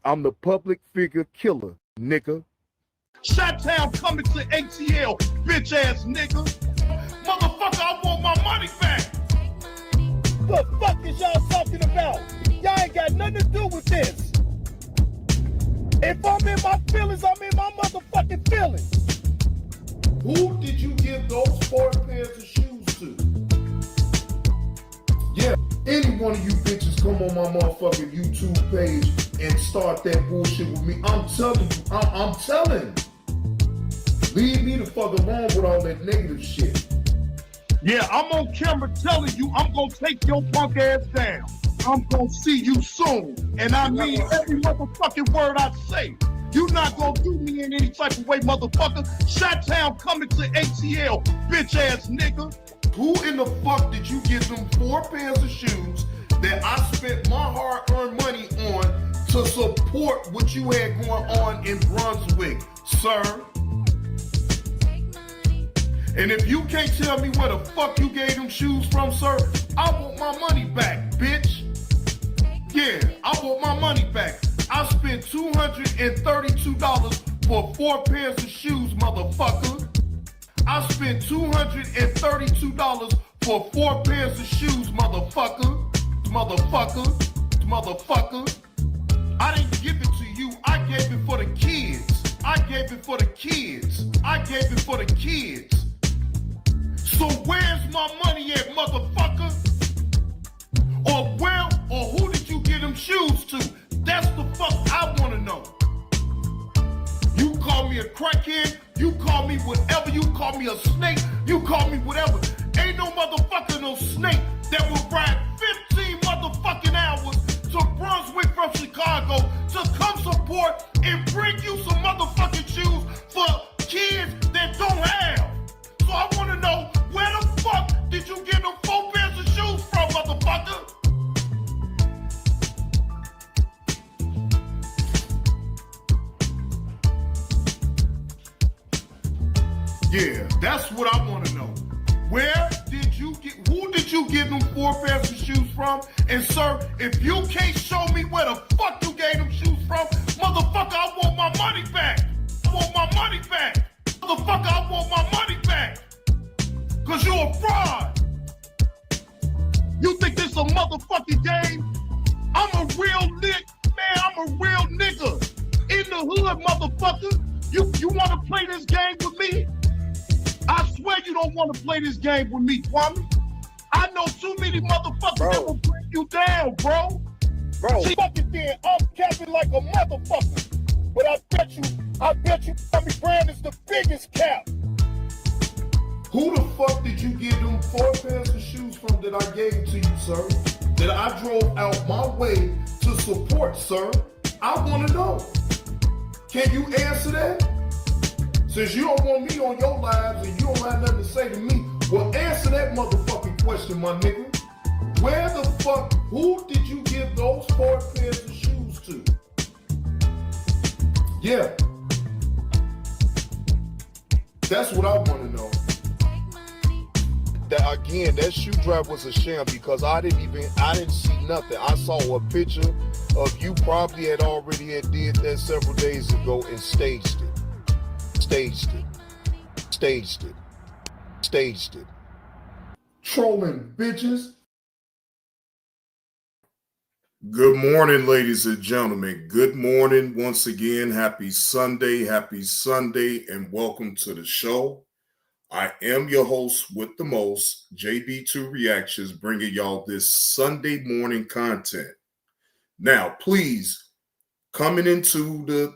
I'm the public figure killer, nigga. Shot-town coming to ATL, bitch ass nigga. Motherfucker, I want my money back. What the fuck is y'all talking about? Y'all ain't got nothing to do with this. If I'm in my feelings, I'm in my motherfucking feelings. Who did you give those 4 pairs of shoes to? Yeah, any one of you bitches come on my motherfucking YouTube page and start that bullshit with me. I'm telling you, I'm telling. Leave me the fuck alone with all that negative shit. Yeah, I'm on camera telling you I'm gonna take your punk ass down. I'm gonna see you soon. And I mean every motherfucking word I say. You not gonna do me in any type of way, motherfucker. Shot-town coming to ATL, bitch ass nigga. Who in the fuck did you give them 4 pairs of shoes that I spent my hard-earned money on to support what you had going on in Brunswick, sir? And if you can't tell me where the fuck you gave them shoes from, sir, I want my money back, bitch. Yeah, I want my money back. I spent $232 for 4 pairs of shoes, motherfucker. I spent $232 for 4 pairs of shoes, motherfucker. Motherfucker. I didn't give it to you. I gave it for the kids. I gave it for the kids. So where's my money at, motherfucker? Or who did you give them shoes to? That's the fuck I wanna know. You call me a crackhead, you call me whatever, you call me a snake, you call me whatever. Ain't no motherfucker no snake that will ride 15 motherfucking hours to Brunswick from Chicago to come support and bring you some motherfucking shoes for kids that don't have. So I wanna know, where the fuck did you get them 4 pairs of shoes from, motherfucker? Yeah, that's what I want to know. Who did you give them 4 pairs of shoes from? And sir, if you can't show me where the fuck you gave them shoes from, motherfucker, I want my money back. Motherfucker, I want my money back. Cause you a fraud. You think this a motherfucking game? I'm a real nigga. In the hood, motherfucker. You wanna play this game with me? I swear you don't want to play this game with me, Kwame. I know too many motherfuckers that will bring you down, bro. See, fucking then, I'm capping like a motherfucker. But I bet you, Tommy Brand is the biggest cap. Who the fuck did you give them 4 pairs of shoes from that I gave to you, sir? That I drove out my way to support, sir? I want to know. Can you answer that? Since you don't want me on your lives and you don't have nothing to say to me, well, answer that motherfucking question, my nigga. Where the fuck, who did you give those 4 pairs of shoes to? Yeah. That's what I want to know. That shoe drop was a sham because I didn't see nothing. I saw a picture of you probably had did that several days ago and staged it. Trolling bitches. Good morning, ladies and gentlemen. Good morning once again. Happy Sunday, and welcome to the show. I am your host with the most, JB2 Reactions, bringing y'all this Sunday morning content. Now, please, coming into the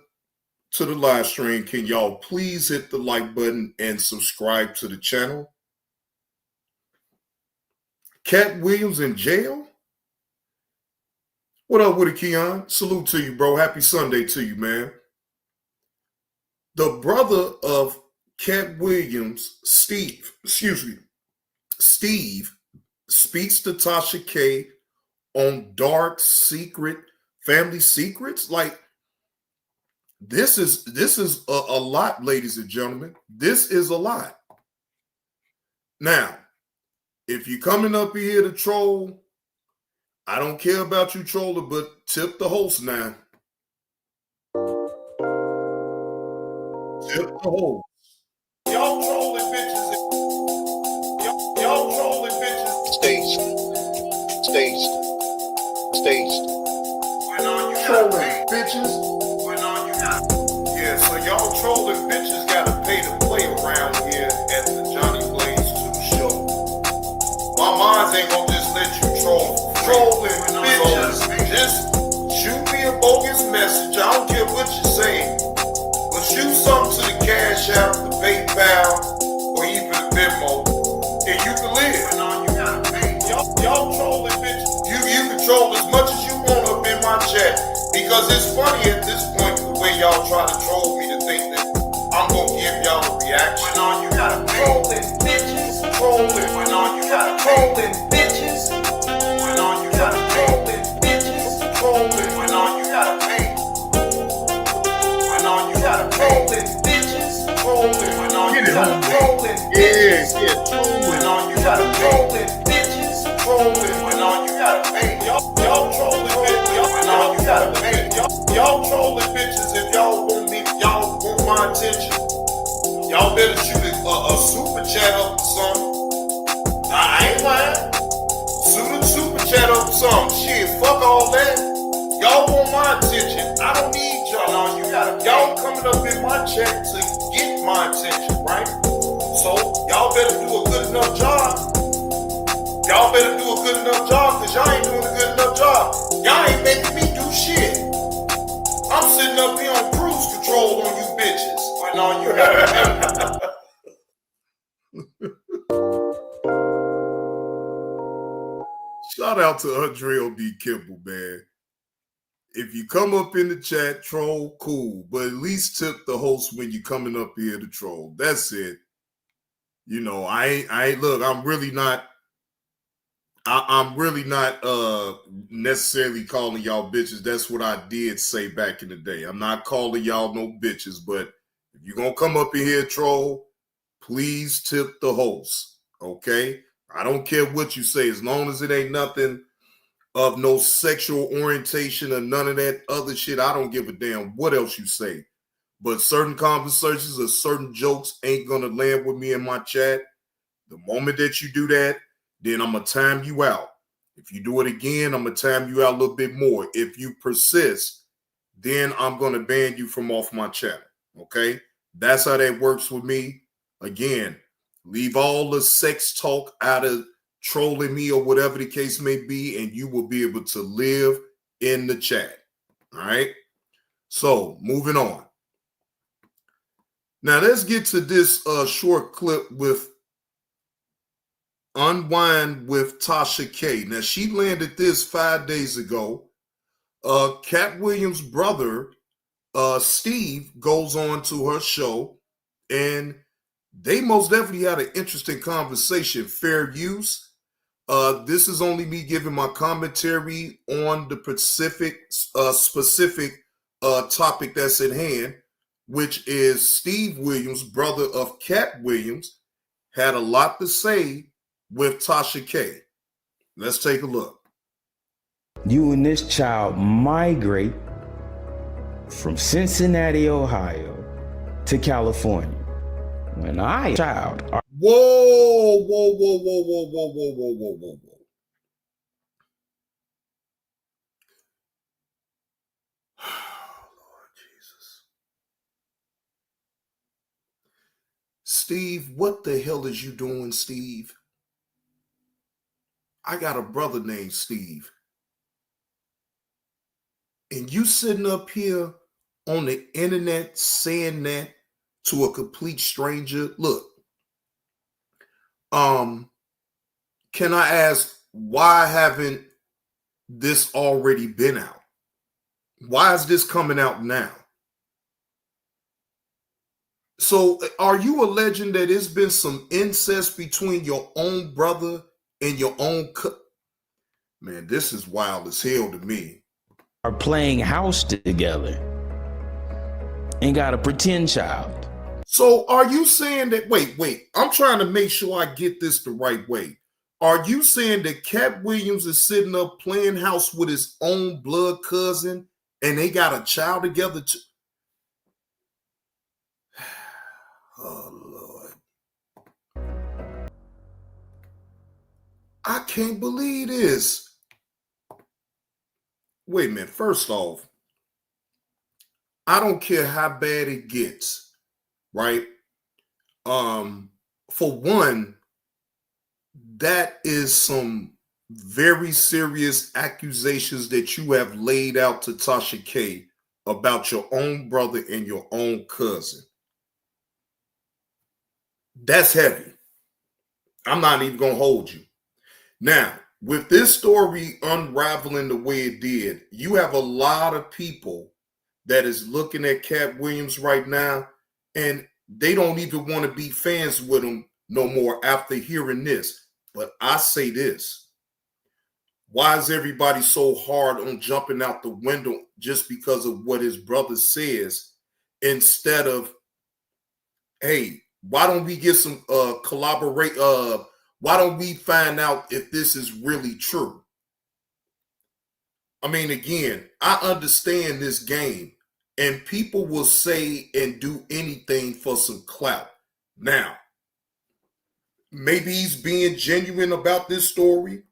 live stream, can y'all please hit the like button and subscribe to the channel? Katt Williams in jail? What up with it, Keon? Salute to you, bro. Happy Sunday to you, man. The brother of Katt Williams, Steve, speaks to Tasha K on dark secret family secrets. Like, this is a lot, ladies and gentlemen. This is a lot. Now, if you're coming up here to troll, I don't care about you trolling, but tip the host now. Tip the hole. Y'all trolling bitches. Y'all trolling bitches. Staged. When all you Trolling gotta pay. bitches. When all you got. Yeah, so y'all trolling bitches gotta pay to play around here at the Johnny Blaze 2 show. My minds ain't gonna just let you troll. Trolling bitches. Just shoot me a bogus message. I don't care what you say. But shoot something to the Cash App, the PayPal, or even the Venmo, and you can live. When all you gotta pay. Y'all trolling bitches. You can troll as much as you want up in my chat. Because it's funny at this point the way y'all try to troll me to think that I'm gonna give y'all a reaction. When all you gotta pay. Trolling bitches. Trolling. When all you gotta pay. Trolling bitches. When all you gotta pay. Trolling bitches. Trolling. When all you gotta pay. When all you gotta pay. Trolling bitches. Trolling. When all you gotta pay. Trolling bitches. Yeah. When all you gotta pay. Trolling bitches. Trolling. When all you gotta pay. Y'all trolling bitches. When all you gotta pay. Y'all trolling bitches. If y'all want my attention, y'all better shoot a super chat up or something. I ain't lying. Shoot a super chat up or something. Shit, fuck all that. Y'all want my attention. I don't need y'all. Y'all coming up in my chat to get my attention, right? So y'all better do a good enough job. Y'all better do a good enough job, because y'all ain't doing a good enough job. Y'all ain't making me do shit. I'm sitting up here on cruise control on you bitches. When all you gotta Shout out to Andrell B. Kimball, man. If you come up in the chat, troll, cool. But at least tip the host when you coming up here to troll. That's it. You know, I ain't look, I'm really not necessarily calling y'all bitches. That's what I did say back in the day. I'm not calling y'all no bitches, but if you're gonna come up in here, troll, please tip the host. Okay? I don't care what you say, as long as it ain't nothing of no sexual orientation or none of that other shit. I don't give a damn what else you say. But certain conversations or certain jokes ain't gonna land with me in my chat. The moment that you do that, then I'm gonna time you out. If you do it again, I'm gonna time you out a little bit more. If you persist, then I'm gonna ban you from off my channel. Okay? That's how that works with me. Again, leave all the sex talk out of trolling me or whatever the case may be, and you will be able to live in the chat. All right? So, moving on. Now, let's get to this short clip with Unwind with Tasha K. Now, she landed this 5 days ago. Katt Williams' brother, Steve, goes on to her show, and they most definitely had an interesting conversation. Fair use. This is only me giving my commentary on the specific topic that's at hand, which is Steve Williams, brother of Katt Williams, had a lot to say with Tasha K. Let's take a look. You and this child migrate from Cincinnati, Ohio to California. When I child are Whoa, whoa, whoa, whoa, whoa, whoa, whoa, whoa, whoa, whoa, whoa. Lord Jesus. Steve, what the hell is you doing, Steve? I got a brother named Steve. And you sitting up here on the internet saying that to a complete stranger? Look, can I ask, why haven't this already been out? Why is this coming out now? So are you alleging that it's been some incest between your own brother and your own Man, this is wild as hell to me. are playing house together and got a pretend child. So are you saying that, wait, I'm trying to make sure I get this the right way. Are you saying that Katt Williams is sitting up playing house with his own blood cousin and they got a child together too? I can't believe this. Wait a minute. First off, I don't care how bad it gets, right? For one, that is some very serious accusations that you have laid out to Tasha K about your own brother and your own cousin. That's heavy. I'm not even going to hold you. Now, with this story unraveling the way it did, you have a lot of people that is looking at Katt Williams right now, and they don't even want to be fans with him no more after hearing this. But I say this. Why is everybody so hard on jumping out the window just because of what his brother says instead of, hey, why don't we get some collaborate? Why don't we find out if this is really true? I mean, again, I understand this game, and people will say and do anything for some clout. Now, maybe he's being genuine about this story,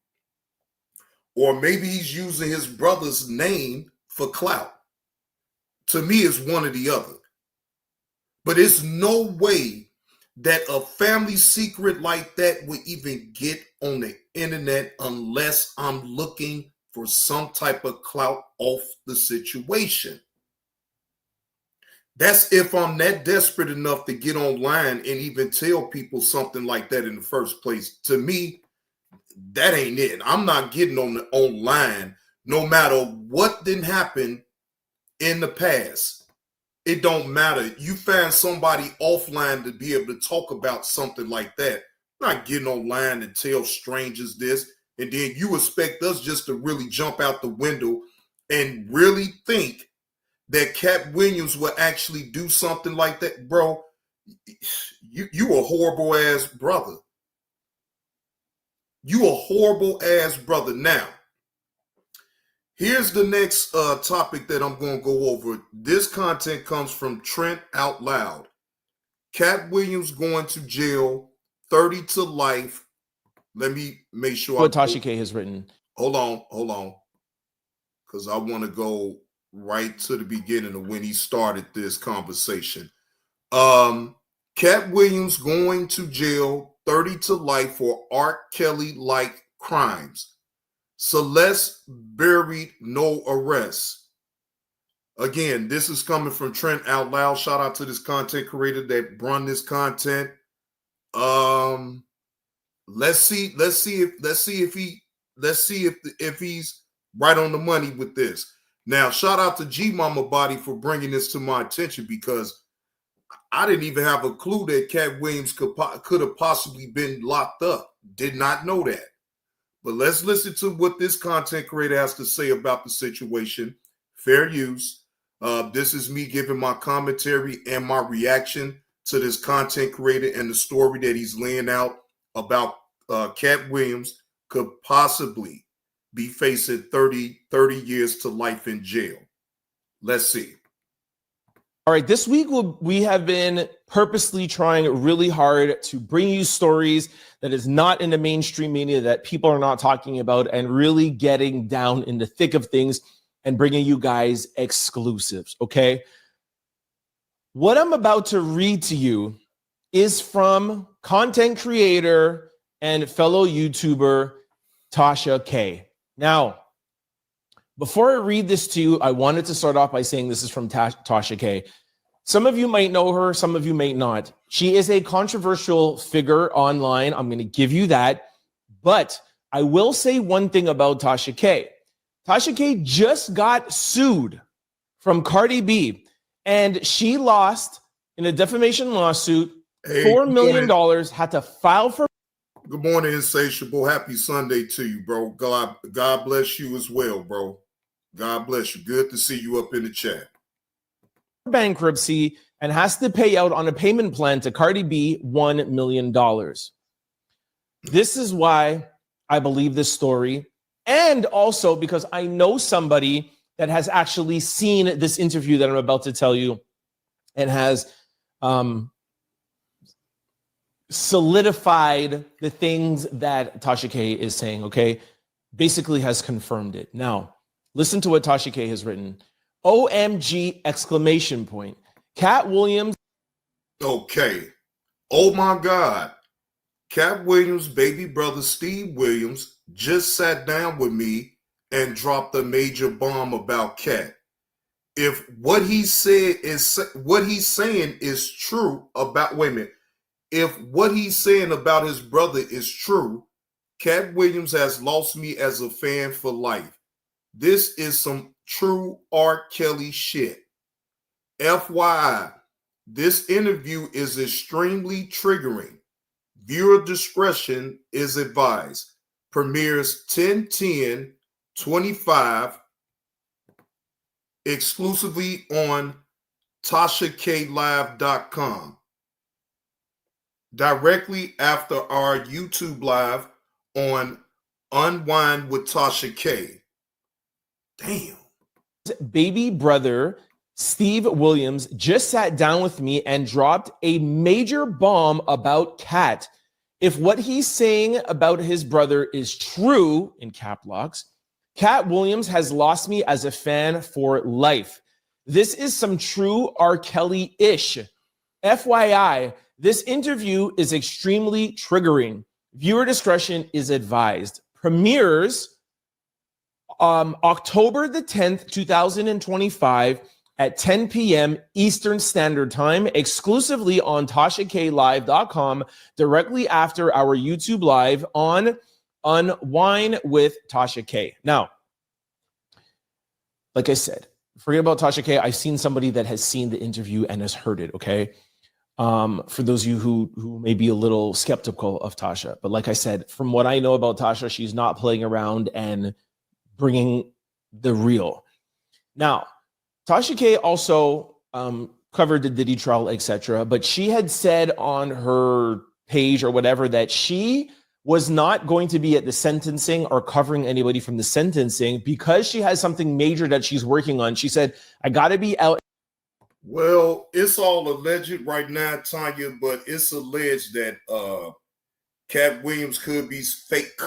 or maybe he's using his brother's name for clout. To me, it's one or the other. But it's no way that a family secret like that would even get on the internet unless I'm looking for some type of clout off the situation. That's if I'm that desperate enough to get online and even tell people something like that in the first place. To me, that ain't it. I'm not getting on the online no matter what didn't happen in the past. It don't matter. You find somebody offline to be able to talk about something like that. I'm not getting online and tell strangers this. And then you expect us just to really jump out the window and really think that Katt Williams will actually do something like that. Bro, you a horrible ass brother. You a horrible ass brother. Now, here's the next topic that I'm going to go over. This content comes from Trent Out Loud. Katt Williams going to jail, 30 to life. Let me make sure. What Tasha K has written. Hold on. Because I want to go right to the beginning of when he started this conversation. Katt Williams going to jail, 30 to life for R. Kelly-like crimes. Celeste buried, no arrest. Again, this is coming from Trent Out Loud. Shout out to this content creator that run this content. Let's see if he's right on the money with this. Now, shout out to G Mama Body for bringing this to my attention, because I didn't even have a clue that Katt Williams could have possibly been locked up. Did not know that. But let's listen to what this content creator has to say about the situation. Fair use. This is me giving my commentary and my reaction to this content creator and the story that he's laying out about Katt Williams could possibly be facing 30 years to life in jail. Let's see. All right, this week we have been purposely trying really hard to bring you stories that is not in the mainstream media, that people are not talking about, and really getting down in the thick of things and bringing you guys exclusives, okay? What I'm about to read to you is from content creator and fellow YouTuber Tasha K. Now, before I read this to you, I wanted to start off by saying this is from Tasha K. Some of you might know her, some of you may not. She is a controversial figure online. I'm going to give you that. But I will say one thing about Tasha K. Tasha K just got sued from Cardi B, and she lost in a defamation lawsuit $4 million, had to file for. Good morning, Insatiable. Happy Sunday to you, bro. God bless you as well, bro. God bless you. Good to see you up in the chat. Bankruptcy, and has to pay out on a payment plan to Cardi B $1 million. This is why I believe this story, and also because I know somebody that has actually seen this interview that I'm about to tell you and has solidified the things that Tasha K is saying, okay? Basically has confirmed it. Now, listen to what Tasha K has written. OMG exclamation point. Katt Williams. Okay. Oh my God. Katt Williams' baby brother Steve Williams just sat down with me and dropped a major bomb about Katt. If what he said is what he's saying is true about if what he's saying about his brother is true, Katt Williams has lost me as a fan for life. This is some true R. Kelly shit. FYI, this interview is extremely triggering. Viewer discretion is advised. Premieres 10/10/25 exclusively on TashaKLive.com. Directly after our YouTube live on Unwind with Tasha K. Damn. Baby brother Steve Williams just sat down with me and dropped a major bomb about Katt. If what he's saying about his brother is true, in cap locks, Katt Williams has lost me as a fan for life. This is some true R. Kelly-ish. FYI, this interview is extremely triggering. Viewer discretion is advised. Premieres October the 10th, 2025 at 10 p.m. Eastern Standard Time, exclusively on TashaKLive.com, directly after our YouTube live on Unwind with Tasha K. Now, like I said, forget about Tasha K. I've seen somebody that has seen the interview and has heard it, okay? For those of you who may be a little skeptical of Tasha. But like I said, from what I know about Tasha, she's not playing around and bringing the real. Now, Tasha K also covered the Diddy trial, etc. But she had said on her page or whatever that she was not going to be at the sentencing or covering anybody from the sentencing because she has something major that she's working on. She said, I got to be out. Well, it's all alleged right now, Tanya, but it's alleged that Katt Williams could be fake.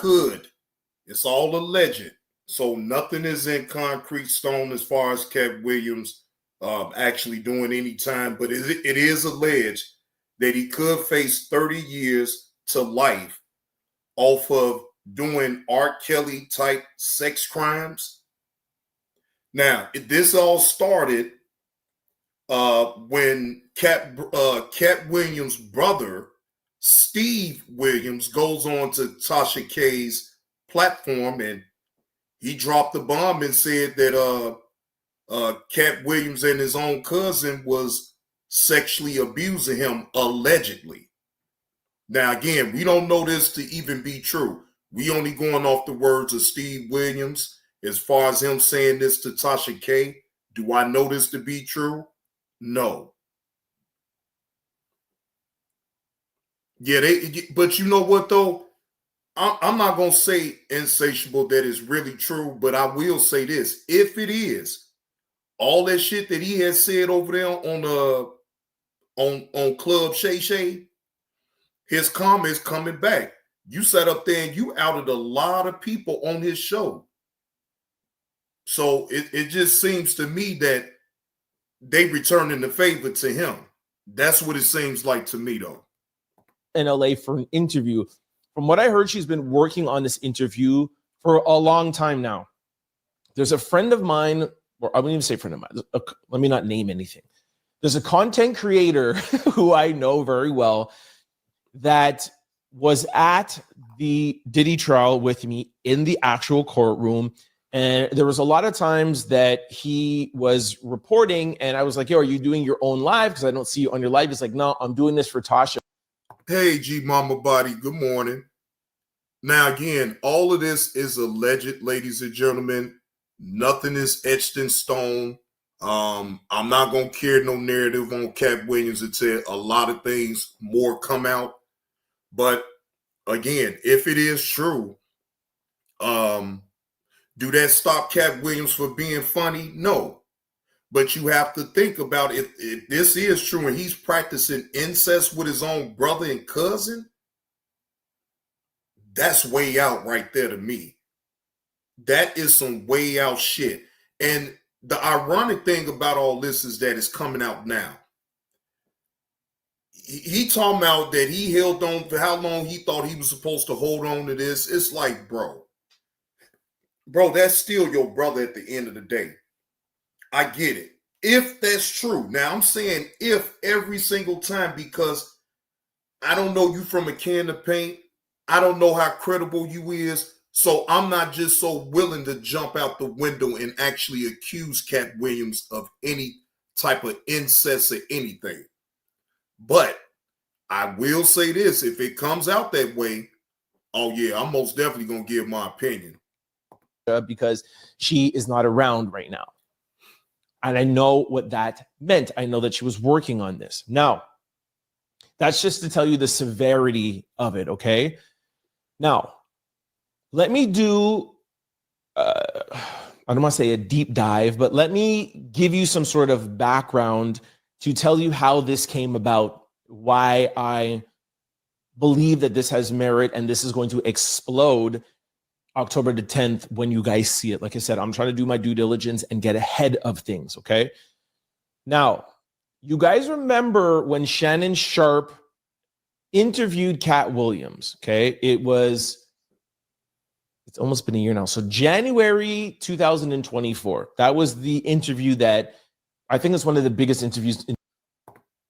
It's all alleged. So nothing is in concrete stone as far as Katt Williams actually doing any time, but it is alleged that he could face 30 years to life off of doing R. Kelly type sex crimes. Now, this all started when Katt Williams' brother, Steve Williams, goes on to Tasha K's platform and he dropped the bomb and said that Katt Williams and his own cousin was sexually abusing him, allegedly. Now, again, we don't know this to even be true. We only going off the words of Steve Williams. As far as him saying this to Tasha K, do I know this to be true? No. Yeah, but you know what, though? I'm not going to say insatiable that is really true, but I will say this. If it is, all that shit that he has said over there on Club Shay Shay, his comments coming back. You sat up there and you outed a lot of people on his show. So it just seems to me that they returning the favor to him. That's what it seems like to me, though. In LA for an interview. From what I heard, she's been working on this interview for a long time now. There's a friend of mine, or I wouldn't even say friend of mine. Let me not name anything. There's a content creator who I know very well that was at the Diddy trial with me in the actual courtroom. And there was a lot of times that he was reporting and I was like, yo, are you doing your own live? Because I don't see you on your live. He's like, no, I'm doing this for Tasha. Hey, G Mama Body, good morning. Now, again, all of this is alleged, ladies and gentlemen. Nothing is etched in stone. I'm not going to carry no narrative on Katt Williams until a lot of things more come out. But, again, if it is true, do that stop Katt Williams for being funny? No. But you have to think about if this is true and he's practicing incest with his own brother and cousin, that's way out right there to me. That is some way out shit. And the ironic thing about all this is that it's coming out now. He talking about that he held on for how long he thought he was supposed to hold on to this. It's like, bro, that's still your brother at the end of the day. I get it. If that's true. Now, I'm saying if every single time, because I don't know you from a can of paint. I don't know how credible you is. So I'm not just so willing to jump out the window and actually accuse Katt Williams of any type of incest or anything. But I will say this, if it comes out that way, oh yeah, I'm most definitely going to give my opinion. Because she is not around right now. And I know what that meant. I know that she was working on this. Now, that's just to tell you the severity of it, okay? Now, let me do, I don't want to say a deep dive, but let me give you some sort of background to tell you how this came about, why I believe that this has merit and this is going to explode October the 10th when you guys see it. Like I said, I'm trying to do my due diligence and get ahead of things, okay? Now, you guys remember when Shannon Sharpe interviewed Katt Williams, okay? It's almost been a year now. So January 2024, that was the interview that I think is one of the biggest interviews.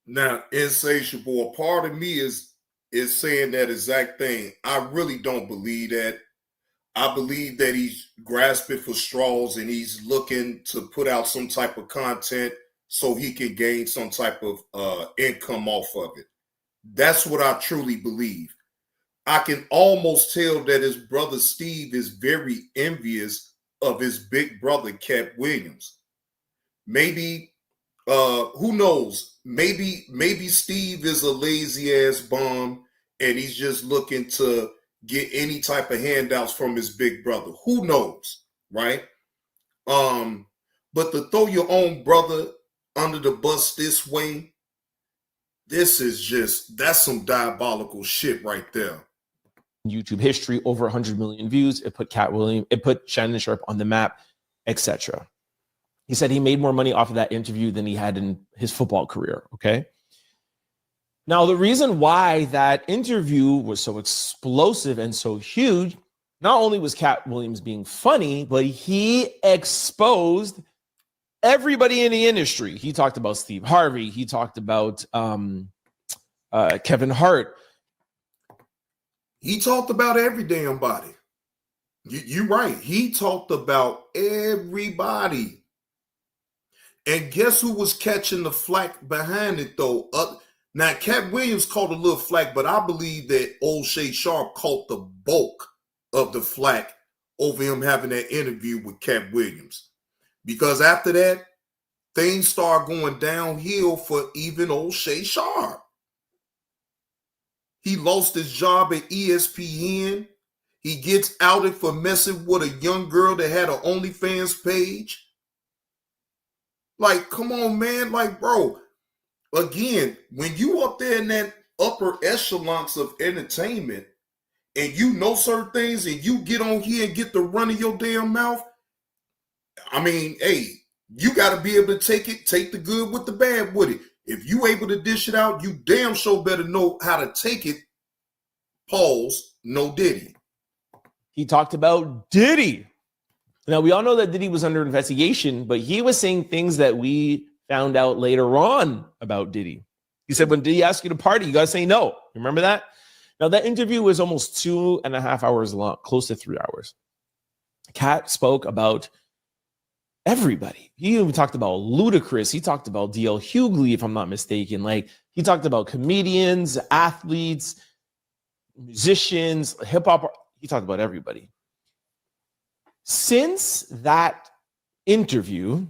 Now, insatiable, a part of me is saying that exact thing. I really don't believe that. I believe that he's grasping for straws and he's looking to put out some type of content so he can gain some type of income off of it. That's what I truly believe. I can almost tell that his brother Steve is very envious of his big brother, Katt Williams. Maybe, who knows? Maybe Steve is a lazy ass bum and he's just looking to get any type of handouts from his big brother. Who knows, right? But to throw your own brother under the bus this way, that's some diabolical shit right there. YouTube history, over 100 million views. It put Shannon Sharpe on the map, etc. He said he made more money off of that interview than he had in his football career, okay? Now, the reason why that interview was so explosive and so huge, not only was Katt Williams being funny, but he exposed everybody in the industry. He talked about Steve Harvey. He talked about Kevin Hart. He talked about every damn body. You're right. He talked about everybody. And guess who was catching the flack behind it, though? Now, Katt Williams caught a little flack, but I believe that old Shay Sharpe caught the bulk of the flack over him having that interview with Katt Williams. Because after that, things start going downhill for even old Shay Sharpe. He lost his job at ESPN. He gets outed for messing with a young girl that had an OnlyFans page. Like, come on, man. Like, bro, again, when you up there in that upper echelons of entertainment and you know certain things and you get on here and get the run of your damn mouth, I mean, hey, you got to be able to take the good with the bad with it. If you able to dish it out, you damn sure better know how to take it. Pause, no Diddy. He talked about Diddy. Now, we all know that Diddy was under investigation, but he was saying things that we found out later on about Diddy. He said, when Diddy asks you to party, you got to say no. Remember that? Now, that interview was almost 2.5 hours long, close to 3 hours. Katt spoke about everybody. He even talked about Ludacris. He talked about D.L. Hughley, if I'm not mistaken. Like, he talked about comedians, athletes, musicians, hip hop. He talked about everybody. Since that interview,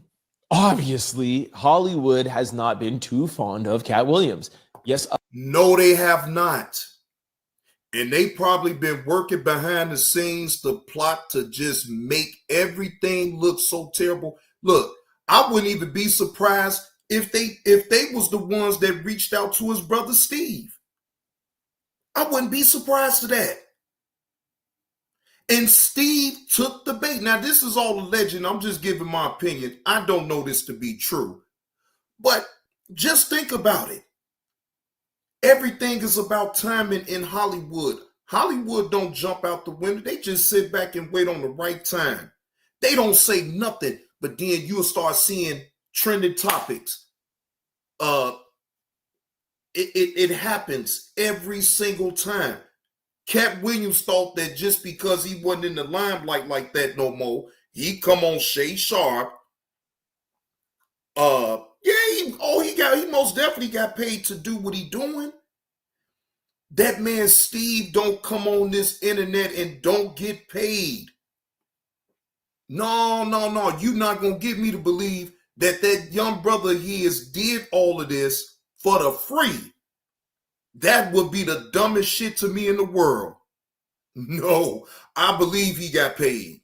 obviously, Hollywood has not been too fond of Katt Williams. Yes. No, they have not. And they probably been working behind the scenes to plot to just make everything look so terrible. Look, I wouldn't even be surprised if they was the ones that reached out to his brother Steve. I wouldn't be surprised to that. And Steve took the bait. Now, this is all a legend. I'm just giving my opinion. I don't know this to be true. But just think about it. Everything is about timing in Hollywood. Hollywood don't jump out the window. They just sit back and wait on the right time. They don't say nothing, but then you'll start seeing trending topics. It happens every single time. Katt Williams thought that just because he wasn't in the limelight like that no more, he come on Shay Sharp. He most definitely got paid to do what he doing. That man Steve don't come on this internet and don't get paid. No. You're not gonna get me to believe that young brother of his did all of this for the free. That would be the dumbest shit to me in the world. No, I believe he got paid.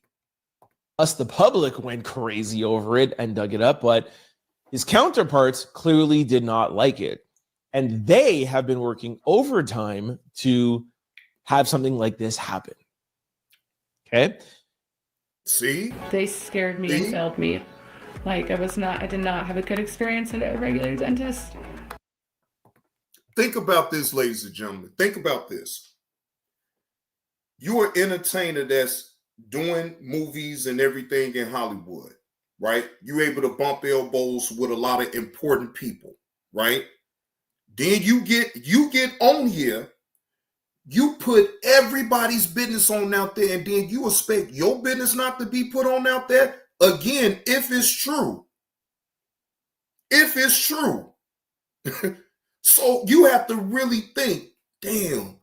Us, the public, went crazy over it and dug it up, but his counterparts clearly did not like it. And they have been working overtime to have something like this happen. Okay? See? They scared me and failed me. Like, I did not have a good experience at a regular dentist. Think about this, ladies and gentlemen. Think about this. You're an entertainer that's doing movies and everything in Hollywood, right? You're able to bump elbows with a lot of important people, right? Then you get on here, you put everybody's business on out there, and then you expect your business not to be put on out there? Again, if it's true. If it's true. So you have to really think, damn,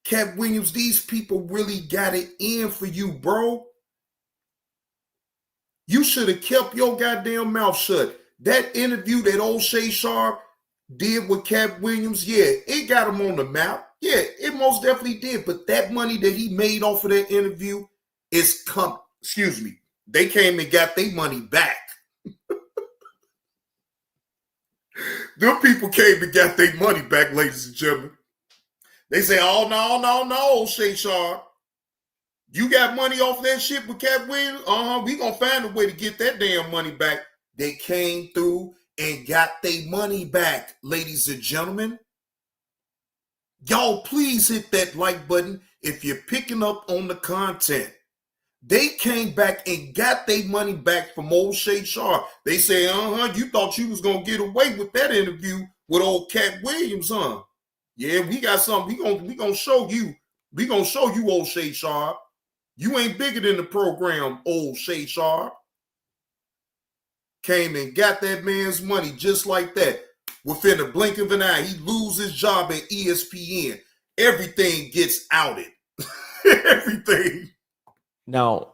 Katt Williams, these people really got it in for you, bro. You should have kept your goddamn mouth shut. That interview that old Shay Sharp did with Katt Williams, yeah, it got him on the map. Yeah, it most definitely did. But that money that he made off of that interview they came and got their money back. Them people came and got their money back, ladies and gentlemen. They say, oh, no, Shay Sharp. You got money off that shit with Katt Williams? We gonna find a way to get that damn money back. They came through and got their money back, ladies and gentlemen. Y'all, please hit that like button if you're picking up on the content. They came back and got their money back from old Shay Sharp. They say, you thought you was going to get away with that interview with old Katt Williams, huh? Yeah, we got something. We gonna show you. We gonna show you, old Shay Sharp. You ain't bigger than the program, old Shay Sharp. Came and got that man's money just like that. Within a blink of an eye, he loses his job at ESPN. Everything gets outed. Everything. Now,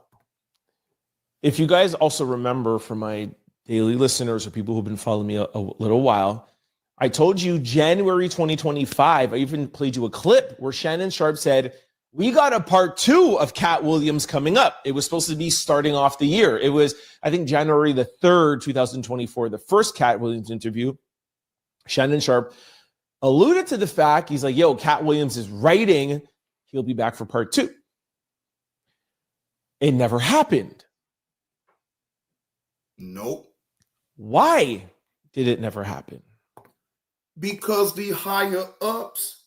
if you guys also remember, for my daily listeners or people who've been following me a little while, I told you January 2025, I even played you a clip where Shannon Sharp said, we got a part 2 of Katt Williams coming up. It was supposed to be starting off the year. It was, I think, January the 3rd, 2024, the first Katt Williams interview. Shannon Sharp alluded to the fact, he's like, yo, Katt Williams is writing. He'll be back for part 2. It never happened. Nope. Why did it never happen? Because the higher ups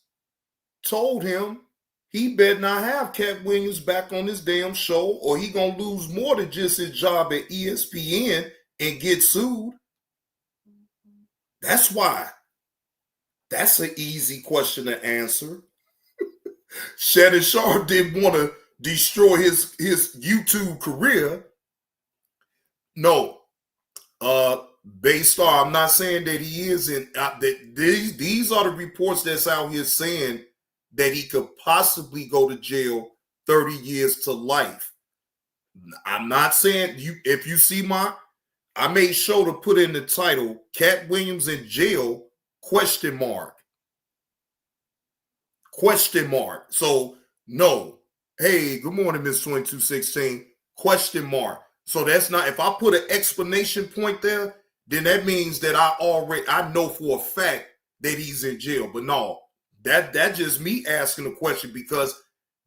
told him he better not have Katt Williams back on his damn show, or he gonna lose more than just his job at ESPN and get sued. That's why. That's an easy question to answer. Shannon Sharp didn't want to destroy his YouTube career. No. Baystar, I'm not saying that he is in these are the reports that's out here saying that he could possibly go to jail 30 years to life. I'm not saying if you see I made sure to put in the title, Katt Williams in jail, ? So no. Hey, good morning, Miss 2216. ? So that's not, if I put an explanation point there, then that means that I know for a fact that he's in jail. But no, that just me asking a question, because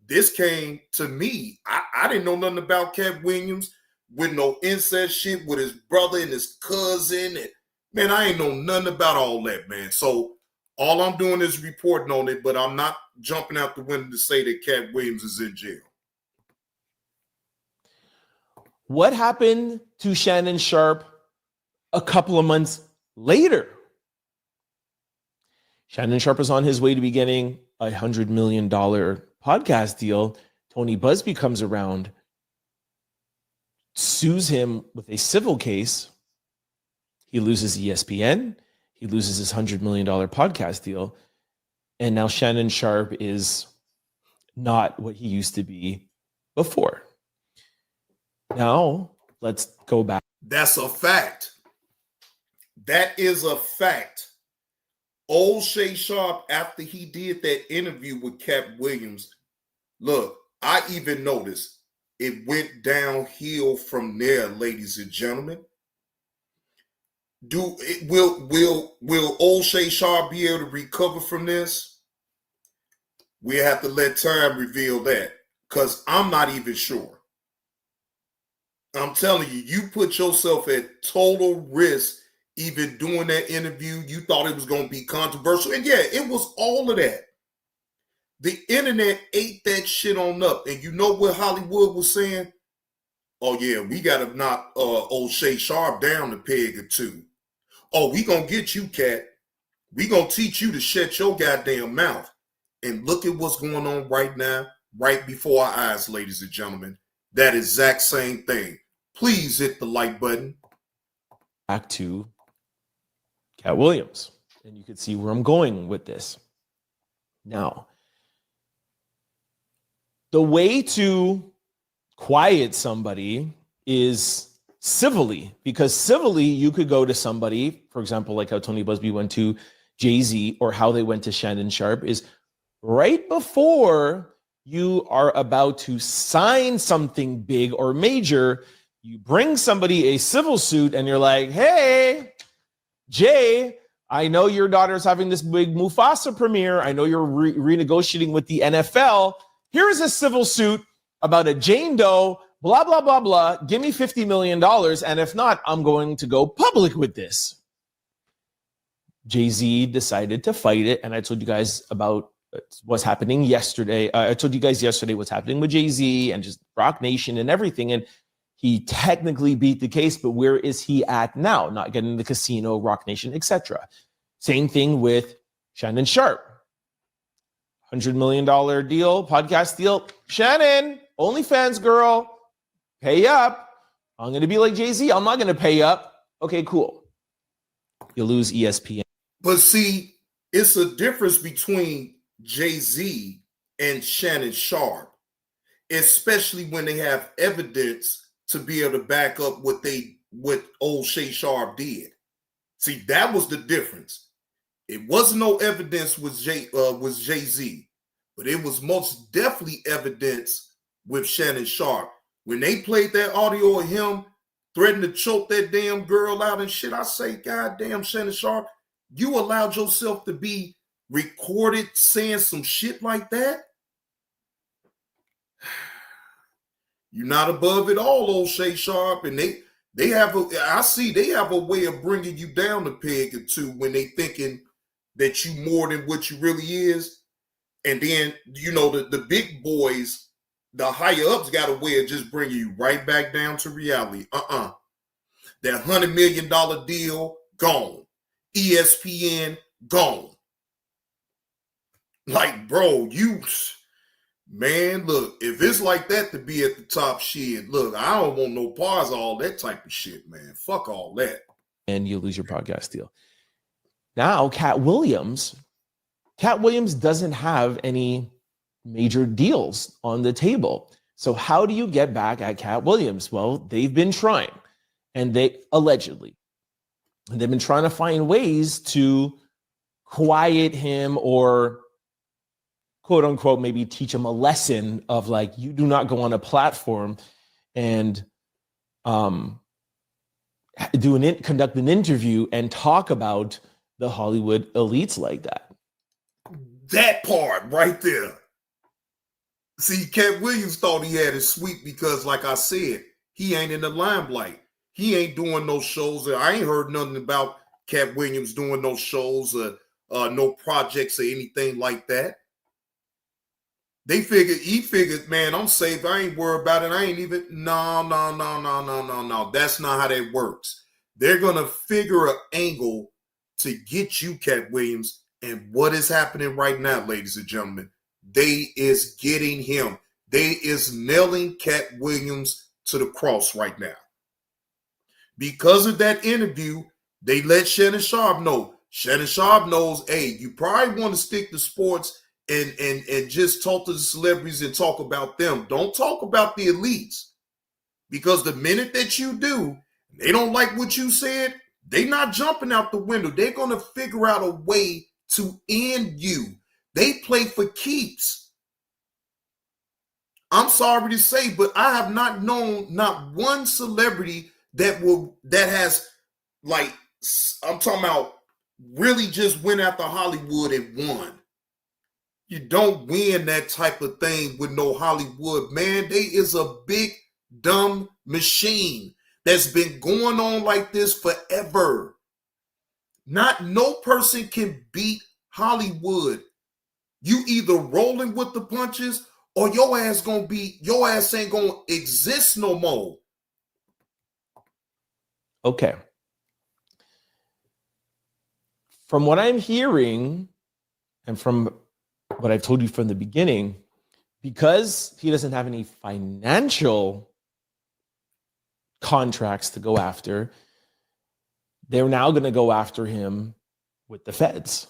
this came to me. I didn't know nothing about Katt Williams with no incest shit with his brother and his cousin. And man, I ain't know nothing about all that, man. So all I'm doing is reporting on it, but I'm not jumping out the window to say that Katt Williams is in jail. What happened to Shannon Sharpe a couple of months later? Shannon Sharpe is on his way to be getting a $100 million podcast deal. Tony Busby comes around, sues him with a civil case. He loses ESPN. He loses his $100 million podcast deal. And now Shannon Sharpe is not what he used to be before. Now, let's go back. That's a fact. That is a fact. Old Shay Sharpe, after he did that interview with Katt Williams, look, I even noticed it went downhill from there, ladies and gentlemen. Will Old Shay Sharpe be able to recover from this? We have to let time reveal that, because I'm not even sure. I'm telling you, you put yourself at total risk even doing that interview. You thought it was going to be controversial. And yeah, it was all of that. The internet ate that shit on up. And you know what Hollywood was saying? Oh yeah, we got to knock old Shay Sharpe down a peg or two. Oh, we going to get you, Katt. We going to teach you to shut your goddamn mouth. And look at what's going on right now, right before our eyes, ladies and gentlemen. That exact same thing. Please hit the like button. Back to Katt Williams. And you can see where I'm going with this. Now, the way to quiet somebody is civilly, because civilly you could go to somebody, for example, like how Tony Busby went to Jay-Z, or how they went to Shannon Sharpe, is right before you are about to sign something big or major, you bring somebody a civil suit and you're like, hey, Jay, I know your daughter's having this big Mufasa premiere. I know you're renegotiating with the NFL. Here's a civil suit about a Jane Doe, blah, blah, blah, blah. Give me $50 million. And if not, I'm going to go public with this. Jay-Z decided to fight it. And I told you guys about what's happening yesterday. I told you guys yesterday what's happening with Jay-Z and just Rock Nation and everything. And he technically beat the case, but where is he at now? Not getting the casino, Rock Nation, etc. Same thing with Shannon Sharpe. $100 million deal, podcast deal. Shannon, OnlyFans girl, pay up. I'm going to be like Jay-Z. I'm not going to pay up. Okay, cool. You lose ESPN. But see, it's a difference between Jay-Z and Shannon Sharpe, especially when they have evidence to be able to back up what old Shay Sharpe did. See, that was the difference. It wasn't no evidence with Jay-Z, but it was most definitely evidence with Shannon Sharpe. When they played that audio of him threatening to choke that damn girl out and shit, I say, God damn, Shannon Sharpe, you allowed yourself to be recorded saying some shit like that? You're not above it all, old Shay Sharpe, and they have a way of bringing you down a peg or two when they thinking that you more than what you really is. And then, you know, the big boys, the higher ups got a way of just bringing you right back down to reality. That $100 million deal, gone. ESPN, gone. Like, bro, man, look, if it's like that to be at the top, shit, look, I don't want no parts of all that type of shit, man. Fuck all that. And you lose your podcast deal. Now, Katt Williams doesn't have any major deals on the table. So how do you get back at Katt Williams? Well, they've been trying, and they've been trying to find ways to quiet him, or quote unquote, maybe teach him a lesson of like, you do not go on a platform and conduct an interview and talk about the Hollywood elites like that. That part right there. See, Katt Williams thought he had it sweet because, like I said, he ain't in the limelight. He ain't doing no shows. I ain't heard nothing about Katt Williams doing no shows or no projects or anything like that. He figured, man, I'm safe. I ain't worried about it. I ain't even, no. That's not how that works. They're going to figure an angle to get you, Katt Williams. And what is happening right now, ladies and gentlemen, they is getting him. They is nailing Katt Williams to the cross right now. Because of that interview, they let Shannon Sharpe know. Shannon Sharpe knows, hey, you probably want to stick to sports and just talk to the celebrities and talk about them. Don't talk about the elites. Because the minute that you do, they don't like what you said, they not jumping out the window. They're going to figure out a way to end you. They play for keeps. I'm sorry to say, but I have not known not one celebrity that has, like, I'm talking about, really just went after Hollywood and won. You don't win that type of thing with no Hollywood, man. They is a big, dumb machine that's been going on like this forever. No person can beat Hollywood. You either rolling with the punches or your ass ain't gonna exist no more. Okay. From what I'm hearing and from what I've told you from the beginning, because he doesn't have any financial contracts to go after, they're now going to go after him with the feds.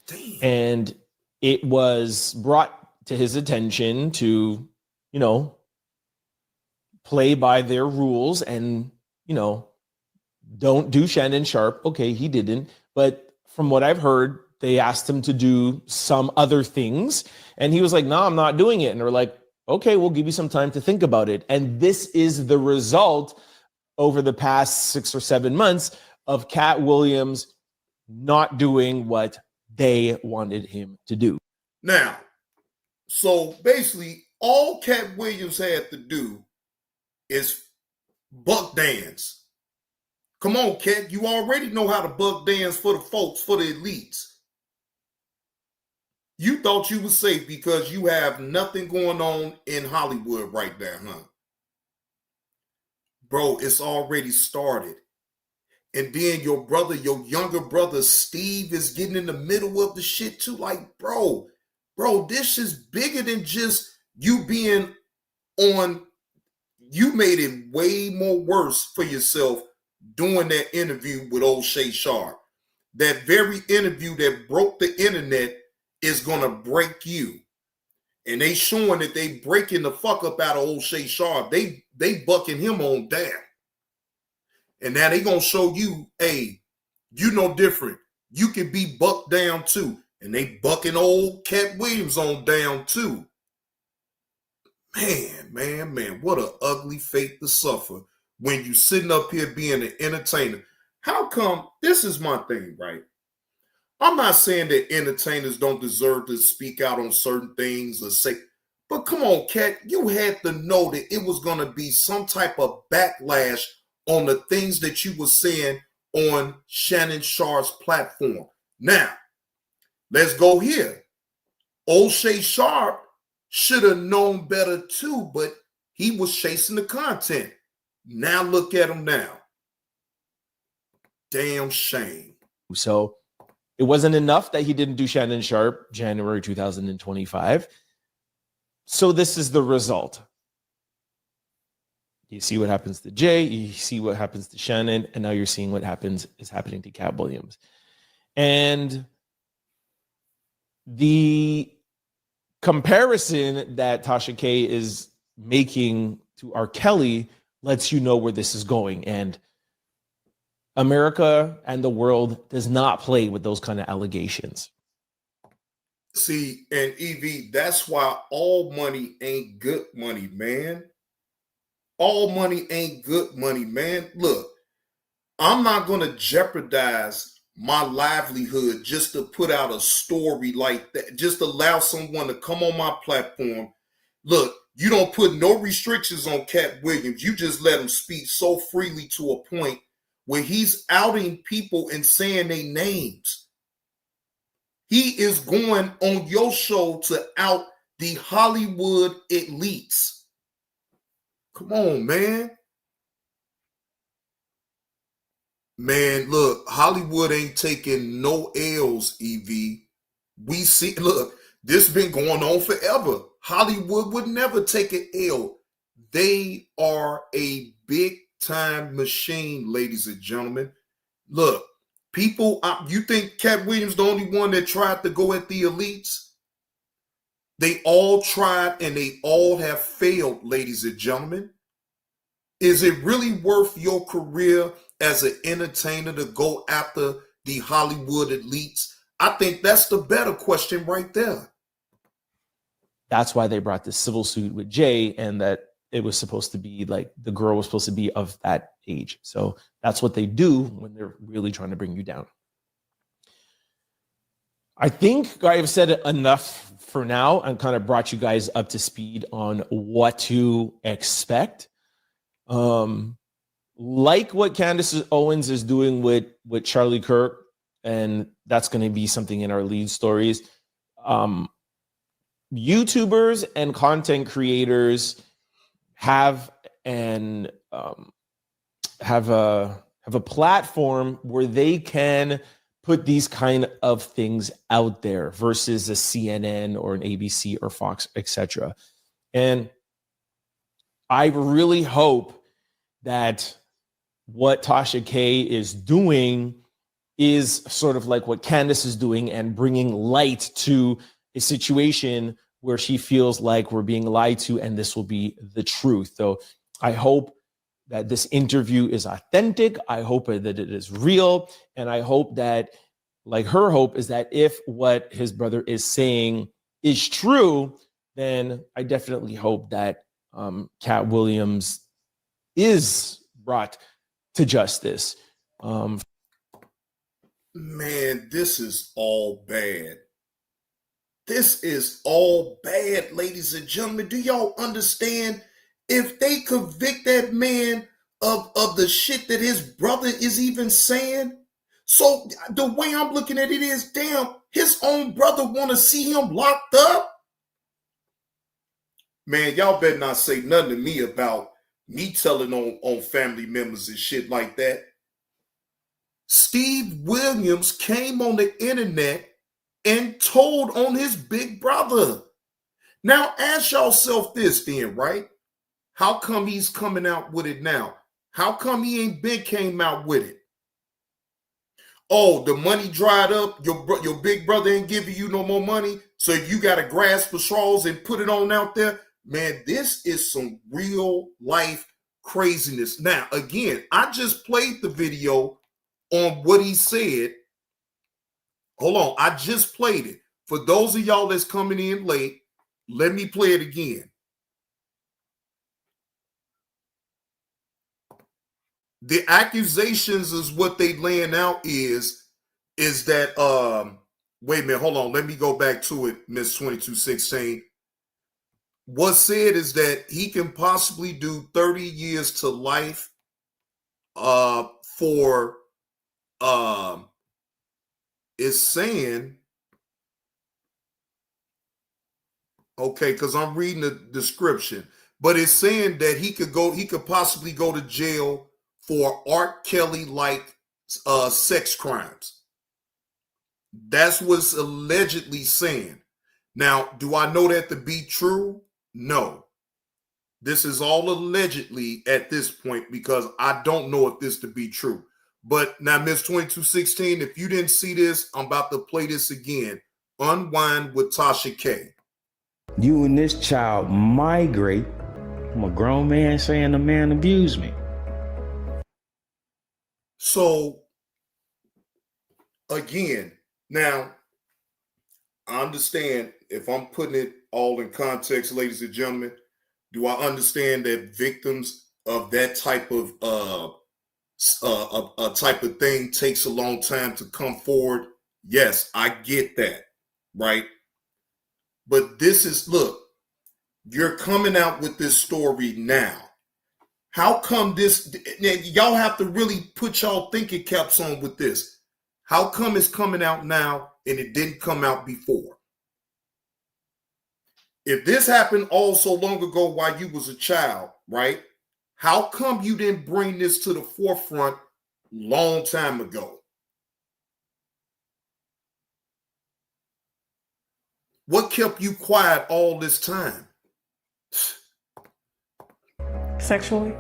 Damn. And it was brought to his attention to, play by their rules and, don't do Shannon Sharpe. Okay, he didn't. But from what I've heard, they asked him to do some other things. And he was like, no, I'm not doing it. And they're like, okay, we'll give you some time to think about it. And this is the result over the past 6 or 7 months of Katt Williams not doing what they wanted him to do. Now, so basically, all Katt Williams had to do is buck dance. Come on, Katt, you already know how to buck dance for the folks, for the elites. You thought you were safe because you have nothing going on in Hollywood right now, huh? Bro, it's already started. And then your younger brother, Steve, is getting in the middle of the shit too. Like, bro, this is bigger than just you being on. You made it way more worse for yourself doing that interview with old Shay Sharpe. That very interview that broke the internet is going to break you. And they showing that they breaking the fuck up out of old Shay Sharpe. They bucking him on down. And now they going to show you, hey, you know different. You can be bucked down too. And they bucking old Katt Williams on down too. Man, what an ugly fate to suffer when you sitting up here being an entertainer. How come, this is my thing, right? I'm not saying that entertainers don't deserve to speak out on certain things or say, but come on, Katt, you had to know that it was going to be some type of backlash on the things that you were saying on Shannon Sharpe's platform. Now, let's go here. Old Shay Sharpe should have known better too, but he was chasing the content. Now look at him now. Damn shame. So it wasn't enough that he didn't do Shannon Sharpe January 2025. So this is the result. You see what happens to Jay, you see what happens to Shannon, and now you're seeing what is happening to Katt Williams. And the comparison that Tasha K is making to R. Kelly lets you know where this is going. And America and the world does not play with those kind of allegations. See, and Evie, that's why all money ain't good money, man. all money ain't good money, man. Look, I'm not going to jeopardize my livelihood just to put out a story like that, just allow someone to come on my platform. Look, you don't put no restrictions on Katt Williams. You just let him speak so freely to a point where he's outing people and saying their names. He is going on your show to out the Hollywood elites. Come on, man. Man, look, Hollywood ain't taking no L's, EV. We see, look, this been going on forever. Hollywood would never take an L. They are a big time machine, ladies and gentlemen. Look, people, you think Katt Williams the only one that tried to go at the elites? They all tried and they all have failed, ladies and gentlemen. Is it really worth your career as an entertainer to go after the Hollywood elites? I think that's the better question right there. That's why they brought this civil suit with Jay, and that it was supposed to be like the girl was supposed to be of that age. So that's what they do when they're really trying to bring you down. I think I've said enough for now and kind of brought you guys up to speed on what to expect. Like what Candace Owens is doing with Charlie Kirk, and that's going to be something in our lead stories. YouTubers and content creators have a platform where they can put these kind of things out there versus a CNN or an ABC or Fox, etc. And I really hope that what Tasha K is doing is sort of like what Candace is doing and bringing light to a situation where she feels like we're being lied to, and this will be the truth. So I hope that this interview is authentic. I hope that it is real. And I hope that, like her hope is that if what his brother is saying is true, then I definitely hope that Katt Williams is brought to justice. Man, this is all bad. This is all bad, ladies and gentlemen. Do y'all understand? If they convict that man of the shit that his brother is even saying, so the way I'm looking at it is, damn, his own brother want to see him locked up? Man, y'all better not say nothing to me about me telling on family members and shit like that. Steve Williams came on the internet and told on his big brother. Now, ask yourself this then, right? How come he's coming out with it now? How come he ain't been came out with it? Oh, the money dried up. Your big brother ain't giving you no more money, so you got to grasp for straws and put it on out there. Man, this is some real life craziness. Now, again, I just played the video on what he said. Hold on, I just played it. For those of y'all that's coming in late, let me play it again. The accusations is what they laying out is that wait a minute, hold on, let me go back to it, Miss 2216. What's said is that he can possibly do 30 years to life for it's saying, okay, because I'm reading the description, but it's saying that he could possibly go to jail for R. Kelly like sex crimes. That's what's allegedly saying. Now, do I know that to be true? No. This is all allegedly at this point because I don't know if this to be true. But now, Miss 2216, if you didn't see this, I'm about to play this again. Unwind with Tasha K. You and this child migrate from a grown man saying the man abused me. So, again, now, I understand if I'm putting it all in context, ladies and gentlemen, do I understand that victims of that type of a type of thing takes a long time to come forward. Yes, I get that, right? But this is, look, you're coming out with this story now. How come this, y'all have to really put y'all thinking caps on with this. How come it's coming out now and it didn't come out before? If this happened all so long ago while you was a child, right? How come you didn't bring this to the forefront long time ago? What kept you quiet all this time? Sexually.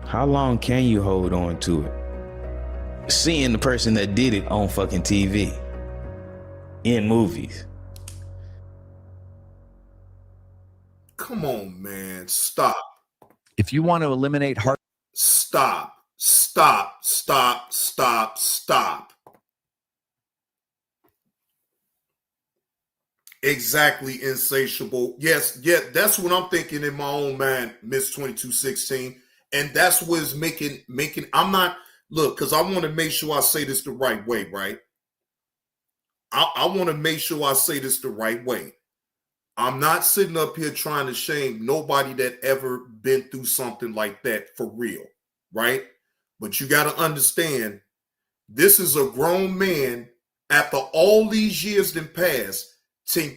How long can you hold on to it? Seeing the person that did it on fucking TV, in movies. Come on, man. Stop. If you want to eliminate heart. Stop. Exactly, insatiable. Yes, yeah, that's what I'm thinking in my own mind, Miss 2216. And that's what's making, I'm not, look, because I want to make sure I say this the right way, right? I want to make sure I say this the right way. I'm not sitting up here trying to shame nobody that ever been through something like that for real, right? But you got to understand, this is a grown man after all these years that passed,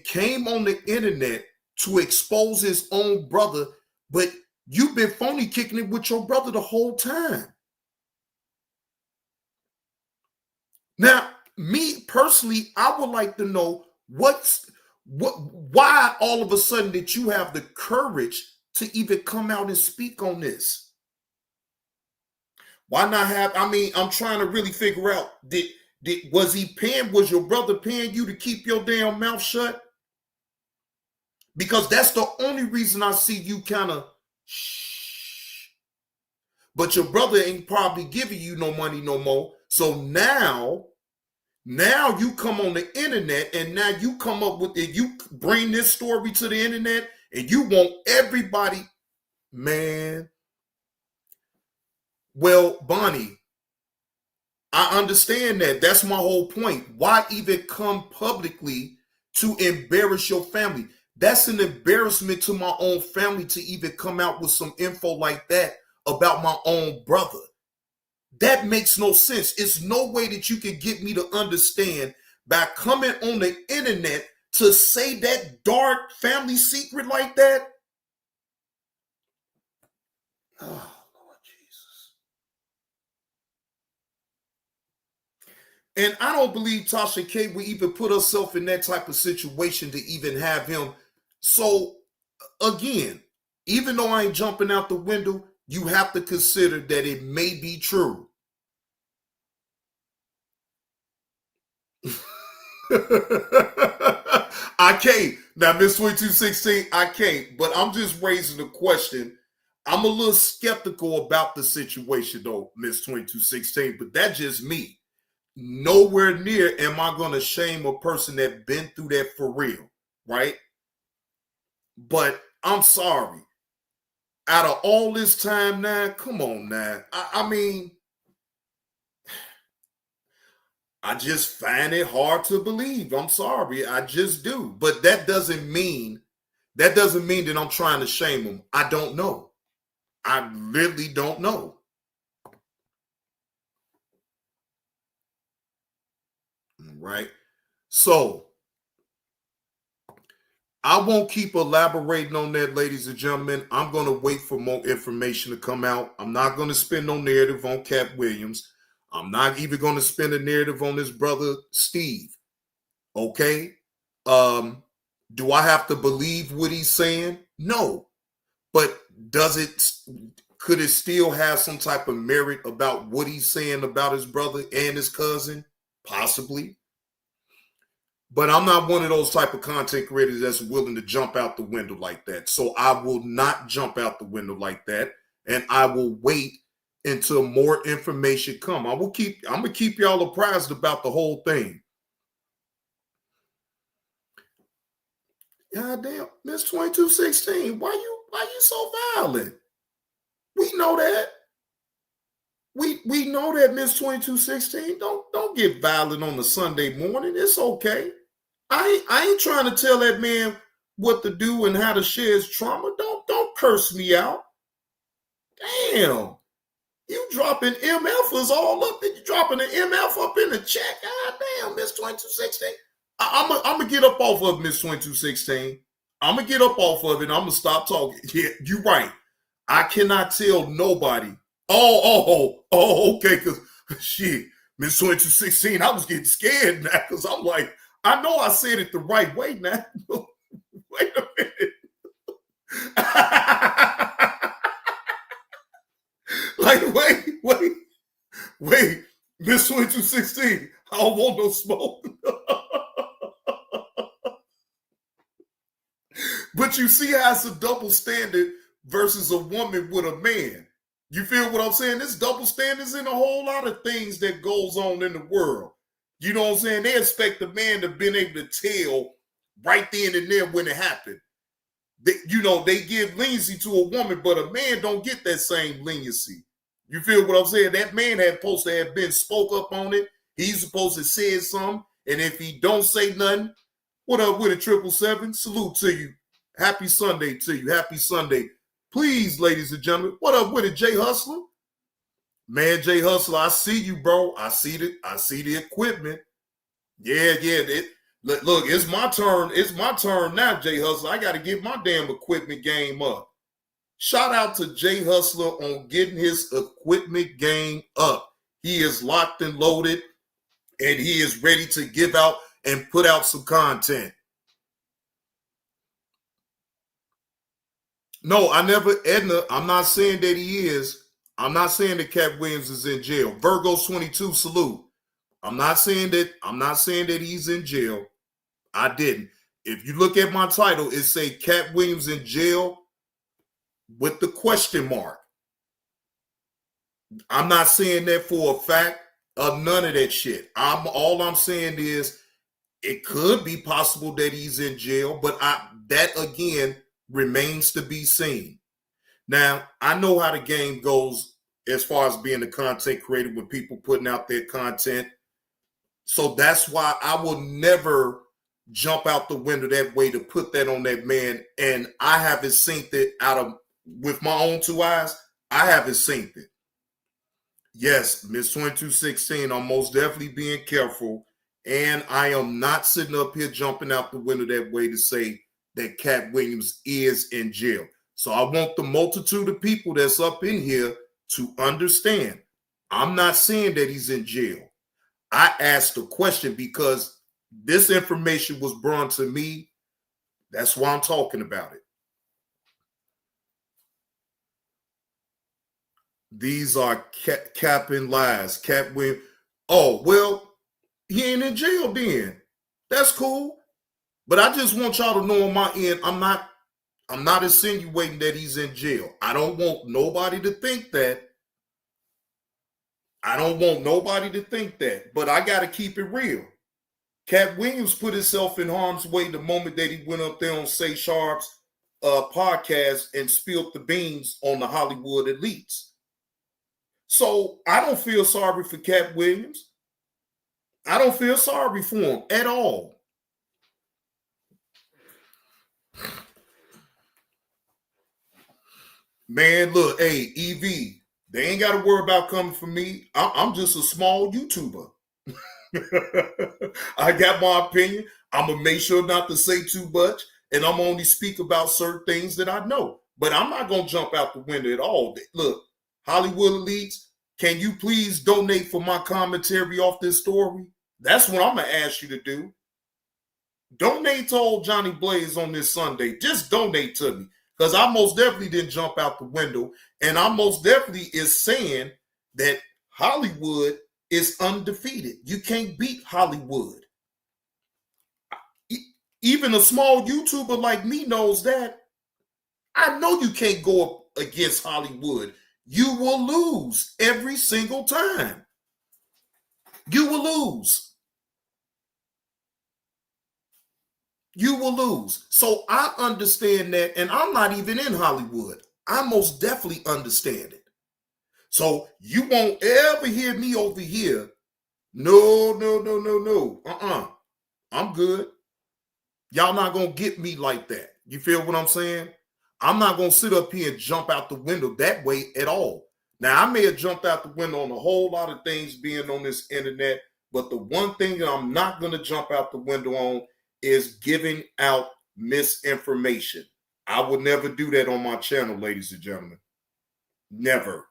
came on the internet to expose his own brother, but you've been phony kicking it with your brother the whole time. Now, me personally, I would like to know why all of a sudden did you have the courage to even come out and speak on this? Why not have, I mean, I'm trying to really figure out, was your brother paying you to keep your damn mouth shut? Because that's the only reason I see you kind of shh. But your brother ain't probably giving you no money no more. So now you come on the internet and now you come up with it. You bring this story to the internet and you want everybody, man. Well, Bonnie, I understand that. That's my whole point. Why even come publicly to embarrass your family? That's an embarrassment to my own family to even come out with some info like that about my own brother. That makes no sense. It's no way that you can get me to understand by coming on the internet to say that dark family secret like that. Oh, Lord Jesus. And I don't believe Tasha K would even put herself in that type of situation to even have him. So, again, even though I ain't jumping out the window, you have to consider that it may be true. I can't. Now, Miss 2216, I can't. But I'm just raising the question. I'm a little skeptical about the situation, though, Miss 2216. But that's just me. Nowhere near am I going to shame a person that been through that for real, right? But I'm sorry. Out of all this time now, come on now. I mean, I just find it hard to believe. I'm sorry. I just do. But that doesn't mean that I'm trying to shame them. I don't know. I literally don't know. Right? So I won't keep elaborating on that, ladies and gentlemen. I'm going to wait for more information to come out. I'm not going to spin no narrative on Katt Williams. I'm not even going to spin a narrative on his brother, Steve. Okay? Do I have to believe what he's saying? No. But could it still have some type of merit about what he's saying about his brother and his cousin? Possibly. But I'm not one of those type of content creators that's willing to jump out the window like that. So I will not jump out the window like that. And I will wait until more information come. I'm going to keep y'all apprised about the whole thing. God damn, Miss 2216, why you so violent? We know that. We know that, Miss 2216. Don't get violent on a Sunday morning. It's okay. I ain't trying to tell that man what to do and how to share his trauma. Don't curse me out. Damn. You dropping MFers all up, and you dropping an MF up in the chat. God damn, Miss 2216. I'm gonna get up off of Miss 2216. I'm gonna get up off of it. I'm gonna stop talking. Yeah, you're right. I cannot tell nobody. Okay, because shit, Miss 2216, I was getting scared now because I'm like, I know I said it the right way now. Wait a minute. Like, wait, Miss 2216, I don't want no smoke. But you see how it's a double standard versus a woman with a man. You feel what I'm saying? This double standards in a whole lot of things that goes on in the world. You know what I'm saying? They expect the man to have been able to tell right then and there when it happened. They give leniency to a woman, but a man don't get that same leniency. You feel what I'm saying? That man had supposed to have been spoke up on it. He's supposed to say something. And if he don't say nothing, what up with it, 777? Salute to you. Happy Sunday to you. Happy Sunday. Please, ladies and gentlemen, what up with it, Jay Hustler? Man, Jay Hustler, I see you, bro. I see the equipment. Yeah. Look, it's my turn. It's my turn now, Jay Hustler. I got to get my damn equipment game up. Shout out to Jay Hustler on getting his equipment game up. He is locked and loaded, and he is ready to give out and put out some content. No, Edna, I'm not saying that he is. I'm not saying that Katt Williams is in jail. Virgo's 22, salute. I'm not saying that he's in jail. I didn't. If you look at my title, it say Katt Williams in jail with the question mark. I'm not saying that for a fact of none of that shit. All I'm saying is it could be possible that he's in jail, but that again remains to be seen. Now, I know how the game goes as far as being a content creator with people putting out their content. So that's why I will never jump out the window that way to put that on that man. And I haven't seen it with my own two eyes. I haven't seen it. Yes, Miss 2216, I'm most definitely being careful. And I am not sitting up here jumping out the window that way to say that Katt Williams is in jail. So I want the multitude of people that's up in here to understand. I'm not saying that he's in jail. I asked a question because this information was brought to me. That's why I'm talking about it. These are capping lies. Katt Williams. Oh, well, he ain't in jail then. That's cool. But I just want y'all to know on my end, I'm not insinuating that he's in jail. I don't want nobody to think that. But I got to keep it real. Katt Williams put himself in harm's way the moment that he went up there on Say Sharp's podcast and spilled the beans on the Hollywood elites. So I don't feel sorry for Katt Williams. I don't feel sorry for him at all. Man, look, hey, EV, they ain't got to worry about coming for me. I'm just a small YouTuber. I got my opinion. I'm going to make sure not to say too much, and I'm only speak about certain things that I know. But I'm not going to jump out the window at all. Look, Hollywood elites, can you please donate for my commentary off this story? That's what I'm going to ask you to do. Donate to old Johnny Blaze on this Sunday. Just donate to me. Because I most definitely didn't jump out the window. And I most definitely is saying that Hollywood is undefeated. You can't beat Hollywood. Even a small YouTuber like me knows that. I know you can't go up against Hollywood. You will lose every single time. You will lose. You will lose. So I understand that, and I'm not even in Hollywood. I most definitely understand it. So you won't ever hear me over here. No. I'm good. Y'all not going to get me like that. You feel what I'm saying? I'm not going to sit up here and jump out the window that way at all. Now, I may have jumped out the window on a whole lot of things being on this internet, but the one thing that I'm not going to jump out the window on is giving out misinformation. I would never do that on my channel, ladies and gentlemen. Never.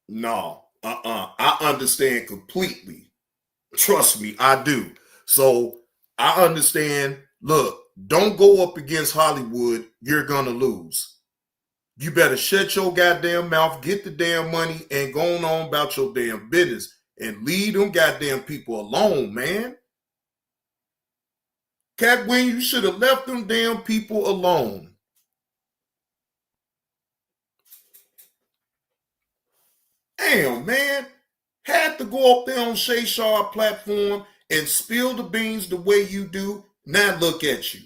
No. I understand completely. Trust me, I do. So I understand. Look, don't go up against Hollywood. You're going to lose. You better shut your goddamn mouth, get the damn money, and go on about your damn business and leave them goddamn people alone, man. Katt Williams, you should have left them damn people alone. Damn, man. Had to go up there on Shay Shard platform and spill the beans the way you do. Now look at you.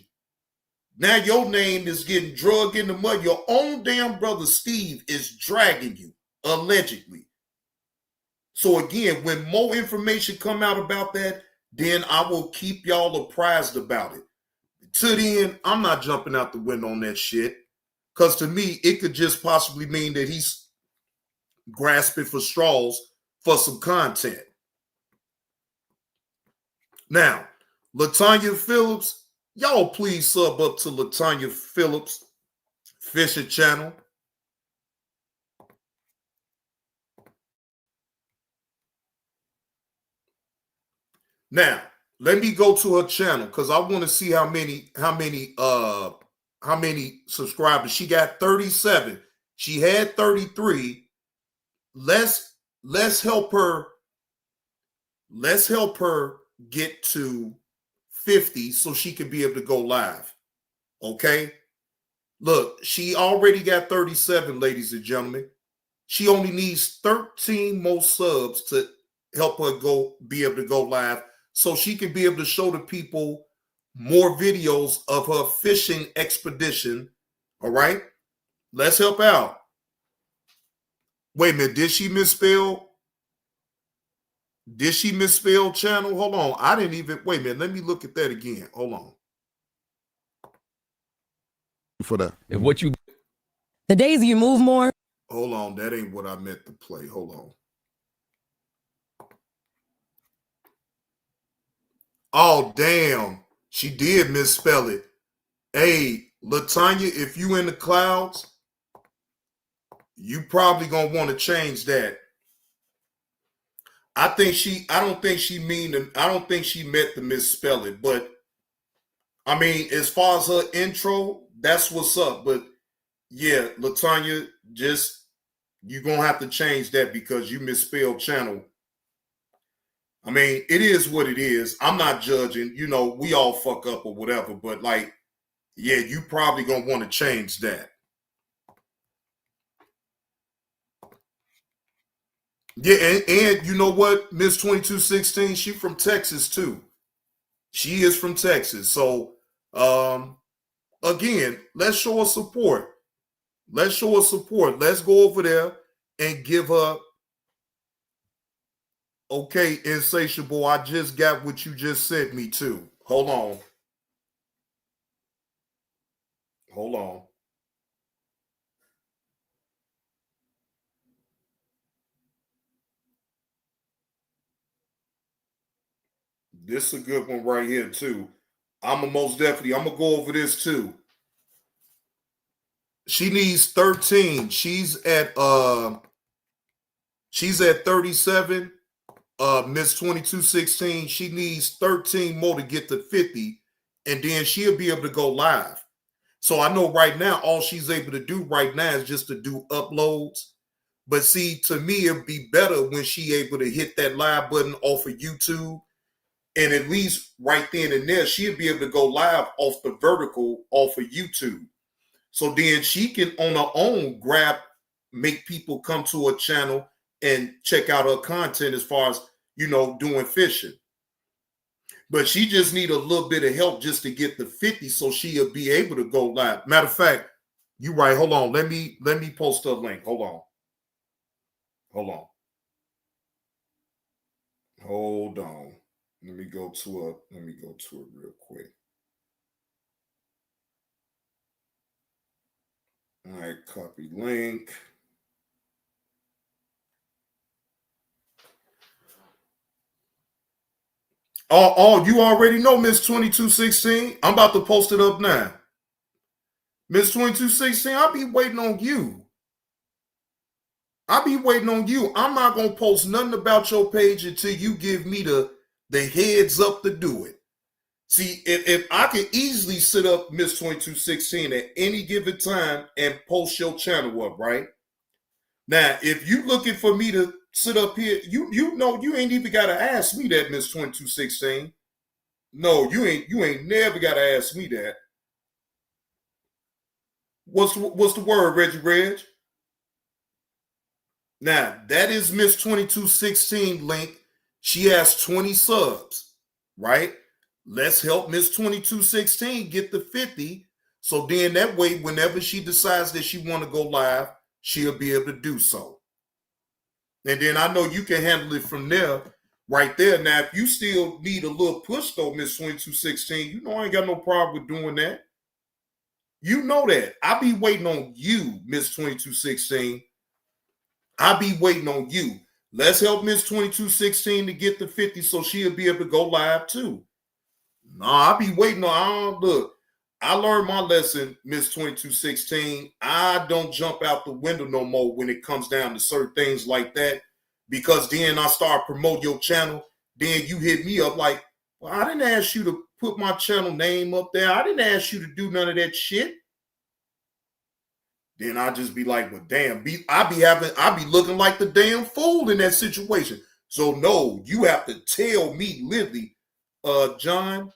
Now your name is getting dragged in the mud. Your own damn brother Steve is dragging you, allegedly. So again, when more information come out about that, then I will keep y'all apprised about it. To the end, I'm not jumping out the window on that shit. Because to me, it could just possibly mean that he's grasping for straws for some content. Now, Latanya Phillips, y'all please sub up to Latanya Phillips Fisher channel. Now, let me go to her channel because I want to see how many subscribers. She got 37. She had 33. Let's help her. Let's help her get to 50 so she can be able to go live. Okay? Look, she already got 37, ladies and gentlemen. She only needs 13 more subs to help her be able to go live so she can be able to show the people more videos of her fishing expedition. All right? Let's help out. Wait a minute, did she misspell? Did she misspell channel? Hold on. I didn't even, wait a minute. Let me look at that again. Hold on. For that. If what you The days you move more. Hold on. That ain't what I meant to play. Hold on. Oh, damn. She did misspell it. Hey, Latanya, if you in the clouds, you probably gonna want to change that. I don't think she meant to misspell it, but I mean, as far as her intro, that's what's up. But yeah, Latanya, you're gonna have to change that because you misspelled channel. I mean, it is what it is. I'm not judging, we all fuck up or whatever, but like, yeah, you probably gonna want to change that. Yeah, and you know what? Miss 2216, she from Texas too. She is from Texas. So, again, let's show her support. Let's show her support. Let's go over there and give her, okay, Insatiable, I just got what you just sent me to. Hold on. Hold on. This is a good one right here, too. I'm going to go over this, too. She needs 13. She's at 37. Miss 2216. She needs 13 more to get to 50. And then she'll be able to go live. So I know right now, all she's able to do right now is just to do uploads. But see, to me, it'd be better when she able to hit that live button off of YouTube. And at least right then and there, she'll be able to go live off the vertical off of YouTube. So then she can, on her own, make people come to her channel and check out her content as far as, doing fishing. But she just need a little bit of help just to get the 50 so she'll be able to go live. Matter of fact, you right. Hold on. Let me post a link. Hold on. Let me go to it real quick. All right, copy link. Oh, you already know Miss 2216. I'm about to post it up now. Miss 2216, I'll be waiting on you. I'm not going to post nothing about your page until you give me the heads up to do it. See, if I can easily sit up Miss 2216 at any given time and post your channel up, right? Now, if you looking for me to sit up here, you know you ain't even gotta ask me that, Miss 2216. No, you ain't never gotta ask me that. What's the word, Reggie Reg? Now, that is Miss 2216 link. She has 20 subs, right? Let's help Miss 2216 get the 50. So then that way, whenever she decides that she want to go live, she'll be able to do so. And then I know you can handle it from there, right there. Now, if you still need a little push though, Miss 2216, you know I ain't got no problem with doing that. You know that. I be waiting on you, Miss 2216. I be waiting on you. Let's help Miss 2216 to get the 50 so she'll be able to go live too. No, I be waiting on. Look, I learned my lesson, Miss 2216. I don't jump out the window no more when it comes down to certain things like that, because then I start promoting your channel. Then you hit me up like, well, I didn't ask you to put my channel name up there. I didn't ask you to do none of that shit. Then I just be like, well, damn, I be looking like the damn fool in that situation. So no, you have to tell me literally, John,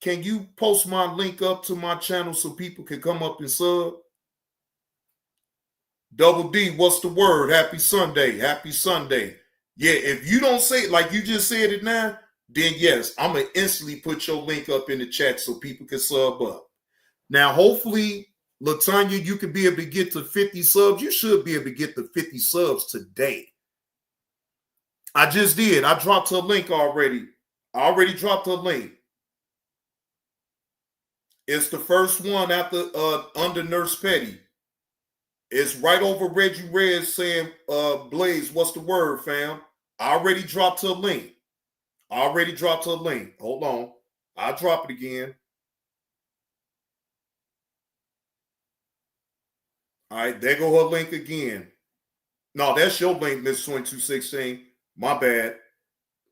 can you post my link up to my channel so people can come up and sub? Double D, what's the word? Happy Sunday. Happy Sunday. Yeah, if you don't say it like you just said it now, then yes, I'm going to instantly put your link up in the chat so people can sub up. Now, hopefully, Latanya, you can be able to get to 50 subs. You should be able to get to 50 subs today. I just did. I dropped her link already. I already dropped her link. It's the first one after under Nurse Petty. It's right over Reggie Red saying, Blaze, what's the word, fam? I already dropped her link. Hold on. I'll drop it again. All right, there go her link again. No, that's your link, Miss 2216. My bad.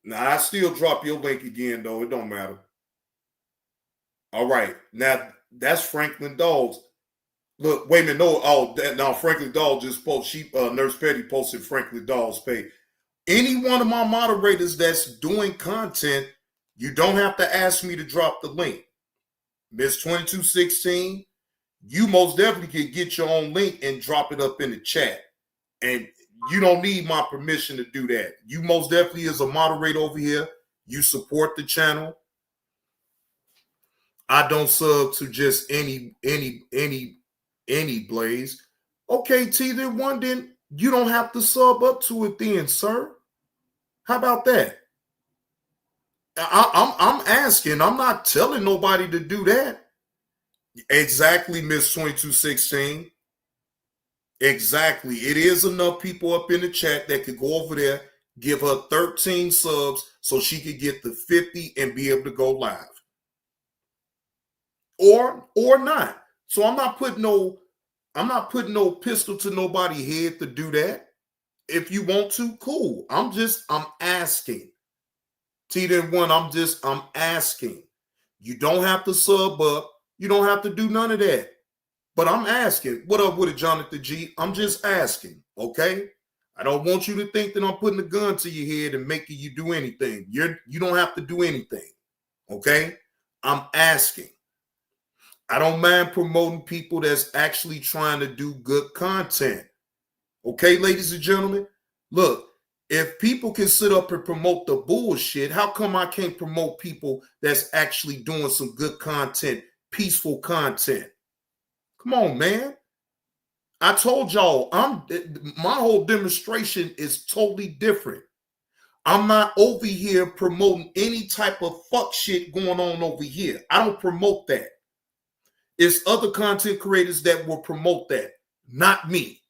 Now, I still drop your link again, though. It don't matter. All right. Now, that's Franklin Dawes. Look, wait a minute. No, now Franklin Dawes just posted. Nurse Petty posted Franklin Dawes' page. Any one of my moderators that's doing content, you don't have to ask me to drop the link. Miss 2216, you most definitely can get your own link and drop it up in the chat. And you don't need my permission to do that. You most definitely, as a moderator over here, you support the channel. I don't sub to just any Blaze. Okay, T, then one, then you don't have to sub up to it then, sir. How about that? I'm asking. I'm not telling nobody to do that. Exactly, Miss 2216. Exactly. It is enough people up in the chat that could go over there, give her 13 subs so she could get the 50 and be able to go live. Or not. So I'm not putting no pistol to nobody's head to do that. If you want to, cool. I'm asking. T then one, I'm asking. You don't have to sub up. You don't have to do none of that. But I'm asking. What up with it, Jonathan G? I'm just asking, okay? I don't want you to think that I'm putting a gun to your head and making you do anything. You don't have to do anything, okay? I'm asking. I don't mind promoting people that's actually trying to do good content. Okay, ladies and gentlemen? Look, if people can sit up and promote the bullshit, how come I can't promote people that's actually doing some good content, peaceful content? Come on, man. I told y'all, my whole demonstration is totally different. I'm not over here promoting any type of fuck shit going on over here. I don't promote that. It's other content creators that will promote that, not me.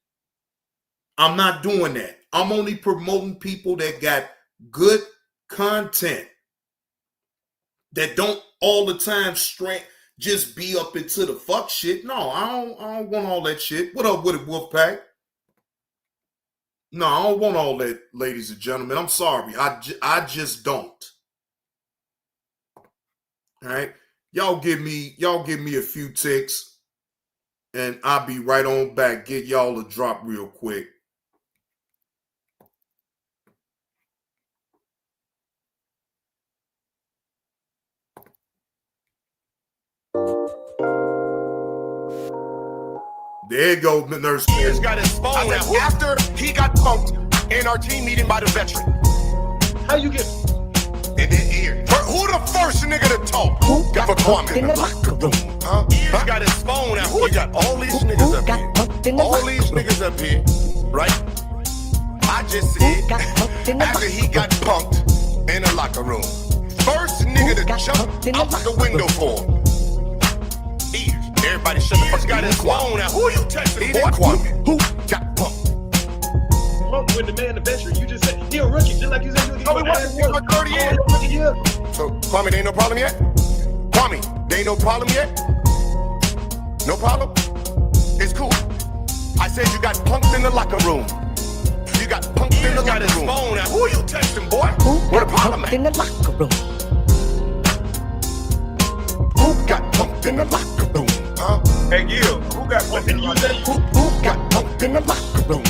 I'm not doing that. I'm only promoting people that got good content, that don't all the time just be up into the fuck shit. No, I don't want all that shit. What up with it, Wolfpack? No, I don't want all that, ladies and gentlemen. I'm sorry. I just don't. All right. Y'all give me a few ticks and I'll be right on back. Get y'all a drop real quick. There you go, Nurse. He's got his phone after he got punked in our team meeting by the veteran. How you get? In the ear. Who the first nigga to talk? Who got Kwame in the locker room? He's got his phone out. He got all these niggas up here. All these niggas up here, right? I just said after he got punked in the locker room, first nigga to jump out the window for him. Everybody shut the fuck up. Got his phone out. Who you texting, boy? Kwame. Who got punked? When the man the veteran, you just said he a rookie, just like you said. Oh, he wasn't for 30 years. So Kwame, there ain't no problem yet. Kwame, there ain't no problem yet. No problem. It's cool. I said you got punked in the locker room. You got punked in the locker room. Phone out. Who you texting, boy? What a problem in the locker room. Who got punked in the locker room? Hey, Gil, who got punked in the locker room? Who got punked in the locker room?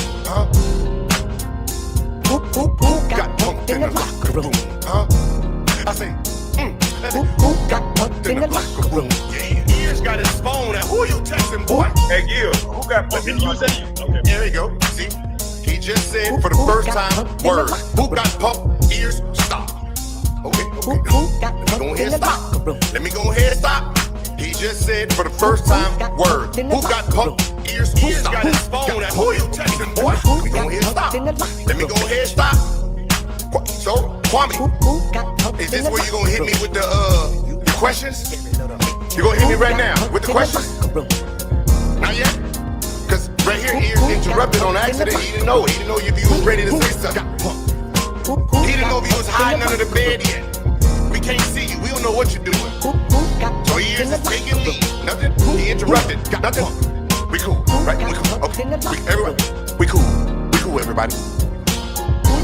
Who got punked in the locker room? I say, who got punked in the locker room? Yeah, he just got his phone out. Who you texting, boy? Hey, Gil, who got punked in the locker room? Okay. There you go. See, he just said for the first time, word. Who got punked? Ears stop. Okay. Let me go ahead and stop. Let me go ahead and stop. He just said for the first time, word. Who got punked? Ears stop. Got his phone out. Who you texting, boy? Let me go ahead and stop. Let me go ahead and stop. So, Kwame, is this where you gonna hit me with the questions? You gonna hit me right now with the questions? Not yet? Cause right here, Ears interrupted on accident. He didn't know. He didn't know if you was ready to say something. He didn't know if you was hiding under the bed yet. We can't see you. We don't know what you're doing. So Ears is taking lead. Nothing. He interrupted. Nothing. We cool, right? We cool. Okay. We cool. We cool, everybody.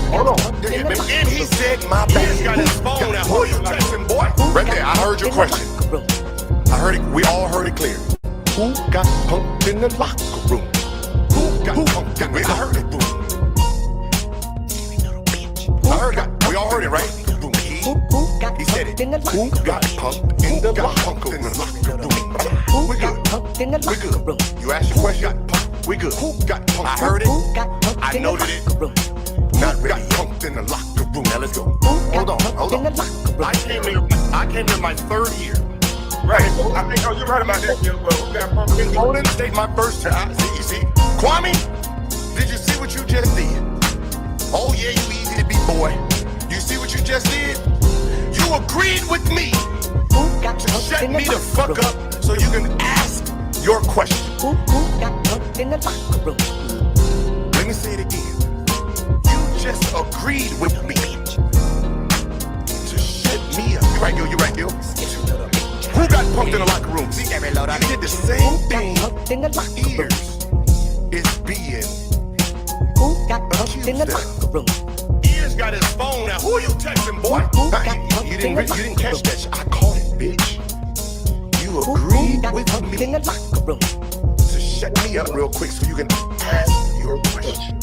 Hold on. And he said, my bad. He's got his phone out. Who you texting, boy? Right there. I heard your question. I heard it. We all heard it clear. Who got punked in the locker room? Who got punked in the locker room? I heard it. I heard it. We all heard it, right? He said it. Who got punked in the locker room? We good. We good. You asked your question. We good. Who got punked? I heard it. I noted it. Not really punked in the locker room. Now let's go. Hold on. I came in my third year. Right. I think you're right about that, Gil. But who got punked in the Golden State my first time. See. Kwame, did you see what you just did? Oh yeah, you easy to beat, boy. You see what you just did? You agreed with me to shut me the fuck up so you can ask your question. Let me say it again. You just agreed with me to shut me up. You right, Gil. Who got punked in the locker room? See, you did the same thing. Ears is being accused. Ears got his phone out. Who you texting, boy? You didn't catch that shit. I caught it, bitch. You agreed with me to shut me up real quick so you can ask your question.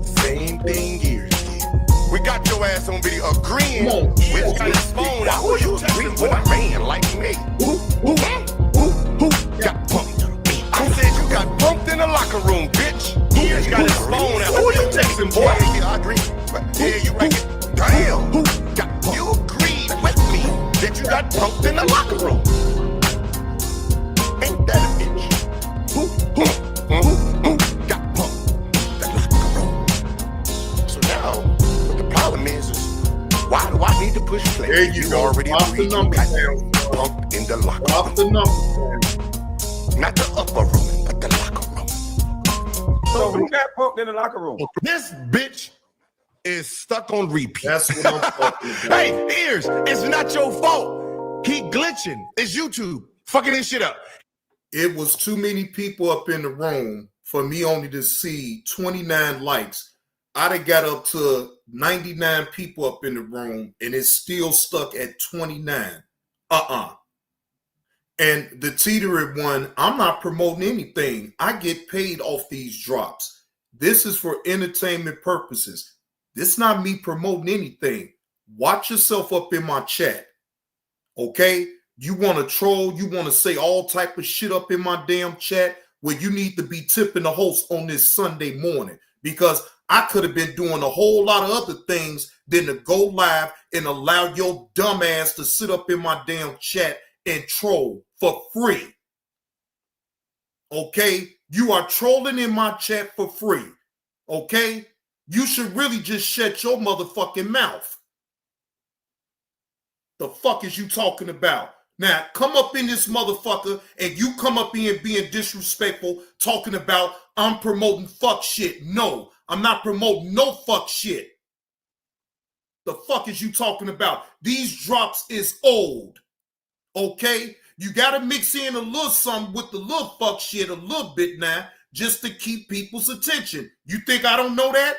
Same thing, Ears did. We got your ass on video agreeing with got his phone out. Who you texting, boy? A man like me. Who got punked? I said you got punked in the locker room, bitch. Ears got his phone out. Who you texting, boy? I agree. But yeah, you right here. Damn. You agreed with me that you got punked in the locker room. Ain't that a bitch? Who got punked in the locker room? So now, what the problem is why do I need to push play? There you go. Already Off the agreed you number got down. punked in the locker room. Off the number. Not the upper room, but the locker room. So who got punked in the locker room? This bitch is stuck on repeat. That's what I'm talking about. Hey, Ears, it's not your fault. He glitching. It's YouTube fucking this shit up. It was too many people up in the room for me only to see 29 likes. I'd have got up to 99 people up in the room and it's still stuck at 29. And the teetering one, I'm not promoting anything. I get paid off these drops. This is for entertainment purposes. This is not me promoting anything. Watch yourself up in my chat. Okay? You want to troll, you want to say all type of shit up in my damn chat where you need to be tipping the host on this Sunday morning because I could have been doing a whole lot of other things than to go live and allow your dumb ass to sit up in my damn chat and troll for free. Okay? You are trolling in my chat for free. Okay? You should really just shut your motherfucking mouth. The fuck is you talking about? Now, come up in this motherfucker and you come up in being disrespectful, talking about I'm promoting fuck shit. No, I'm not promoting no fuck shit. The fuck is you talking about? These drops is old. Okay? You got to mix in a little something with the little fuck shit a little bit now just to keep people's attention. You think I don't know that?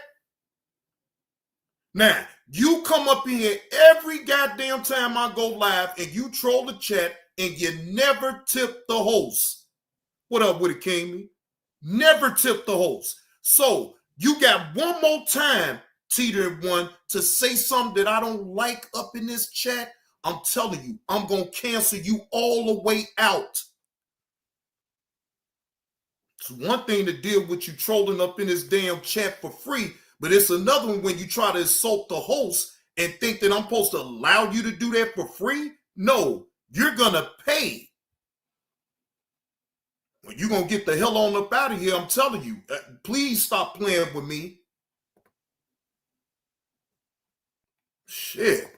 Now, you come up in here every goddamn time I go live and you troll the chat and you never tip the host. What up with it, King? Never tip the host. So you got one more time, Teeter One, to say something that I don't like up in this chat. I'm telling you, I'm going to cancel you all the way out. It's one thing to deal with you trolling up in this damn chat for free, but it's another one when you try to insult the host and think that I'm supposed to allow you to do that for free. No, you're going to pay. Well, you're going to get the hell on up out of here, I'm telling you. Please stop playing with me. Shit.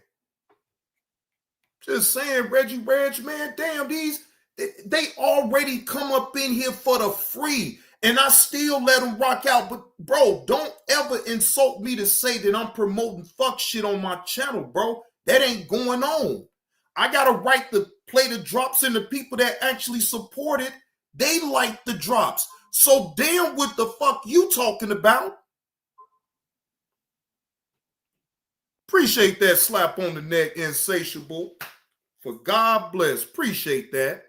Just saying, Reggie Reg, man, damn, they already come up in here for the free, and I still let them rock out. But, bro, don't ever insult me to say that I'm promoting fuck shit on my channel, bro. That ain't going on. I got a right to play the drops, and the people that actually support it, they like the drops. So damn what the fuck you talking about. Appreciate that slap on the neck, Insatiable. For God bless. Appreciate that.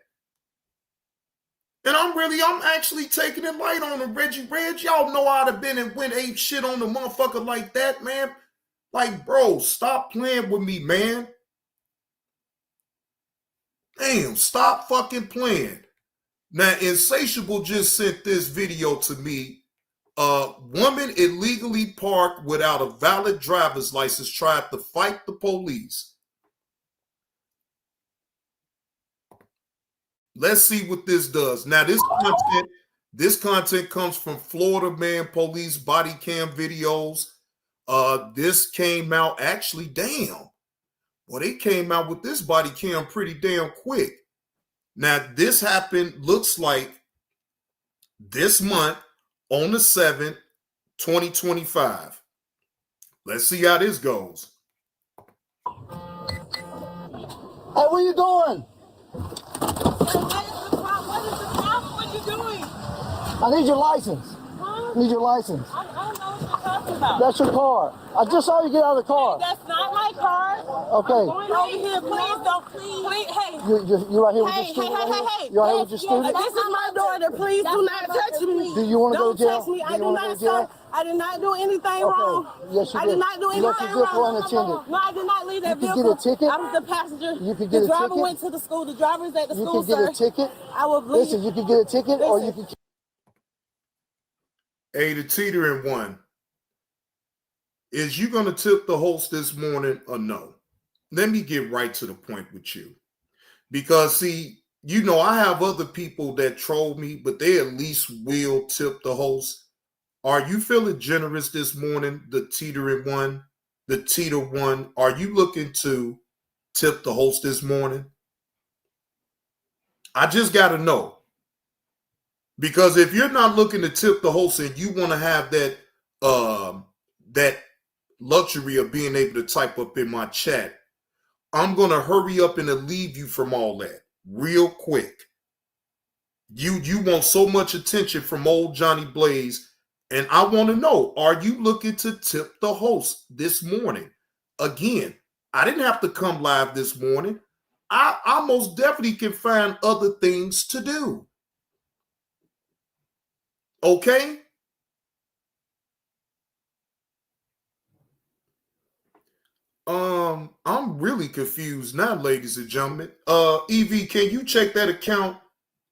And I'm actually taking it light on the Reggie Reg. Y'all know I'd have been and went ape shit on the motherfucker like that, man. Like, bro, stop playing with me, man. Damn, stop fucking playing. Now, Insatiable just sent this video to me. Woman illegally parked without a valid driver's license tried to fight the police. Let's see what this does. Now, this content comes from Florida Man Police body cam videos. This came out actually, damn. Well, they came out with this body cam pretty damn quick. Now, this happened, looks like this month on the 7th, 2025. Let's see how this goes. Hey, where you going? What are you doing? I need your license. Huh? I need your license. I don't know what you're talking about. That's your car. I just saw you get out of the car. That's not my car. Okay. I'm going over here. Please don't. Please. Hey. You right here with your student? Hey. You right here with your student? This is my daughter. Please do not touch me. Do you want to go to jail? Don't touch me. I do not, sir. I did not do anything wrong. Yes, you did. I did not do anything wrong. You left your vehicle unattended. No, I did not leave that vehicle. You could get a ticket. I was the passenger. You could get a ticket. The driver went to the school. The driver's at the school, sir. You could get a ticket. I will believe. Listen, you could get a ticket or you could... Hey, the teetering one. Is you going to tip the host this morning or no? Let me get right to the point with you. Because, see, you know, I have other people that troll me, but they at least will tip the host. Are you feeling generous this morning, the teeter one? Are you looking to tip the host this morning? I just got to know. Because if you're not looking to tip the host and you want to have that that luxury of being able to type up in my chat, I'm going to hurry up and relieve you from all that real quick. You want so much attention from old Johnny Blaze, and I want to know, are you looking to tip the host this morning? Again, I didn't have to come live this morning. I most definitely can find other things to do. Okay? I'm really confused now, ladies and gentlemen. EV, can you check that account,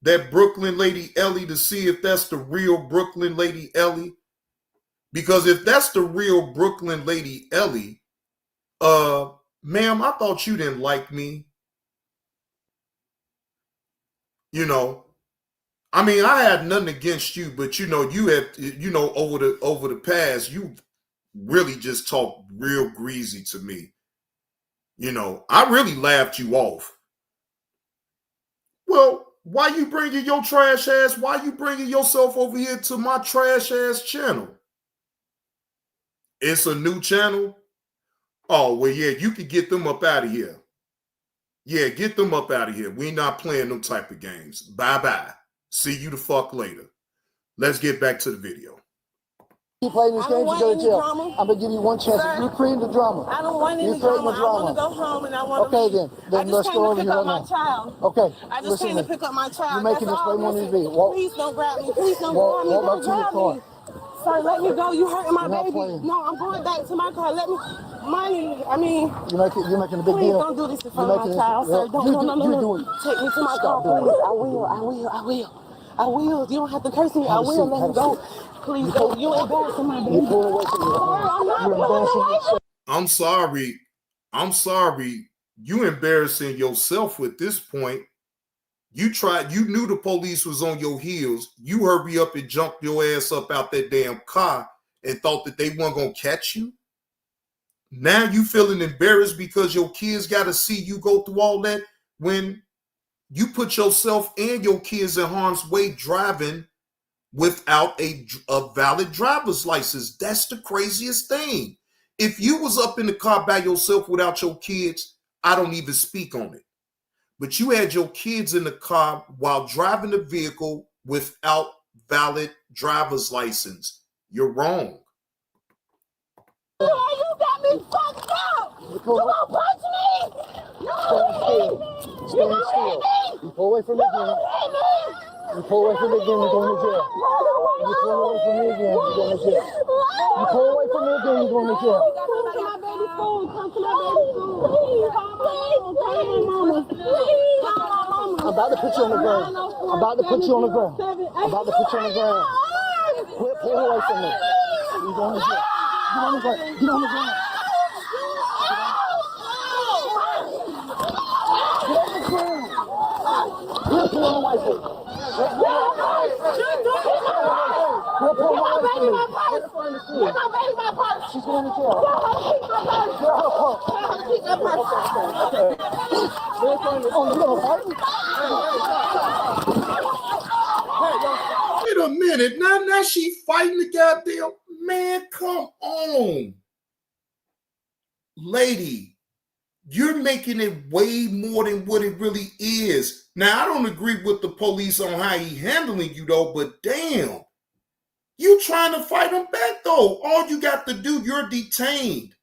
that Brooklyn Lady Ellie, to see if that's the real Brooklyn Lady Ellie? Because if that's the real Brooklyn Lady Ellie, ma'am, I thought you didn't like me. You know, I mean, I had nothing against you, but you know, you had, you know, over the past, you really just talked real greasy to me. You know, I really laughed you off. Well, why you bringing your trash ass? Why you bringing yourself over here to my trash ass channel? It's a new channel? Oh, well, yeah, you can get them up out of here. Yeah, get them up out of here. We not playing them type of games. Bye-bye. See you the fuck later. Let's get back to the video. You play this game, you go to jail. I'm gonna give you one chance. Sir, You create the drama. I don't want any drama. I want to go home and I want to. Okay, then let's go over here right now. Child. Okay. I just came to pick up my child. You're making this way more than you be. Please don't grab me. Please don't grab me. Don't grab me. Sir, let me go. You hurting my baby. No, I'm going back to my car. Let me. Money. I mean. You're making a big deal. Please don't do this in front of my child, sir. No. Take me to my car, please. I will. You don't have to curse me. I will. Let me go. Please don't. You're embarrassing my baby. I'm sorry. You embarrassing yourself at this point. You knew the police was on your heels. You hurry up and jumped your ass up out that damn car and thought that they weren't going to catch you. Now you feeling embarrassed because your kids got to see you go through all that when you put yourself and your kids in harm's way driving without a valid driver's license. That's the craziest thing. If you was up in the car by yourself without your kids, I don't even speak on it. But you had your kids in the car while driving the vehicle without valid driver's license. You're wrong. You got me fucked up. You gonna punch me? Stand still. You pull away from me again. You pull away from me again, you're going to jail. You pull away from me again, you're going to jail. You pull away from me again, you're going to jail. Come to my baby's school. Come to my baby's school. Please. Call my mama. Please. Call my mama. I'm about to put you on the ground. I'm about to put you on the ground. I'm about to put you on the ground. Quit pulling away from me. You're going to jail. Get on the ground. Get on the ground. Quit pulling away from me. She's going to jail. Wait a minute. Now she fighting the goddamn man. Come on. Lady, you're making it way more than what it really is. Now, I don't agree with the police on how he handling you, though, but damn. You trying to fight him back, though. All you got to do, you're detained.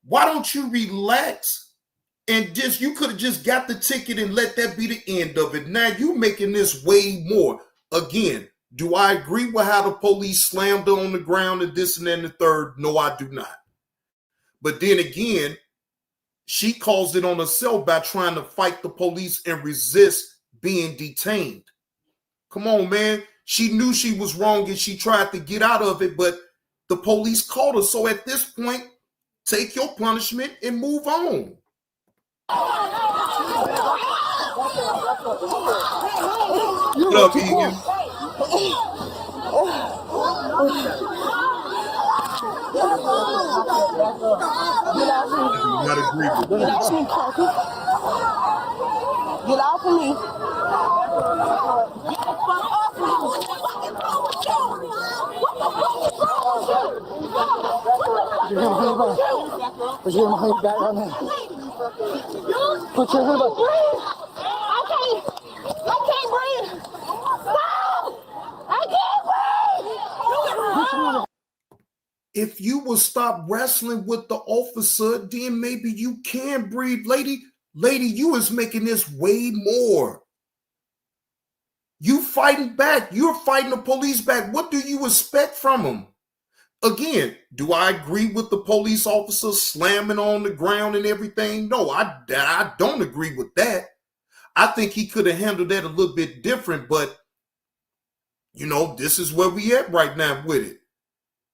Why don't you relax and you could have just got the ticket and let that be the end of it. Now you making this way more. Again, do I agree with how the police slammed her on the ground and this and then the third? No, I do not. But then again, she caused it on herself by trying to fight the police and resist being detained. Come on, man. She knew she was wrong and she tried to get out of it, but the police caught her. So at this point, take your punishment and move on. What up, Egan? You gotta agree with Get off me, Cocky. Get off of me. Get the fuck off me. Put your hand back right now. Put your hand back. I can't breathe. No! I can't breathe. If you will stop wrestling with the officer, then maybe you can breathe. Lady, you is making this way more. You fighting back. You're fighting the police back. What do you expect from them? Again, do I agree with the police officer slamming on the ground and everything? No, I don't agree with that. I think he could have handled that a little bit different, but, you know, this is where we at right now with it.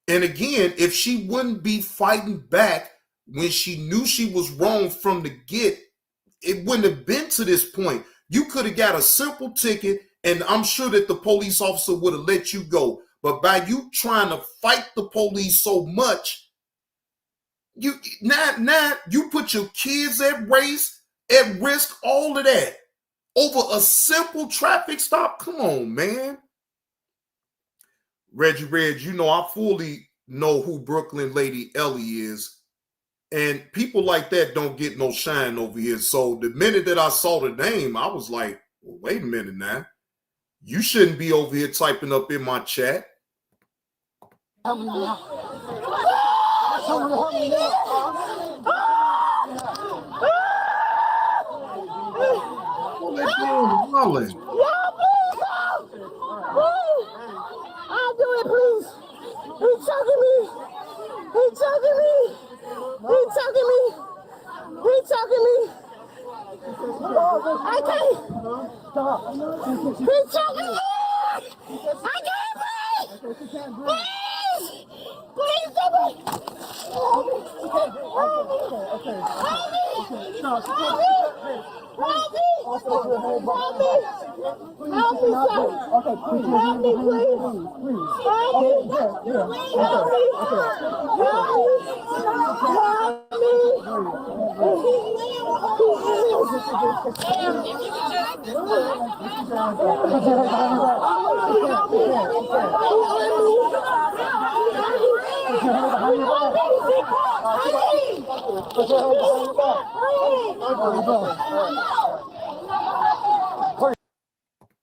And again, if she wouldn't be fighting back when she knew she was wrong from the get, it wouldn't have been to this point. You could have got a simple ticket, and I'm sure that the police officer would have let you go. But by you trying to fight the police so much, you put your kids at risk, all of that, over a simple traffic stop. Come on, man. Reggie Reg, you know I fully know who Brooklyn Lady Ellie is. And people like that don't get no shine over here. So the minute that I saw the name, I was like, well, wait a minute now. You shouldn't be over here typing up in my chat. Help me now. Someone help me now. I'll do it, please. He's choking me. He's choking me. He's choking me. He's choking me. I can't. He's choking me. I can't breathe. Please. Please, somebody. Help me. Help me. Help me. Help me. Help me. Help me. Help me, sir. Help me, please. Help me. Help me. Help me.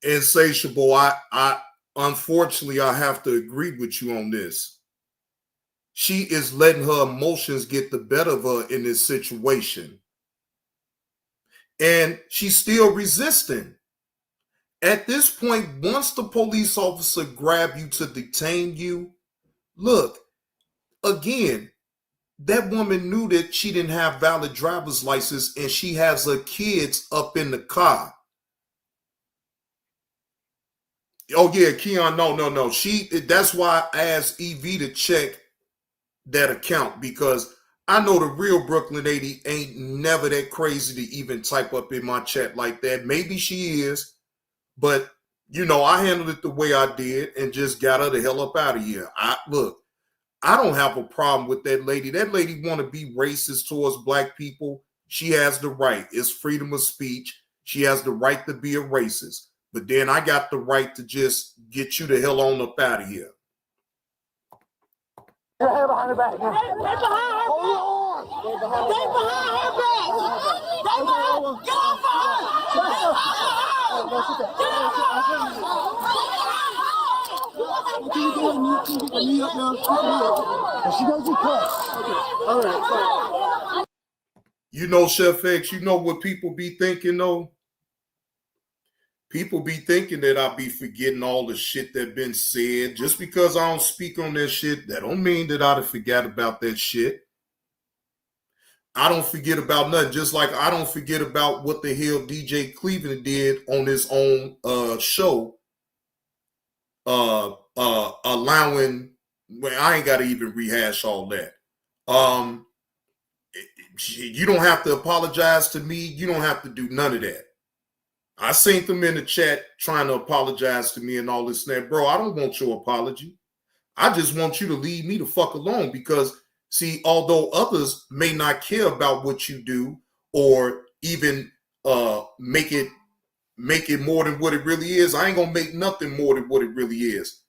Insatiable, I unfortunately I have to agree with you on this. She is letting her emotions get the better of her in this situation. And she's still resisting. At this point, once the police officer grab you to detain you, look, again, that woman knew that she didn't have valid driver's license and she has her kids up in the car. Oh yeah, Keon, no. That's why I asked Evie to check that account, because I know the real Brooklyn 80 ain't never that crazy to even type up in my chat like that. Maybe she is, but you know, I handled it the way I did and just got her the hell up out of here. Look, I don't have a problem with that lady. That lady want to be racist towards black people. She has the right. It's freedom of speech. She has the right to be a racist. But then I got the right to just get you the hell on up out of here. Get her behind her back. They behind her back. They behind her back. They behind. Get off of her. You know, Chef X, you know what people be thinking though? People be thinking that I be forgetting all the shit that been said. Just because I don't speak on that shit, that don't mean that I'd forgot about that shit. I don't forget about nothing. Just like I don't forget about what the hell DJ Cleveland did on his own show, allowing well, I ain't got to even rehash all that. You don't have to apologize to me. You don't have to do none of that. I seen them in the chat trying to apologize to me and all this and that. Bro, I don't want your apology. I just want you to leave me the fuck alone because, see, although others may not care about what you do or even make it more than what it really is, I ain't gonna make nothing more than what it really is.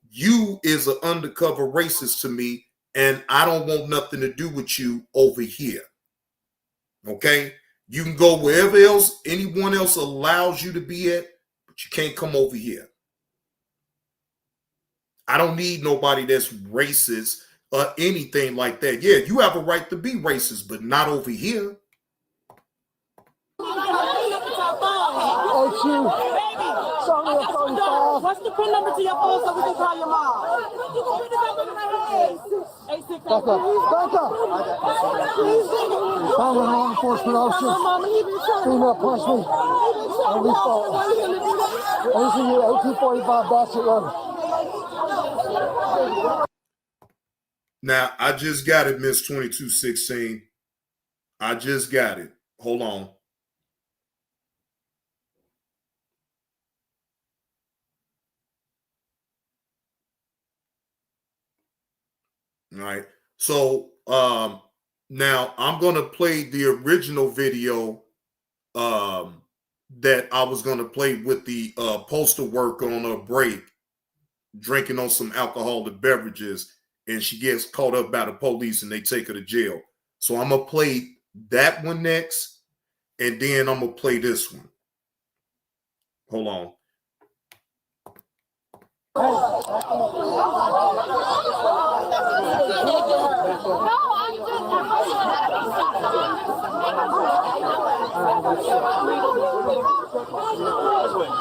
You is an undercover racist to me, and I don't want nothing to do with you over here. Okay? You can go wherever else anyone else allows you to be at, but you can't come over here. I don't need nobody that's racist or anything like that. Yeah, you have a right to be racist, but not over here. What's the PIN number to your phone so we can call your mom? You can put it back in my head. Back up. I'm a law enforcement officer. Female punched me. And we fought. And this is your 1845 Bassett Road. Now, I just got it, Miss 2216. I just got it. Hold on. All right. So now I'm going to play the original video that I was going to play with the poster work on a break, drinking on some alcoholic beverages, and she gets caught up by the police and they take her to jail. So I'm going to play that one next, and then I'm going to play this one. Hold on.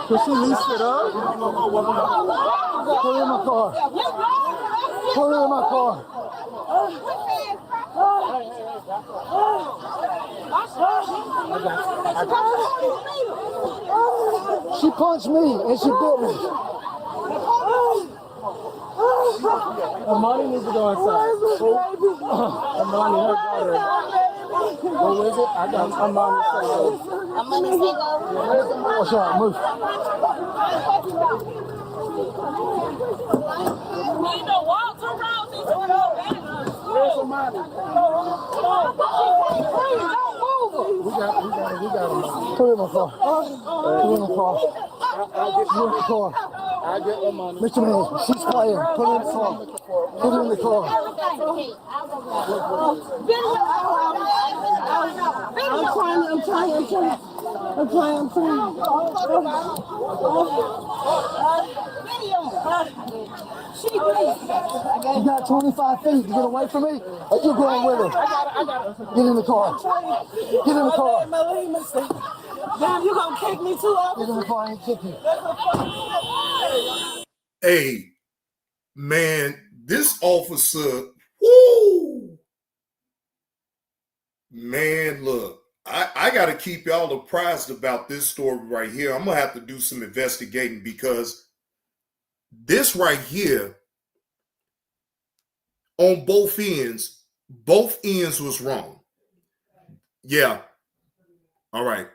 Can she lease it up? Put her in my car. Put her in my car. She punched me and she bit me. Amani needs to go inside. Amani, her daughter. What is it? I got Amani. Amani, what's up? Move. Where's Amani? We got him. Put him in my car. Put him in my car. I'll get you in the car. I'll get Amani. Mr. Man, she's playing. Put her in the car. Put her in the car. I'm trying. You got 25 feet to get away from me, or you going with her? Get in the car. Get in the car. Damn, you gonna kick me too? Get in the car, I ain't kicking. Hey, man, this officer, woo! Man, look, I got to keep y'all apprised about this story right here. I'm going to have to do some investigating because this right here, on both ends was wrong. Yeah. All right.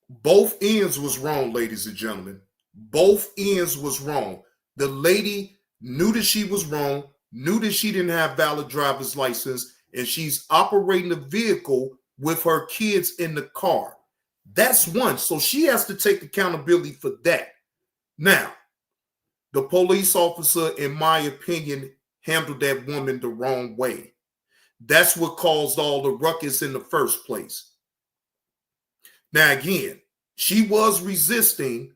Both ends was wrong, ladies and gentlemen. Both ends was wrong. The lady knew that she was wrong, knew that she didn't have valid driver's license, and she's operating a vehicle with her kids in the car. That's one. So she has to take accountability for that. Now, the police officer, in my opinion, handled that woman the wrong way. That's what caused all the ruckus in the first place. Now, again, she was resisting,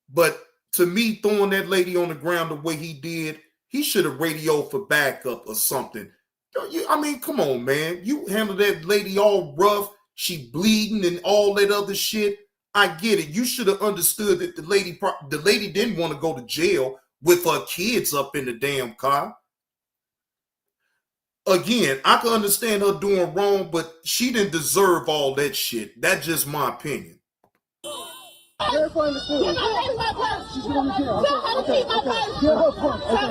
but to me, throwing that lady on the ground the way he did, he should have radioed for backup or something. I mean, come on, man. You handle that lady all rough, she bleeding and all that other shit. I get it. You should have understood that the lady didn't want to go to jail with her kids up in the damn car. Again, I can understand her doing wrong, but she didn't deserve all that shit. That's just my opinion. Verifying the story. She's going to jail. Okay. Get her pump. Okay.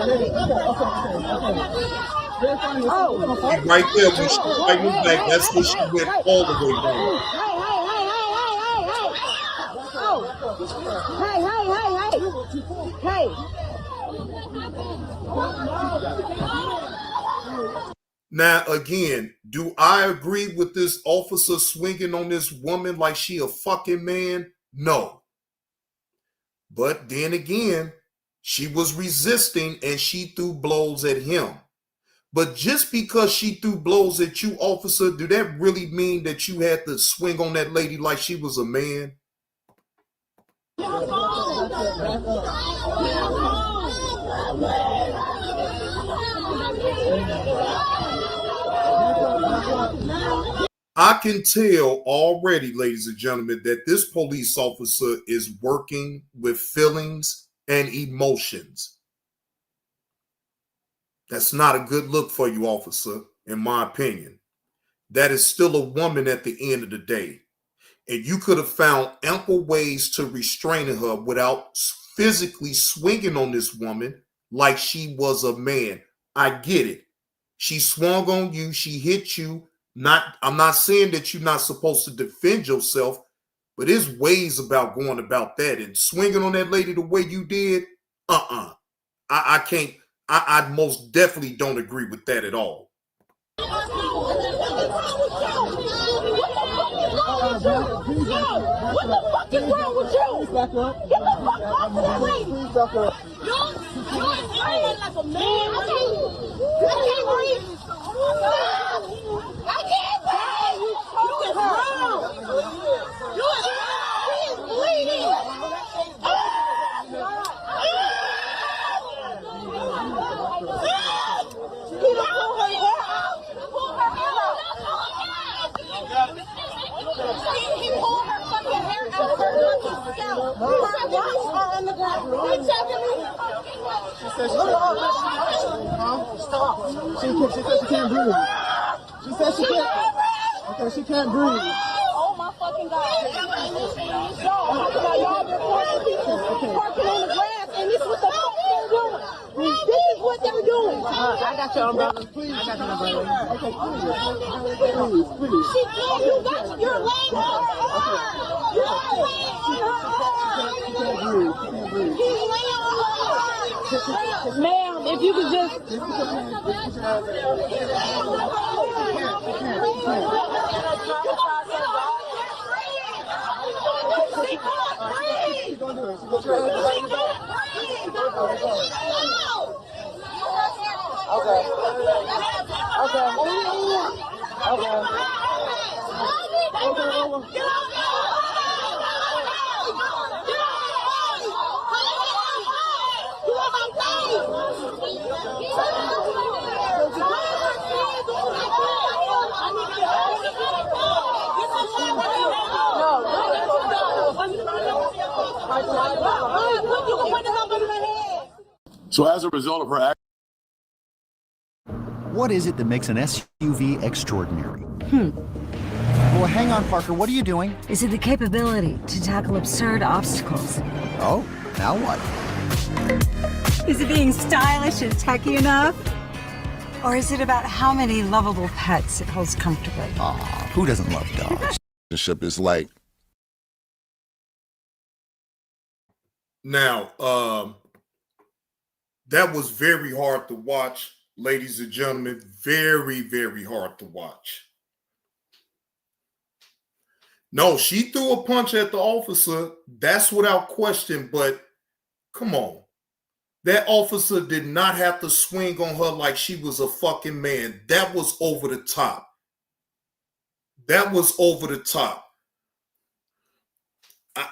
Verifying the story. Right there, when she right back, that's when she went all the way down. Hey. Now, again, do I agree with this officer swinging on this woman like she a fucking man? No. But then again, she was resisting and she threw blows at him. But just because she threw blows at you, officer, do that really mean that you had to swing on that lady like she was a man? I can tell already, ladies and gentlemen, that this police officer is working with feelings and emotions. That's not a good look for you, officer, in my opinion. That is still a woman at the end of the day. And you could have found ample ways to restrain her without physically swinging on this woman like she was a man. I get it. She swung on you. She hit you. I'm not saying that you're not supposed to defend yourself, but there's ways about going about that. And swinging on that lady the way you did, I can't. I most definitely don't agree with that at all. What the fuck is wrong with you? Get the fuck off of the lady. You're playing like a man. I can't breathe. I can't breathe. You is wrong. You is wrong. He is bleeding. He done pulled her hair out. Pull her hair out. He pulled her fucking hair out of her fucking scalp. Her lungs are on the ground. You checking me? She said she stop. She said she can't breathe. She said she can't. Okay, she can't breathe. Oh my fucking God. Y'all been forcing people parking on the grass, and this is what the fuck they're doing. This is what they're doing. I got your umbrella. Please, I got your umbrella. Okay, please. She can't. You got your laying on her arm. You're laying on her arm. She can't breathe. He's laying on her arm. Ma'am, if you could just. She can't breathe. She's gonna do it. She's gonna do it. Okay. So as a result of her act. What is it that makes an SUV extraordinary? Well, hang on, Parker. What are you doing? Is it the capability to tackle absurd obstacles? Oh, now what? Is it being stylish and techy enough? Or is it about how many lovable pets it holds comfortably? Aw, who doesn't love dogs? Relationship is like. Now, that was very hard to watch, ladies and gentlemen. Very, very hard to watch. No, she threw a punch at the officer. That's without question, but come on. That officer did not have to swing on her like she was a fucking man. That was over the top. That was over the top.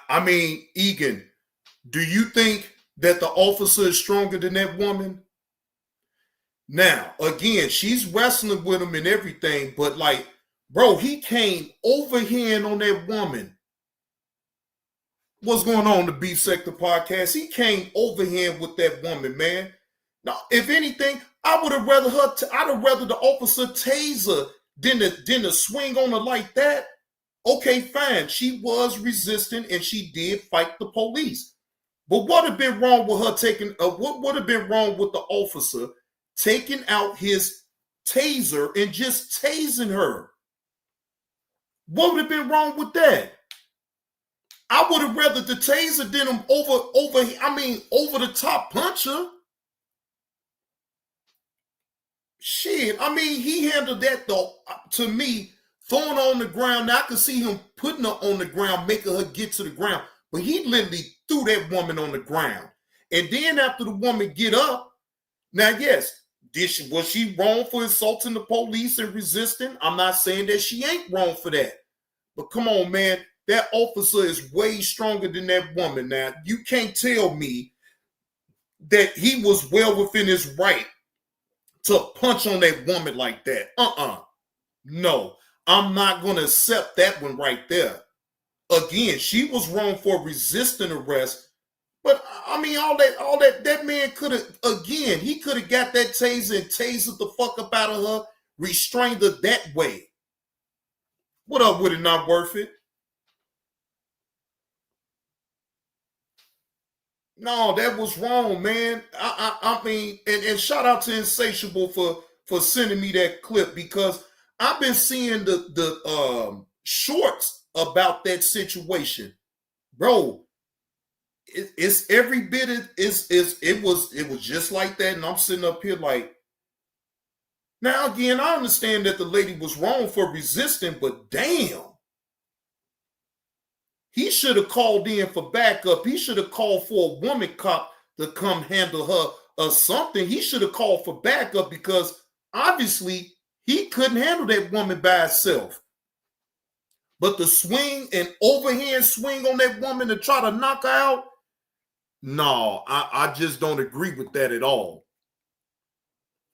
I mean, Egan, do you think that the officer is stronger than that woman? Now, again, she's wrestling with him and everything, but like, bro, he came overhand on that woman. What's going on, the Beef Sector Podcast? He came overhand with that woman, man. Now, if anything, I would have rather I'd have rather the officer tase her than to swing on her like that. Okay, fine. She was resisting and she did fight the police. But what would have been wrong with her taking, what would have been wrong with the officer taking out his taser and just tasing her? What would have been wrong with that? I would have rather the taser than him over the top puncher. Shit, I mean, he handled that though, to me, throwing her on the ground. Now I could see him putting her on the ground, making her get to the ground. But he literally threw that woman on the ground. And then after the woman get up, now yes, was she wrong for assaulting the police and resisting? I'm not saying that she ain't wrong for that. But come on, man, that officer is way stronger than that woman. Now, you can't tell me that he was well within his right to punch on that woman like that. No, I'm not going to accept that one right there. Again, she was wrong for resisting arrest. But I mean, all that man could have, again, he could have got that taser and tasered the fuck up out of her, restrained her that way. What up with it not worth it? No, that was wrong, man. I mean, and shout out to Insatiable for sending me that clip, because I've been seeing the shorts about that situation, bro. It's every bit it was just like that, and I'm sitting up here like. Now again, I understand that the lady was wrong for resisting, but damn. He should have called in for backup. He should have called for a woman cop to come handle her or something. He should have called for backup, because obviously he couldn't handle that woman by herself. But the swing and overhand swing on that woman to try to knock her out, no, I just don't agree with that at all.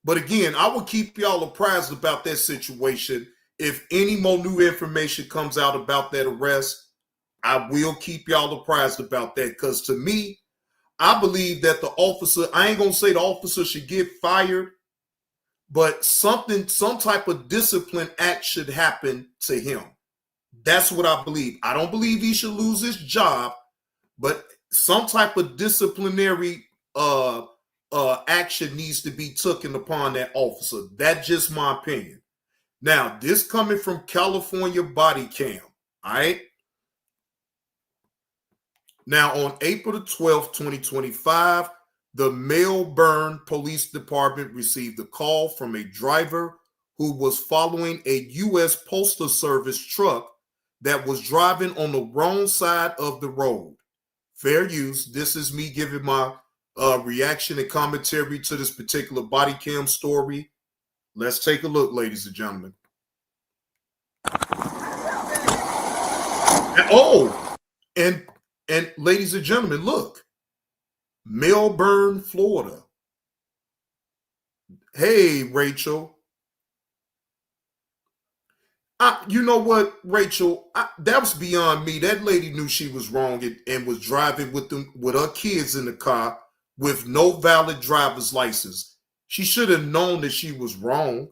But again, I will keep y'all apprised about that situation. If any more new information comes out about that arrest, I will keep y'all apprised about that, because to me, I believe that the officer, I ain't going to say the officer should get fired, but some type of discipline act should happen to him. That's what I believe. I don't believe he should lose his job, but some type of disciplinary action needs to be taken upon that officer. That's just my opinion. Now, this coming from California Body Cam, all right? Now, on April the 12th, 2025, the Melbourne Police Department received a call from a driver who was following a U.S. Postal Service truck that was driving on the wrong side of the road. Fair use. This is me giving my reaction and commentary to this particular body cam story. Let's take a look, ladies and gentlemen. And ladies and gentlemen, look. Melbourne, Florida. Hey, Rachel. You know what, Rachel? That was beyond me. That lady knew she was wrong and was driving with her kids in the car with no valid driver's license. She should have known that she was wrong.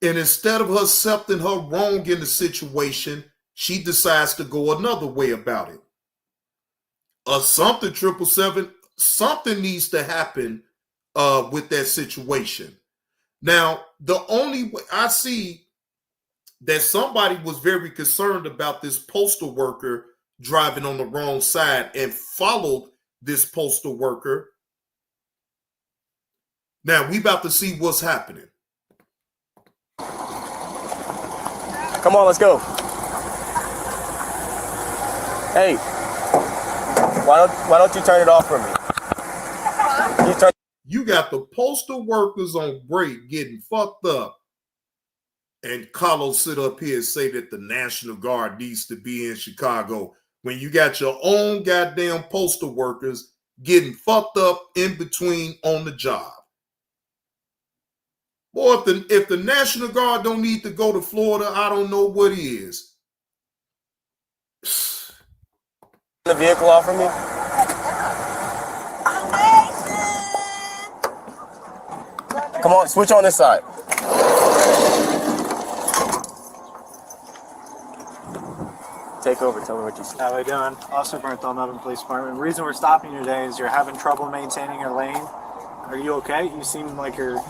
And instead of her accepting her wrong in the situation, she decides to go another way about it. Something 777, something needs to happen with that situation. Now, the only way I see that somebody was very concerned about this postal worker driving on the wrong side and followed this postal worker. Now, we about to see what's happening. Come on, let's go. Hey, why don't you turn it off for me? You got the postal workers on break getting fucked up, and Carlos sit up here and say that the National Guard needs to be in Chicago when you got your own goddamn postal workers getting fucked up in between on the job. Boy, if the National Guard don't need to go to Florida, I don't know what is. The vehicle off for me? Come on, switch on this side. take over. Tell me what you see. How are we doing? Officer Bernthal, Melbourne Police Department. The reason we're stopping you today is you're having trouble maintaining your lane. Are you okay? You seem like you're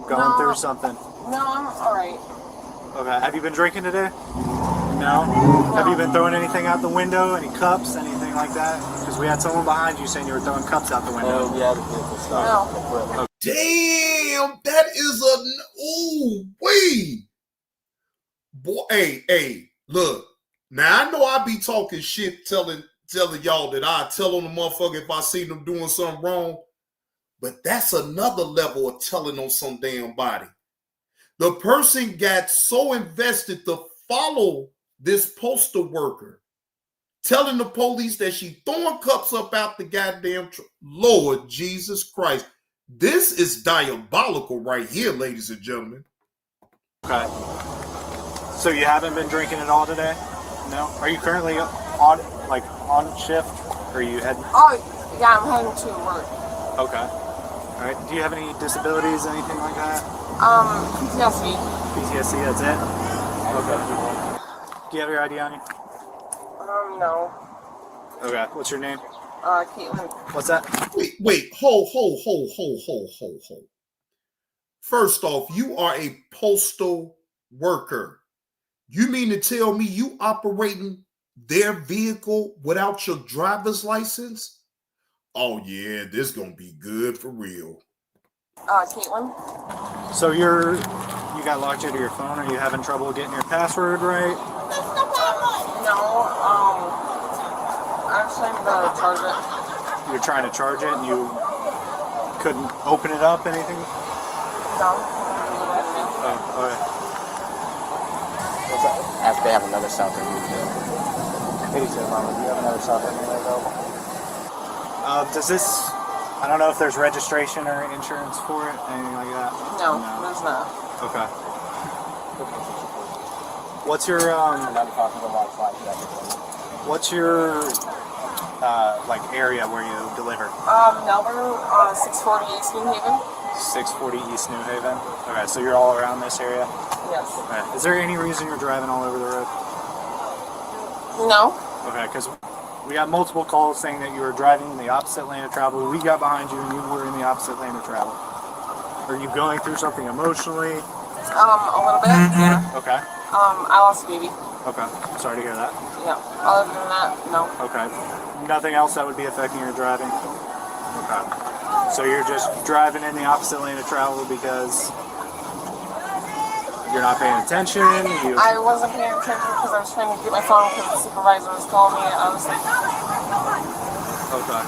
going through something. No, I'm alright. Okay. Have you been drinking today? No? Have you been throwing anything out the window? Any cups? Anything like that? Because we had someone behind you saying you were throwing cups out the window. Oh, yeah, the vehicle stopped. No. Damn, that is ooh, wait. Boy, hey, look. Now I know I be talking shit, telling y'all that I tell on the motherfucker if I see them doing something wrong. But that's another level of telling on some damn body. The person got so invested to follow this postal worker, telling the police that she throwing cups up out the goddamn Lord Jesus Christ. This is diabolical right here, ladies and gentlemen. Okay. So you haven't been drinking at all today? No? Are you currently on shift? Or are you heading? Oh, yeah, I'm heading to work. Okay. All right. Do you have any disabilities, anything like that? PTSD. PTSD, that's it? Okay. Do you have your ID on you? No. Okay. What's your name? Caitlin. What's that? Wait, hold. First off, you are a postal worker. You mean to tell me you operating their vehicle without your driver's license? Oh yeah, this gonna be good for real. Caitlin. So you got locked out of your phone? Are you having trouble getting your password right? No, I'm trying to charge it. You're trying to charge it and you couldn't open it up, anything? No. Oh, okay. After they have another South Indian. Hey, Mama, do you have another South Indian available? Does this, I don't know if there's registration or insurance for it, anything like that? No, there's not. Okay. What's your, area where you deliver? Melbourne, 640 East New Haven. 640 East New Haven. Okay, so you're all around this area? Yes. Okay. Is there any reason you're driving all over the road? No. Okay, because we got multiple calls saying that you were driving in the opposite lane of travel. We got behind you and you were in the opposite lane of travel. Are you going through something emotionally? A little bit, yeah. Okay. I lost a baby. Okay. Sorry to hear that. Yeah. Other than that, no. Okay. Nothing else that would be affecting your driving? Okay. So you're just driving in the opposite lane of travel because you're not paying attention? I wasn't paying attention because I was trying to get my phone because the supervisor was calling me and I was like... Okay.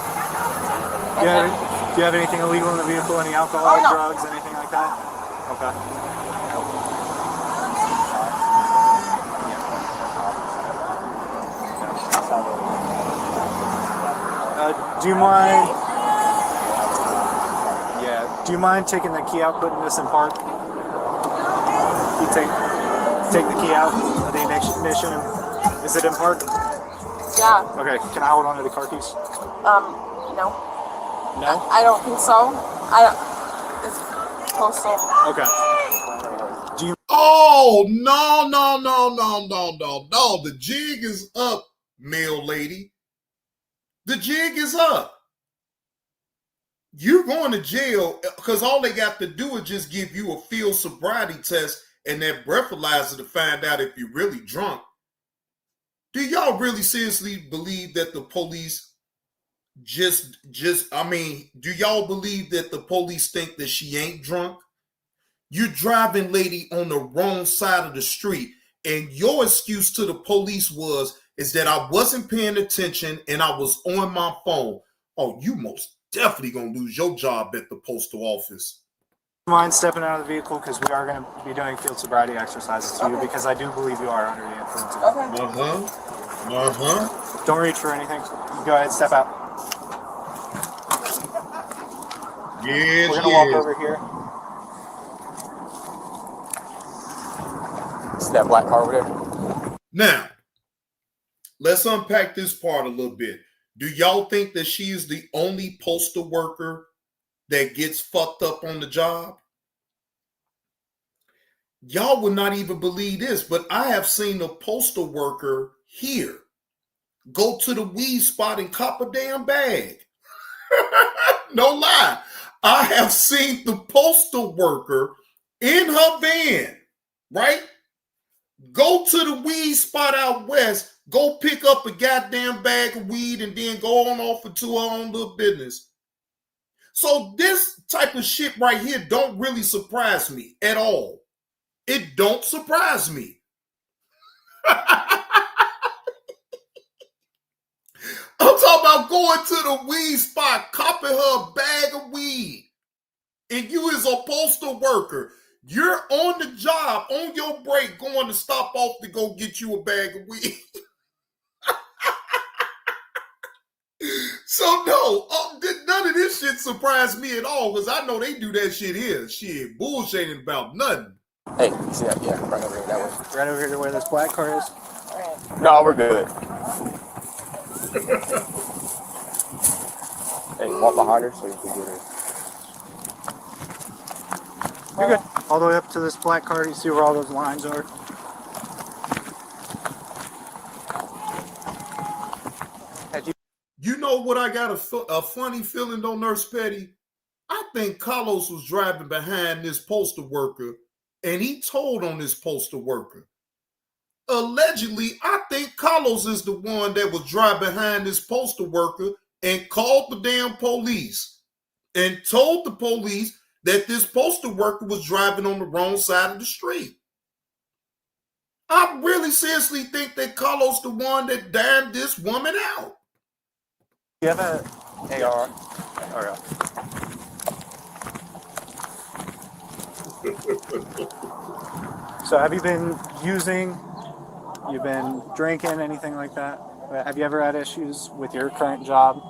Do you have anything illegal in the vehicle? Any alcohol, drugs, anything like that? Okay. Do you mind? Yeah. Do you mind taking the key out, putting this in park? You take the key out of the ignition. Is it in park? Yeah. Okay. Can I hold on to the car keys? No. No? I don't think so. It's postal. Okay. Do you? Oh no! The jig is up, mail lady. The jig is up. You're going to jail because all they got to do is just give you a field sobriety test and that breathalyzer to find out if you're really drunk. Do y'all really seriously believe that the police do y'all believe that the police think that she ain't drunk? You're driving, lady, on the wrong side of the street, and your excuse to the police is that I wasn't paying attention and I was on my phone. Oh, you most definitely gonna lose your job at the postal office. Mind stepping out of the vehicle because we are going to be doing field sobriety exercises to you because I do believe you are under the influence of Don't reach for anything. You go ahead, step out. Yes, we're going to walk over here. See that black car over there? Now, let's unpack this part a little bit. Do y'all think that she is the only postal worker that gets fucked up on the job? Y'all would not even believe this, but I have seen a postal worker here go to the weed spot and cop a damn bag. No lie. I have seen the postal worker in her van, right? Go to the weed spot out west, go pick up a goddamn bag of weed, and then go on off into her own little business. So this type of shit right here don't really surprise me at all. It don't surprise me. I'm talking about going to the weed spot, copping her a bag of weed, and you as a postal worker, you're on the job, on your break, going to stop off to go get you a bag of weed. So no, none of this shit surprised me at all, because I know they do that shit here. Shit, bullshitting about nothing. Hey, you see that? Yeah, right over here, that way. Right over here to where this black car is. No, we're good. Hey, walk behind her so you can get her. You're good. All the way up to this black car. You see where all those lines are? You know what I got a funny feeling though, Nurse Petty? I think Carlos was driving behind this postal worker, and he told on this postal worker. Allegedly, I think Carlos is the one that was driving behind this postal worker and called the damn police and told the police that this postal worker was driving on the wrong side of the street. I really seriously think that Carlos the one that damned this woman out. You have an AR? Or So have you been using, you've been drinking, anything like that? Have you ever had issues with your current job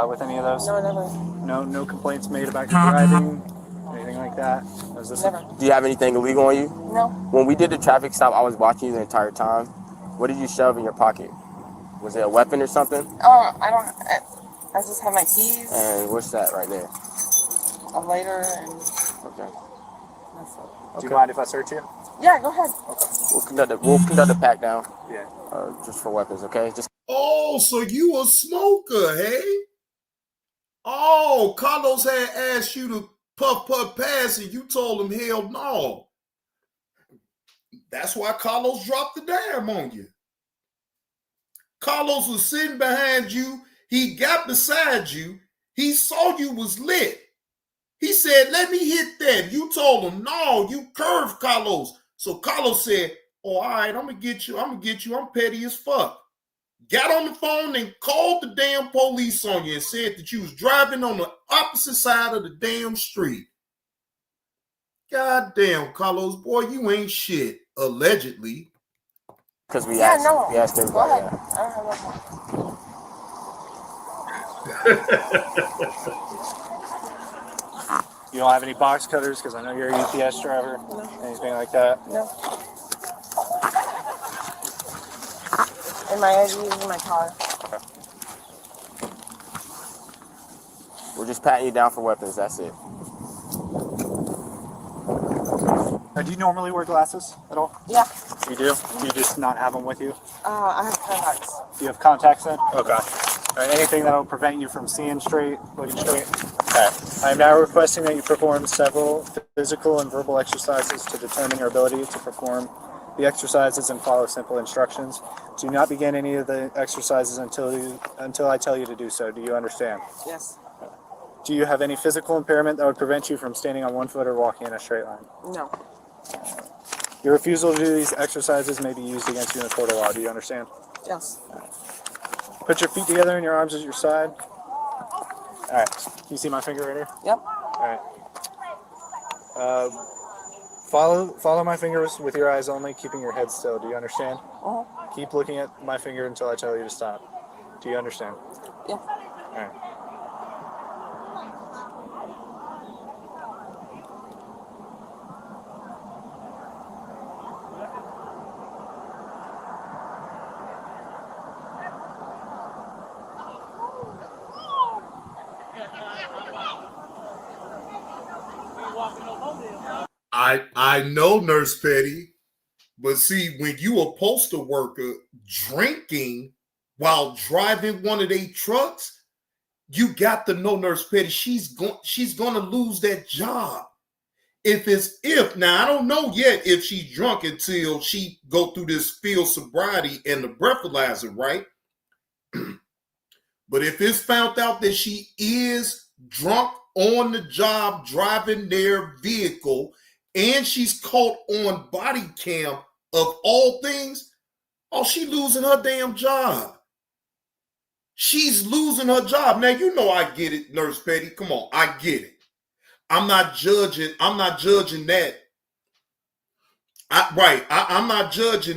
with any of those? No, never. No complaints made about your driving, anything like that? Is this Never. Do you have anything illegal on you? No. When we did the traffic stop, I was watching you the entire time. What did you shove in your pocket? Was it a weapon or something? I just have my keys. And what's that right there? A lighter and Okay. that's it. Do you mind if I search you? Yeah, go ahead. We'll conduct the pat down. Yeah. Just for weapons, okay? Just. Oh, so you a smoker, hey? Oh, Carlos had asked you to puff pass, and you told him hell no. That's why Carlos dropped the dime on you. Carlos was sitting behind you. He got beside you. He saw you was lit. He said, let me hit that. You told him, no, you curved Carlos. So Carlos said, oh, all right, I'm going to get you. I'm petty as fuck. Got on the phone and called the damn police on you and said that you was driving on the opposite side of the damn street. God damn, Carlos, boy, you ain't shit, allegedly. Because we asked everybody. Go ahead. I don't have no problem. You don't have any box cutters because I know you're a UPS driver? No. Anything like that? No. And my ID is in my car. Okay. We're just patting you down for weapons, that's it. Do you normally wear glasses at all? Yeah. You do? Do you just not have them with you? I have contacts. Do you have contacts then? Okay. All right, anything that will prevent you from seeing straight, looking straight? Okay. I am now requesting that you perform several physical and verbal exercises to determine your ability to perform the exercises and follow simple instructions. Do not begin any of the exercises until I tell you to do so. Do you understand? Yes. Do you have any physical impairment that would prevent you from standing on one foot or walking in a straight line? No. Your refusal to do these exercises may be used against you in a court of law. Do you understand? Yes. Put your feet together and your arms at your side. All right. Can you see my finger right here? Yep. All right. Follow my fingers with your eyes only, keeping your head still. Do you understand? Uh-huh. Keep looking at my finger until I tell you to stop. Do you understand? Yeah. All right. I know, Nurse Petty, but see, when you a postal worker drinking while driving one of their trucks, you got to know, Nurse Petty, she's gonna lose that job. If now I don't know yet if she's drunk until she go through this field sobriety and the breathalyzer, right? But if it's found out that she is drunk on the job driving their vehicle and she's caught on body cam of all things, oh, she losing her damn job. She's losing her job. Now, you know I get it, Nurse Petty. Come on, I get it. I'm not judging that. I'm not judging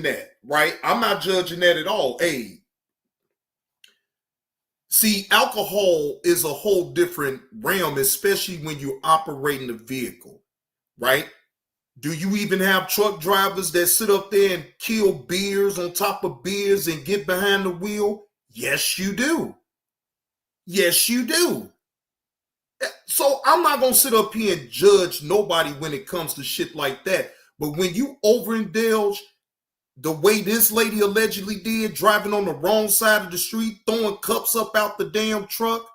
that, right? I'm not judging that at all. Hey, see, alcohol is a whole different realm, especially when you're operating a vehicle, right? Do you even have truck drivers that sit up there and kill beers on top of beers and get behind the wheel? Yes, you do. Yes, you do. So I'm not going to sit up here and judge nobody when it comes to shit like that. But when you overindulge the way this lady allegedly did, driving on the wrong side of the street, throwing cups up out the damn truck,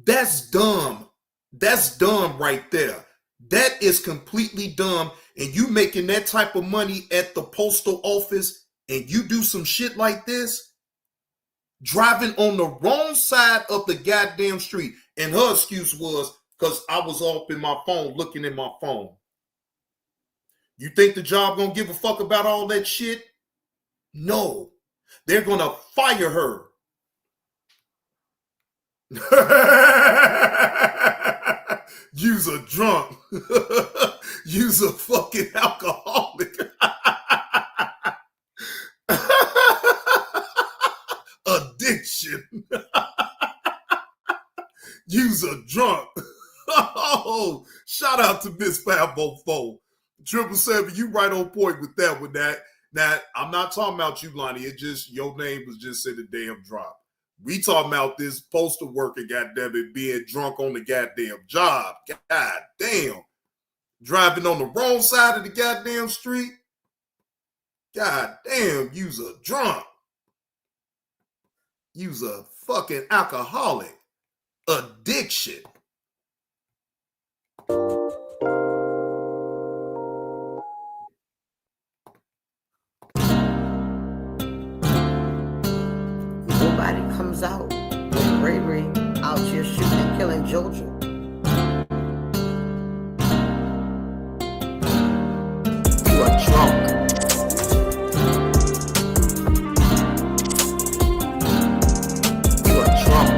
that's dumb. That's dumb right there. That is completely dumb. And you making that type of money at the postal office and you do some shit like this, driving on the wrong side of the goddamn street. And her excuse was because I was off in my phone looking at my phone. You think the job gonna give a fuck about all that shit? No. They're gonna fire her. You's a drunk. You's a fucking alcoholic. Addiction. You's a drunk. Oh, shout out to Miss 504. 777, you right on point with that one. Now, I'm not talking about you, Lonnie. It just, your name was just in the damn drop. We talking about this postal worker, goddammit, being drunk on the goddamn job. God damn. Driving on the wrong side of the goddamn street. God damn, you's a drunk. You's a fucking alcoholic. Addiction. Nobody comes out with bravery out here shooting and killing children. You are drunk. You are drunk.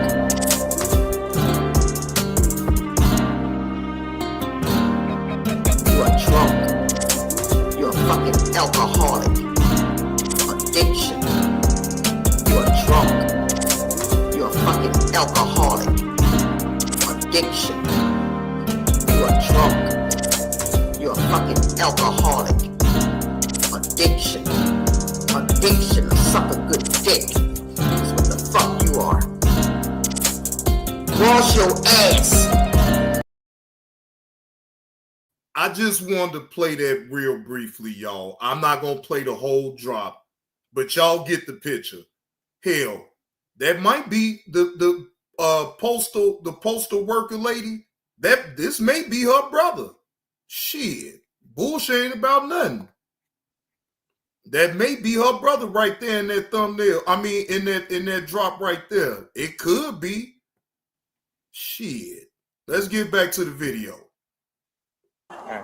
You are drunk. You're a fucking alcoholic. Addiction. You are drunk. You're a fucking alcoholic. Addiction. You are drunk. You're a fucking alcoholic. Addiction. Addiction to suck a good dick. That's what the fuck you are. Wash your ass. I just wanted to play that real briefly, y'all. I'm not going to play the whole drop, but y'all get the picture. Hell, that might be the postal worker lady. This may be her brother. Shit, bullshit ain't about nothing. That may be her brother right there in that thumbnail. I mean, in that drop right there. It could be. Shit. Let's get back to the video. All right.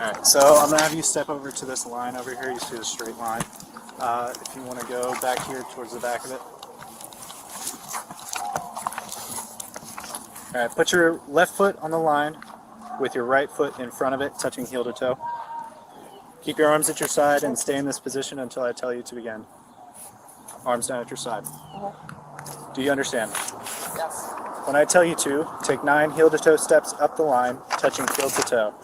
Alright, so I'm going to have you step over to this line over here. You see the straight line. If you want to go back here towards the back of it. All right, put your left foot on the line with your right foot in front of it, touching heel to toe. Keep your arms at your side and stay in this position until I tell you to begin. Arms down at your side. Do you understand? Yes. When I tell you to, take 9 heel to toe steps up the line, touching heel to toe.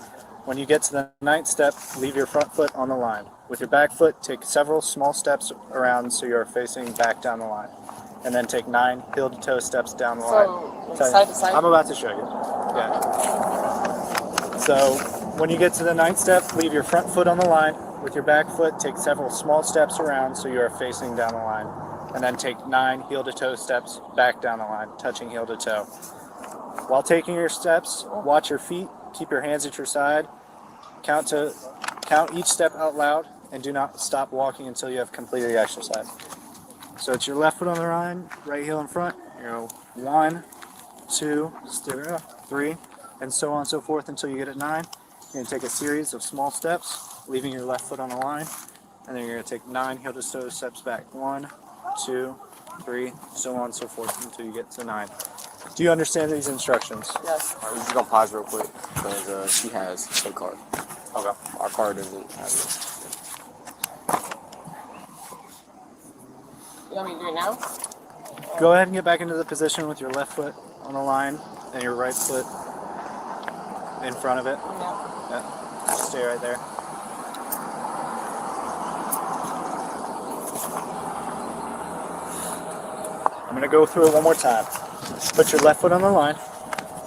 When you get to the 9th step, leave your front foot on the line. With your back foot, take several small steps around so you're facing back down the line. And then take 9 heel to toe steps down the line. Side to side? I'm about to show you. Yeah. So when you get to the 9th step, leave your front foot on the line. With your back foot, take several small steps around so you are facing down the line. And then take 9 heel to toe steps back down the line, touching heel to toe. While taking your steps, watch your feet, keep your hands at your side, count each step out loud, and do not stop walking until you have completed the exercise. So it's your left foot on the line, right heel in front. You go 1, 2, 3, and so on and so forth until you get at 9. You're going to take a series of small steps, leaving your left foot on the line, and then you're going to take 9 heel to toe steps back. 1, 2, 3, so on and so forth until you get to 9. Do you understand these instructions? Yes. We're just gonna pause real quick because she has a card. Okay. Our car doesn't have it. You want me to do it now? Go ahead and get back into the position with your left foot on the line and your right foot in front of it. Yeah. Just stay right there. I'm going to go through it one more time. Put your left foot on the line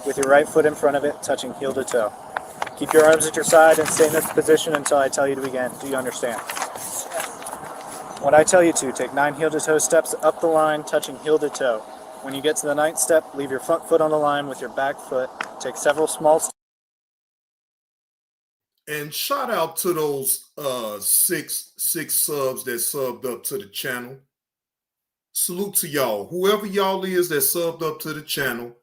with your right foot in front of it, touching heel to toe. Keep your arms at your side and stay in this position until I tell you to begin. Do you understand? When I tell you to, take 9 heel to toe steps up the line, touching heel to toe. When you get to the 9th step, leave your front foot on the line with your back foot. Take several small steps. And shout out to those six subs that subbed up to the channel. Salute to y'all. Whoever y'all is that subbed up to the channel,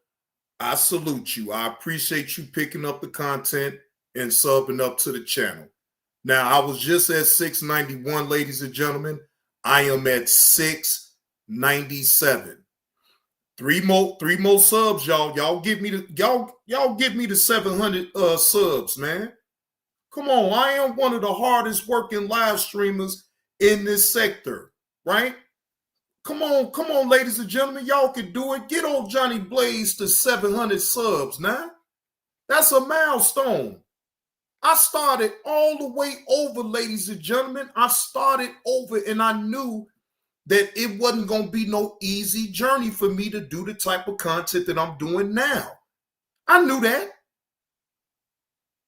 I salute you. I appreciate you picking up the content and subbing up to the channel. Now, I was just at 691, ladies and gentlemen. I am at 697. Three more subs, y'all. Y'all give me the 700 subs, man. Come on, I am one of the hardest working live streamers in this sector, right? Come on, ladies and gentlemen. Y'all can do it. Get old Johnny Blaze to 700 subs now. That's a milestone. I started all the way over, ladies and gentlemen. I started over, and I knew that it wasn't going to be no easy journey for me to do the type of content that I'm doing now. I knew that.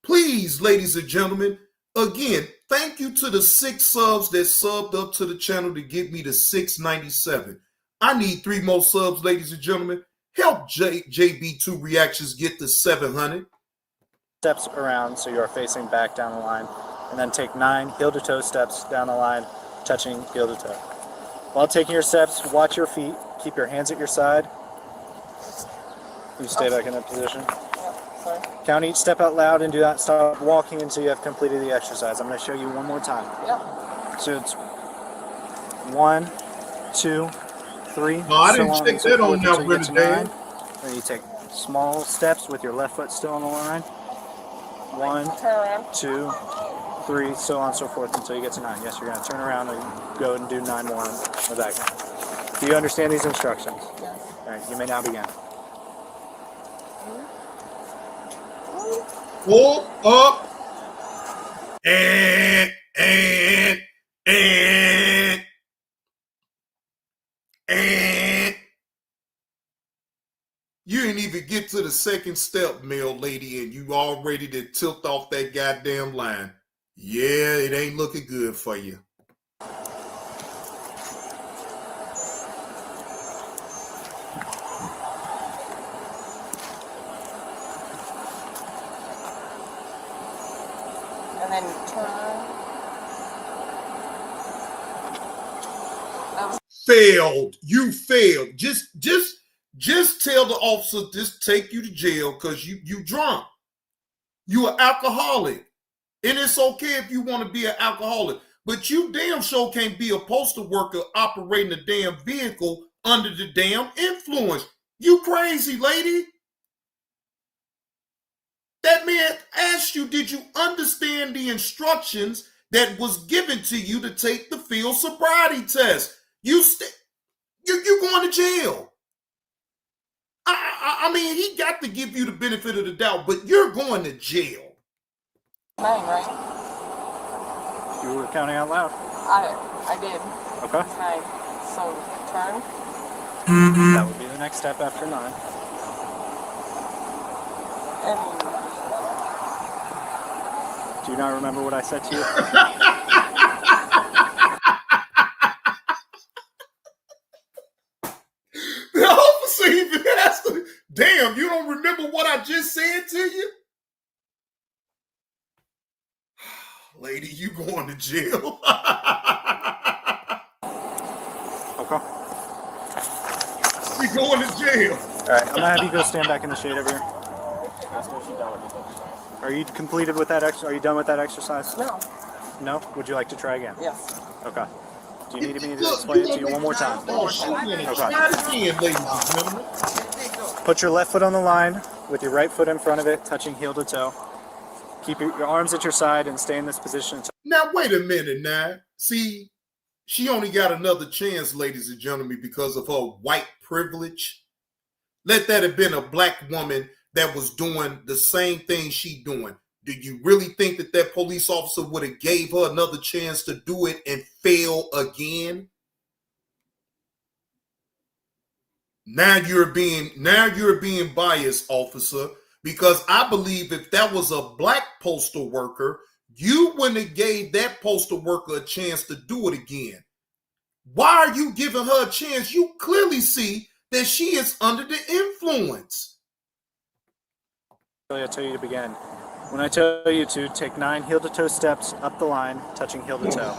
Please, ladies and gentlemen, again, thank you to the 6 subs that subbed up to the channel to get me to 697. I need 3 more subs, ladies and gentlemen. Help JB2 Reactions get to 700. Steps around so you are facing back down the line, and then take 9 heel to toe steps down the line, touching heel to toe. While taking your steps, watch your feet. Keep your hands at your side. You stay back in that position. Sorry. Count each step out loud and do not stop walking until you have completed the exercise. I'm going to show you one more time. Yeah. So it's 1, 2, 3. No, I didn't check that on now, Renegade. Then you take small steps with your left foot still on the line. 1, 2, 3, so on and so forth until you get to 9. Yes, you're going to turn around and go and do 9 more on the back. Do you understand these instructions? Yes. All right, you may now begin. Pull up and you didn't even get to the 2nd step, male lady, and you already did tilt off that goddamn line. Yeah, it ain't looking good for you. And then turn. Failed. You failed. Just tell the officer just take you to jail because you drunk. You an alcoholic. And it's okay if you want to be an alcoholic, but you damn sure can't be a postal worker operating a damn vehicle under the damn influence. You crazy, lady. That man asked you, did you understand the instructions that was given to you to take the field sobriety test? You're going to jail. I mean, he got to give you the benefit of the doubt, but you're going to jail. 9, right? You were counting out loud. I did. Okay. 9. So turn. That would be the next step after 9. Do you not remember what I said to you? The officer even asked him, damn, you don't remember what I just said to you? Lady, you going to jail. Okay. You going to jail. All right, I'm going to have you go stand back in the shade over here. Are you completed with that? Are you done with that exercise? No. No? Would you like to try again? Yes. Okay. Do you need me to explain it to you one more time? Okay. Put your left foot on the line with your right foot in front of it, touching heel to toe. Keep your arms at your side and stay in this position. Now, wait a minute now. See, she only got another chance, ladies and gentlemen, because of her white privilege. Let that have been a black woman that was doing the same thing she doing. Do you really think that that police officer would have gave her another chance to do it and fail again? Now you're being biased, officer, because I believe if that was a black postal worker, you wouldn't have gave that postal worker a chance to do it again. Why are you giving her a chance? You clearly see that she is under the influence. I tell you to begin. When I tell you to, take 9 heel-to-toe steps up the line, touching heel to toe.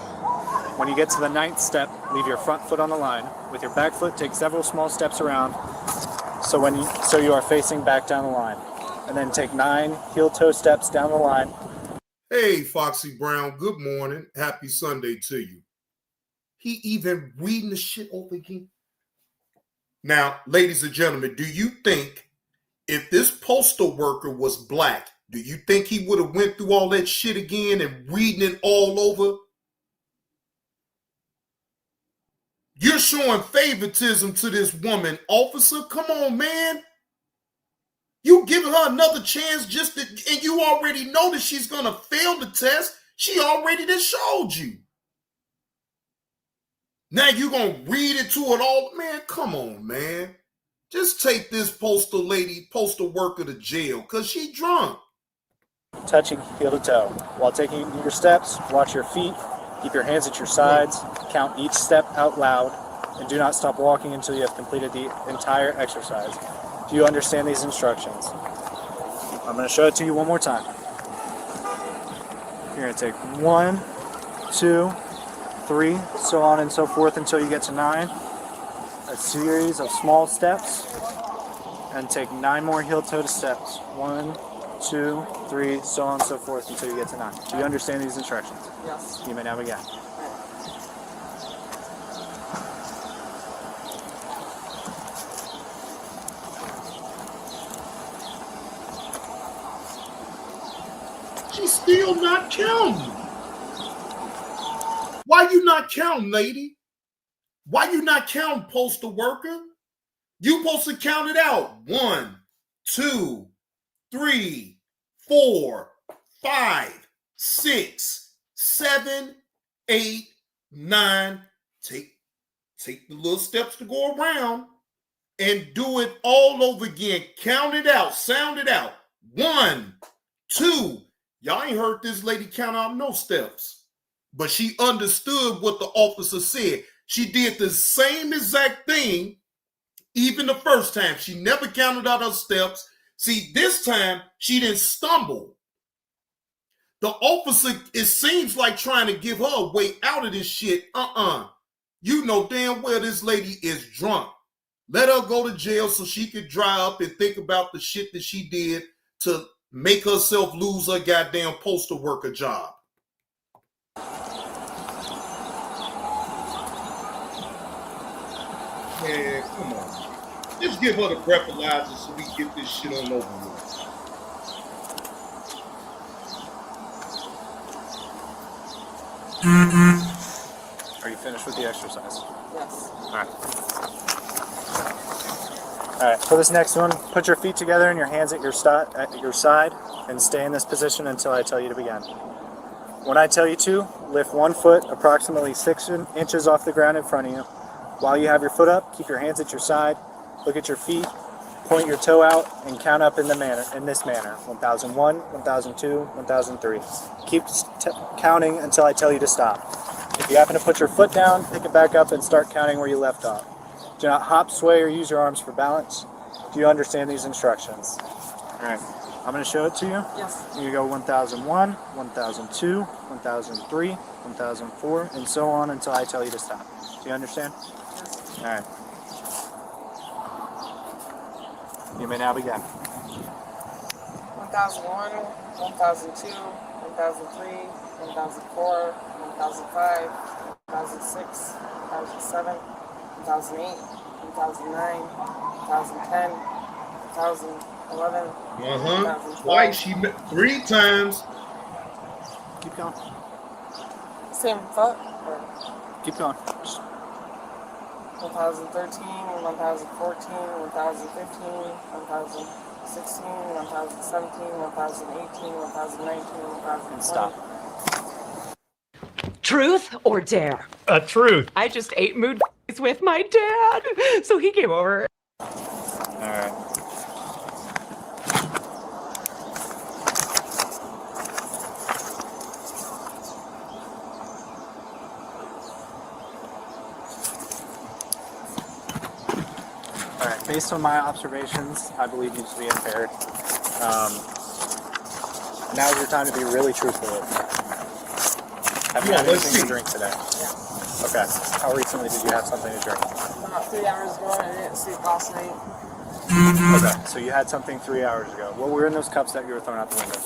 When you get to the 9th step, leave your front foot on the line. With your back foot, take several small steps around, so you are facing back down the line. And then take 9 heel-toe steps down the line. Hey, Foxy Brown, good morning. Happy Sunday to you. He even reading the shit over again. Now, ladies and gentlemen, do you think if this postal worker was black, do you think he would have went through all that shit again and reading it all over? You're showing favoritism to this woman, officer. Come on, man. You giving her another chance and you already know that she's going to fail the test. She already just showed you. Now you're going to read it to it all. Man, come on, man. Just take this postal worker to jail because she drunk. Touching heel to toe. While taking your steps, watch your feet, keep your hands at your sides, count each step out loud, and do not stop walking until you have completed the entire exercise. Do you understand these instructions? I'm going to show it to you one more time. You're going to take 1, 2, 3, so on and so forth until you get to 9. A series of small steps, and take 9 more heel-toe steps. 1, 2, 3, so on and so forth until you get to 9. Do you understand these instructions? Yes. You may now begin. She's still not counting. Why you not counting, lady? Why you not counting, postal worker? You supposed to count it out. 1, 2, 3, 4, 5, 6, 7, 8, 9. Take the little steps to go around and do it all over again. Count it out. Sound it out. 1, 2. Y'all ain't heard this lady count out no steps. But she understood what the officer said. She did the same exact thing even the first time. She never counted out her steps. See, this time she didn't stumble. The officer, it seems like trying to give her a way out of this shit. You know damn well this lady is drunk. Let her go to jail so she could dry up and think about the shit that she did to make herself lose her goddamn postal worker job. Man, come on. Just give her the breathalyzer so we get this shit on over with. Are you finished with the exercise? Yes. All right, for this next one, put your feet together and your hands at your side and stay in this position until I tell you to begin. When I tell you to, lift one foot approximately 6 inches off the ground in front of you. While you have your foot up, keep your hands at your side, look at your feet, point your toe out, and count up in this manner. 1001, 1002, 1003. Keep counting until I tell you to stop. If you happen to put your foot down, pick it back up and start counting where you left off. Do not hop, sway, or use your arms for balance. Do you understand these instructions? All right, I'm going to show it to you. Yes. You go 1001, 1002, 1003, 1004, and so on until I tell you to stop. Do you understand? Yes. All right. You may now begin. 1001, 1002, 1003, 1004, 1005, 1006, 1007, 2008, 2009, 2010, 2011, 2012. Twice. She met 3 times. Keep going. Same foot? Or Keep going. 2013, 2014, 2015, 2016, 2017, 2018, 2019, 2020. And stop. Truth or dare? Truth. I just ate mood with my dad, so he came over. All right. All right. Based on my observations, I believe you to be impaired. Now's your time to be really truthful with me. Have you had anything to drink today? Yeah. Okay. How recently did you have something to drink? About 3 hours ago, and I didn't sleep last night. Okay. So you had something 3 hours ago. What were in those cups that you were throwing out the window?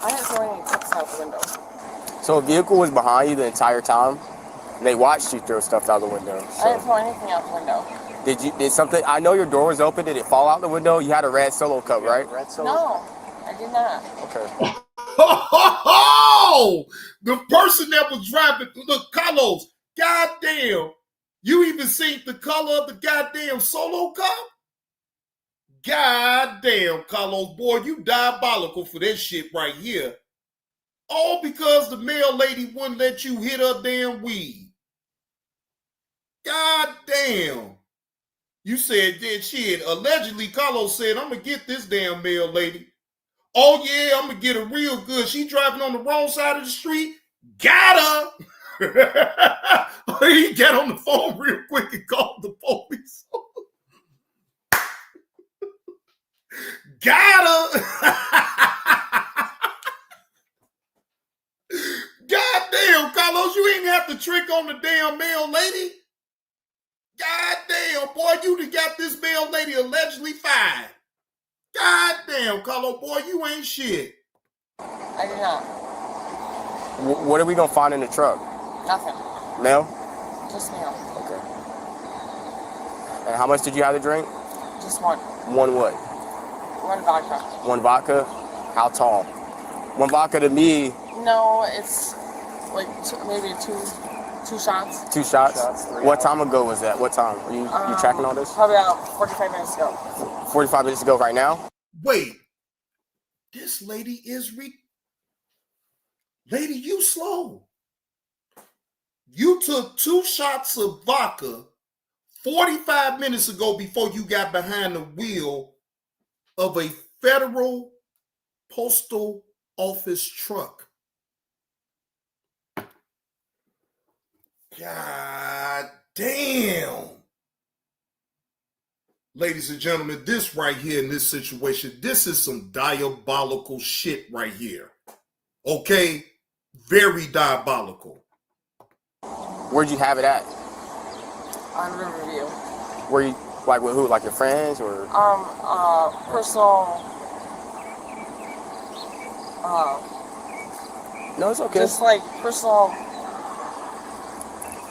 I didn't throw any cups out the window. So a vehicle was behind you the entire time? And they watched you throw stuff out the window. I didn't throw anything out the window. Did something, I know your door was open, did it fall out the window? You had a red Solo cup, right? Red Solo? No, I did not. Okay. Oh, the person that was driving, look, Carlos, goddamn, you even seen the color of the goddamn Solo cup? Goddamn, Carlos, boy, you diabolical for this shit right here. All because the mail lady wouldn't let you hit her damn weed. Goddamn. You said that shit. Allegedly, Carlos said, I'm going to get this damn mail lady. Oh, yeah, I'm going to get her real good. She driving on the wrong side of the street. Got her. He got on the phone real quick and called the police. Got her. Goddamn, Carlos, you ain't have to trick on the damn mail lady. Goddamn, boy, you done got this mail lady allegedly fired. Goddamn, Carlos, boy, you ain't shit. I did not. What are we going to find in the truck? Nothing. Mail? Just mail. Okay. And how much did you have to drink? Just one. One what? One vodka. One vodka? How tall? One vodka to me. No, it's like maybe two shots. 2 shots? What time ago was that? What time? Are you tracking all this? Probably about 45 minutes ago. 45 minutes ago right now? Wait. This lady is Lady, you slow. You took 2 shots of vodka 45 minutes ago before you got behind the wheel of a federal postal office truck. God damn. Ladies and gentlemen, this right here in this situation, this is some diabolical shit right here. Okay? Very diabolical. Where'd you have it at? On Riverview. Were you, like, with who? Like your friends or? Personal. No, it's okay. Just like personal.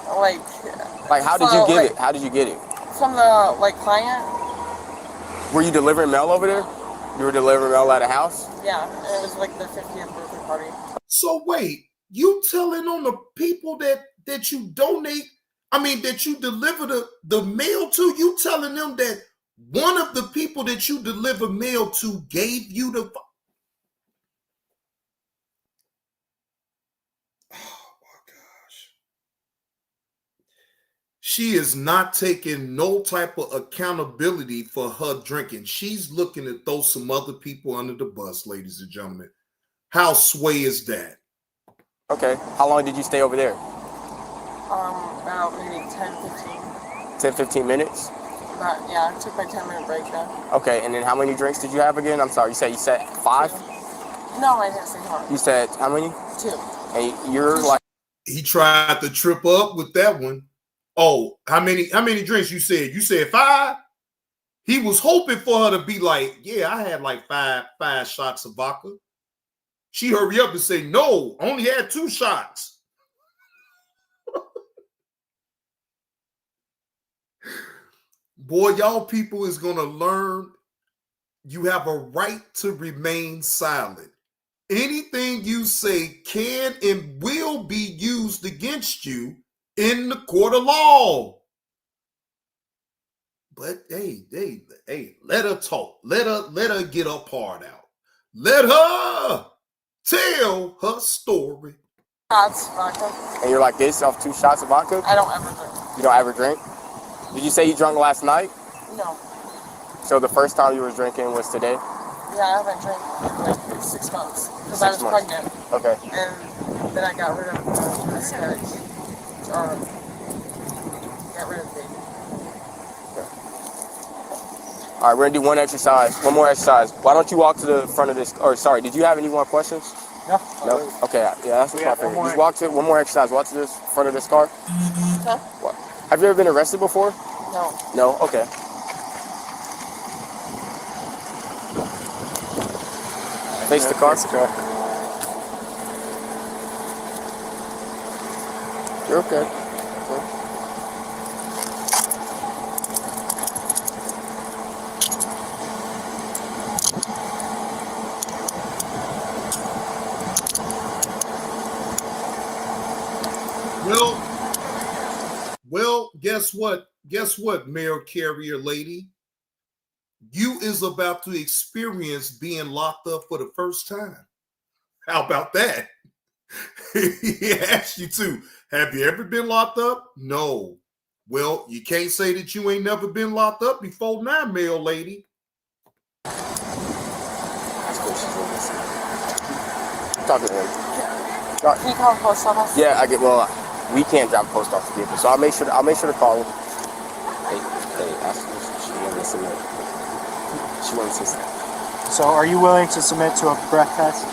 Like how did you get it? How did you get it? From the client. Were you delivering mail over there? You were delivering mail at a house? Yeah, and it was like the 50th birthday party. So wait, You telling on the people that you donate, that you deliver the mail to, you telling them that one of the people that you deliver mail to gave you the... She is not taking no type of accountability for her drinking. She's looking to throw some other people under the bus, ladies and gentlemen. How sway is that? Okay. How long did you stay over there? About maybe 10, 15. 10, 15 minutes? But yeah, I took my 10-minute break then. Okay, and then how many drinks did you have again? I'm sorry, you said 5? No, I didn't say 5. You said how many? 2. And you're like... He tried to trip up with that one. Oh, how many drinks you said? You said 5? He was hoping for her to be like, yeah, I had like five shots of vodka. She hurry up and say, no, I only had 2 shots. Boy, y'all people is going to learn you have a right to remain silent. Anything you say can and will be used against you in the court of law. But hey, let her talk. Let her get her part out. Let her tell her story. Shots of vodka. And you're like this off 2 shots of vodka? I don't ever drink. You don't ever drink? Did you say you drank last night? No. So the first time you were drinking was today? Yeah, I haven't drank in like 6 months because I was pregnant. Okay. And then I got rid of the miscarriage. Got rid of the baby. All right, we're gonna do one more exercise. Why don't you walk to the front of this? Or sorry, did you have any more questions? No. No. Okay. Yeah, that's what I figured. Just walk to one more exercise. Walk to this front of this car. Huh? What? Have you ever been arrested before? No. No. Okay. Face the car. You're okay. Well, guess what? Guess what, mail carrier lady? You is about to experience being locked up for the first time. How about that? He asked you to. Have you ever been locked up? No. Well, you can't say that you ain't never been locked up before now, mail lady. Talking to him. Can you call the post office? Yeah, I get. Well, we can't drive a post office vehicle, so I'll make sure to call him. Hey, ask her. She wanted to submit. She wanted to submit. So, are you willing to submit to a breath test?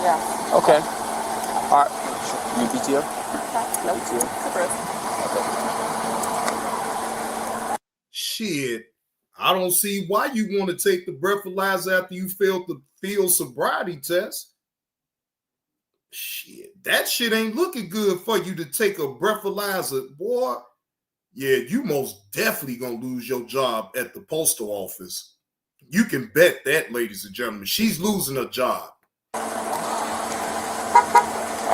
Yeah. Okay. All right. You PTO? No. PTO. Okay. Shit. I don't see why you want to take the breathalyzer after you failed the field sobriety test. Shit, that shit ain't looking good for you to take a breathalyzer, boy. Yeah, you most definitely gonna lose your job at the postal office. You can bet that, ladies and gentlemen. She's losing her job. I'll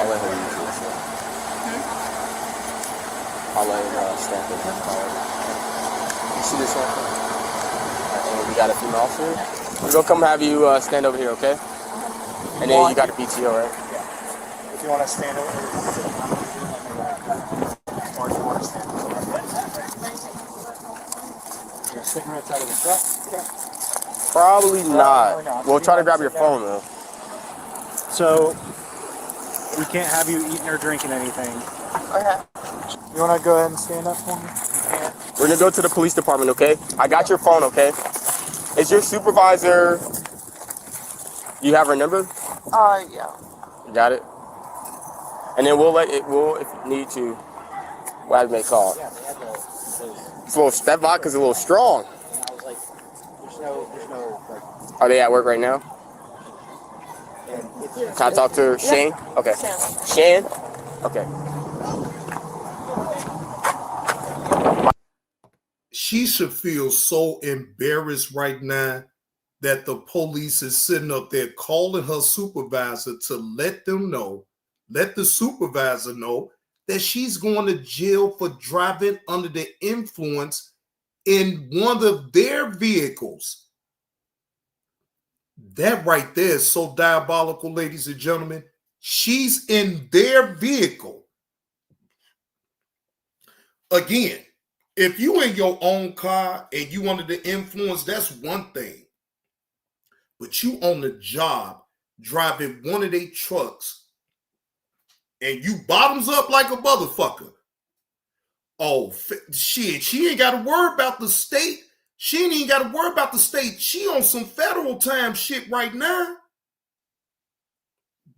let her use this. I'll let her stamp it. You see this one? And we got a female officer. We're gonna come have you stand over here, okay? And then you got a PTO, right? If you want to stand over here, or if you want to stand over You're sitting right side of the truck? Yeah. Probably not. We'll try to grab your phone, though. So, we can't have you eating or drinking anything. Okay. You want to go ahead and stand up for me? Yeah. We're going to go to the police department, okay? I got your phone, okay? Is your supervisor... You have her number? Yeah. You got it? And then we'll if you need to, we'll have to make a call. It's a little, that vodka's a little strong. Are they at work right now? Can I talk to Shane? Okay. Shane? Okay. She should feel so embarrassed right now that the police is sitting up there calling her supervisor to let them know let the supervisor know that she's going to jail for driving under the influence in one of their vehicles. That right there is so diabolical, ladies and gentlemen. She's in their vehicle. Again, if you in your own car and you under the influence, that's one thing. But you on the job driving one of their trucks and you bottoms up like a motherfucker. Oh, shit. She ain't got to worry about the state. She ain't even got to worry about the state. She on some federal time shit right now.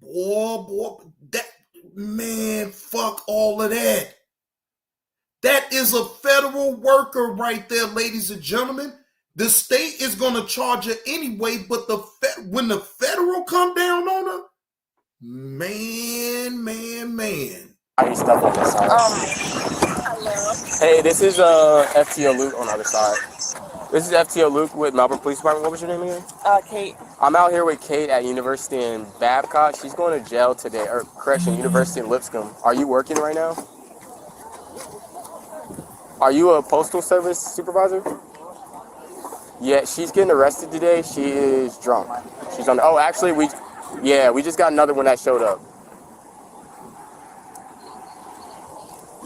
Boy, that, man, fuck all of that. That is a federal worker right there, ladies and gentlemen. The state is going to charge her anyway, but when the federal come down on her, man. Stuff on this side. Hey, this is FTO Luke on the other side. This is FTO Luke with Melbourne Police Department. What was your name again? Kate. I'm out here with Kate at University in Babcock. She's going to jail today, or correction, University in Lipscomb. Are you working right now? Are you a postal service supervisor? Yeah, she's getting arrested today. She is drunk. She's on. Oh, actually, we just got another one that showed up.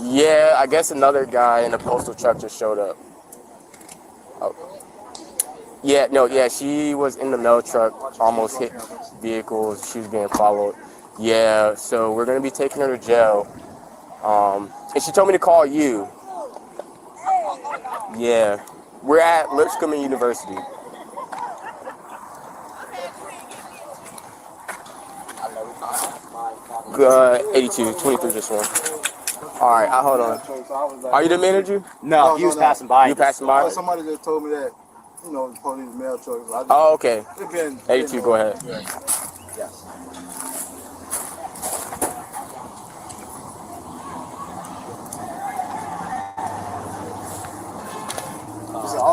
Yeah, I guess another guy in a postal truck just showed up. Oh. Yeah, she was in the mail truck, almost hit vehicles. She was being followed. Yeah, so we're gonna be taking her to jail. And she told me to call you. Yeah, we're at Lipscomb University. 82, 23 just one. All right, hold on. Are you the manager? No, he was passing by. You passing by? Somebody just told me that, the police mail trucks. Oh, okay. 82, go ahead. Yes.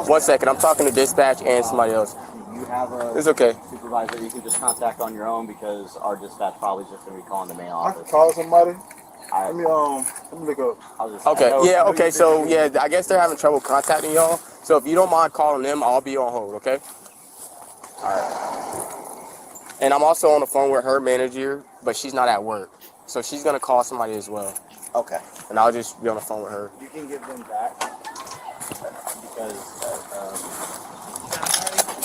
One second, I'm talking to dispatch and somebody else. You have a It's okay. supervisor you can just contact on your own because our dispatch probably just going to be calling the main office. I can call somebody. Let me look up. Okay, yeah, okay, so yeah, I guess they're having trouble contacting y'all. So if you don't mind calling them, I'll be on hold, okay? All right. And I'm also on the phone with her manager, but she's not at work. So she's going to call somebody as well. Okay. And I'll just be on the phone with her. You can give them back because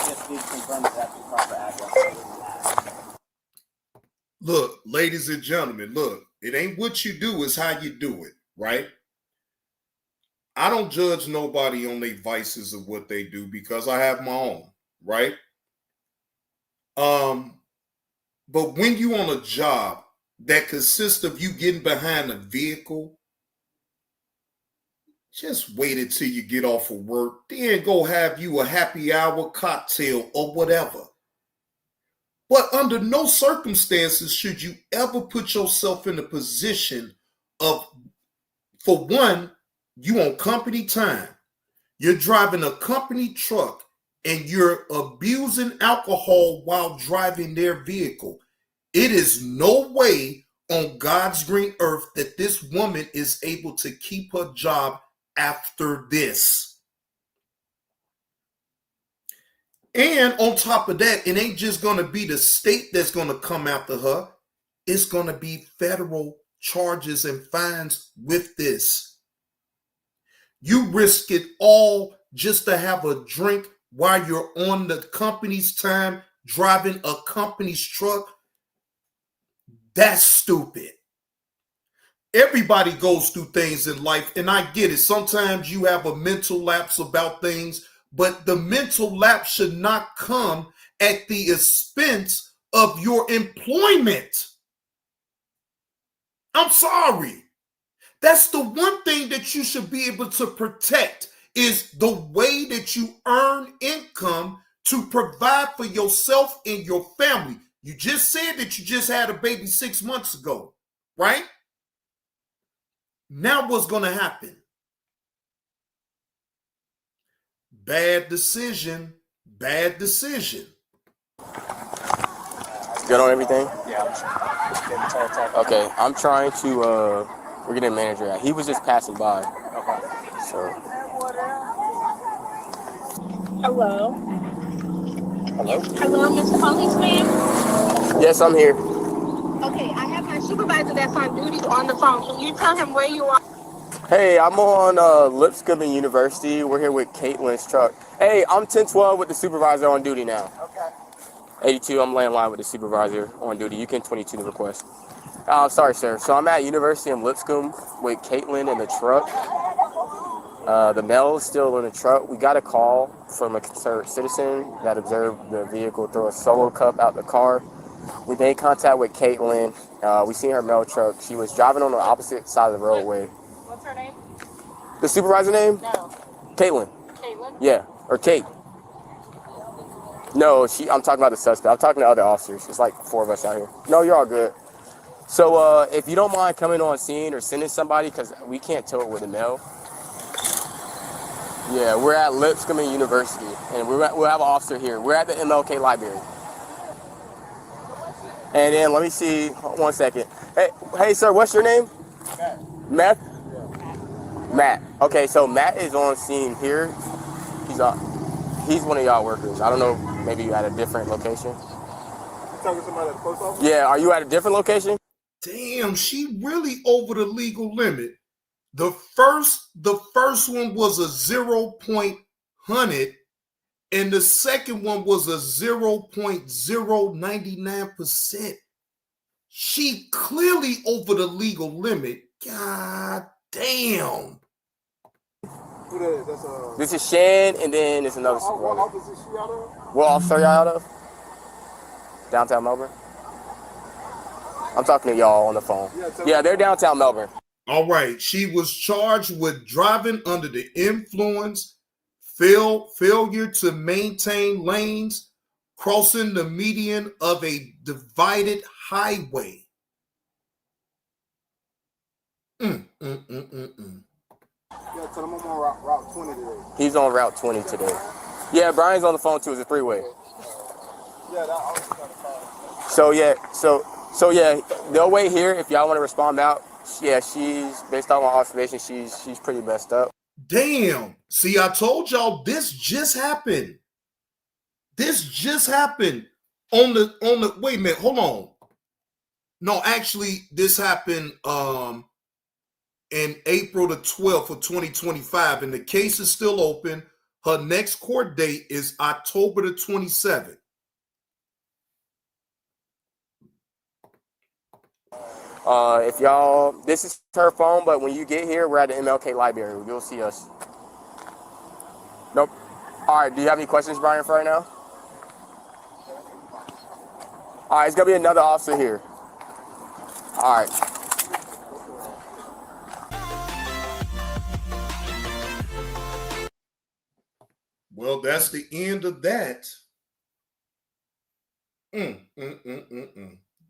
just need to confirm that that's the proper address. Look, ladies and gentlemen, look, it ain't what you do, it's how you do it, right? I don't judge nobody on their vices of what they do because I have my own, right? But when you on a job that consists of you getting behind a vehicle, just wait until you get off of work, then go have you a happy hour cocktail or whatever. But under no circumstances should you ever put yourself in a position of, for one, you on company time, you're driving a company truck, and you're abusing alcohol while driving their vehicle. It is no way on God's green earth that this woman is able to keep her job after this. And on top of that, it ain't just going to be the state that's going to come after her. It's going to be federal charges and fines with this. You risk it all just to have a drink while you're on the company's time driving a company's truck. That's stupid. Everybody goes through things in life, and I get it. Sometimes you have a mental lapse about things, but the mental lapse should not come at the expense of your employment. I'm sorry. That's the one thing that you should be able to protect, is the way that you earn income to provide for yourself and your family. You just said that you just had a baby 6 months ago, right? Now what's going to happen? Bad decision, bad decision. Good on everything? Yeah, I'm sure. Okay, I'm trying to, we're getting a manager out. He was just passing by. Okay. So. Hello. Hello? Hello, Mr. Policeman. Yes, I'm here. Okay, I have my supervisor that's on duty on the phone. Can you tell him where you are? Hey, I'm on Lipscomb University. We're here with Caitlin's truck. Hey, I'm 1012 with the supervisor on duty now. Okay. 82, I'm laying line with the supervisor on duty. You can 22 the request. Sorry, sir. So I'm at University in Lipscomb with Caitlin in the truck. The mail is still in the truck. We got a call from a concerned citizen that observed the vehicle throw a Solo cup out the car. We made contact with Caitlin. We seen her mail truck. She was driving on the opposite side of the roadway. What's her name? The supervisor name? No. Caitlin. Caitlin? Yeah, or Kate. No, I'm talking about the suspect. I'm talking to other officers. It's like 4 of us out here. No, you're all good. So if you don't mind coming on scene or sending somebody, because we can't tow it with a mail. Yeah, we're at Lipscomb University, and we'll have an officer here. We're at the MLK library. And then let me see, 1 second. Hey, sir, what's your name? Matt. Matt. Okay, so Matt is on scene here. He's one of y'all workers. I don't know, maybe you at a different location. You talking to somebody at the post office? Yeah, are you at a different location? Damn, she really over the legal limit. The first one was a 0.100, and the second one was a 0.099%. She clearly over the legal limit. God damn. Who that is? That's This is Shan, and then it's another what supervisor. office is she out of? What office are y'all out of? Downtown Melbourne? I'm talking to y'all on the phone. Yeah, they're downtown Melbourne. All right. She was charged with driving under the influence, failure to maintain lanes, crossing the median of a divided highway. Yeah, tell him I'm on Route 20 today. He's on Route 20 today. Yeah, Brian's on the phone too. It's a 3-way. Yeah, that I was trying to call. So yeah, they'll wait here if y'all want to respond out. Yeah, she's based on my observation, she's pretty messed up. Damn. See, I told y'all this just happened. This just happened on the wait a minute, hold on. No, actually, this happened in April the 12th of 2025, and the case is still open. Her next court date is October the 27th. If y'all, this is her phone, but when you get here, we're at the MLK library. You'll see us. Nope. All right, do you have any questions, Brian, for right now? All right, it's going to be another officer here. All right. Well, that's the end of that.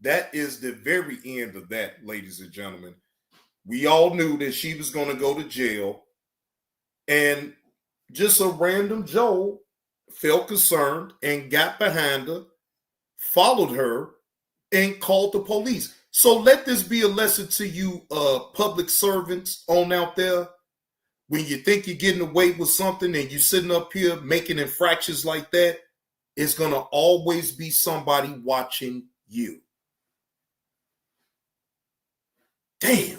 That is the very end of that, ladies and gentlemen. We all knew that she was going to go to jail, and just a random Joe felt concerned and got behind her, followed her, and called the police. So let this be a lesson to you public servants on out there. When you think you're getting away with something and you're sitting up here making infractions like that, it's going to always be somebody watching you. Damn.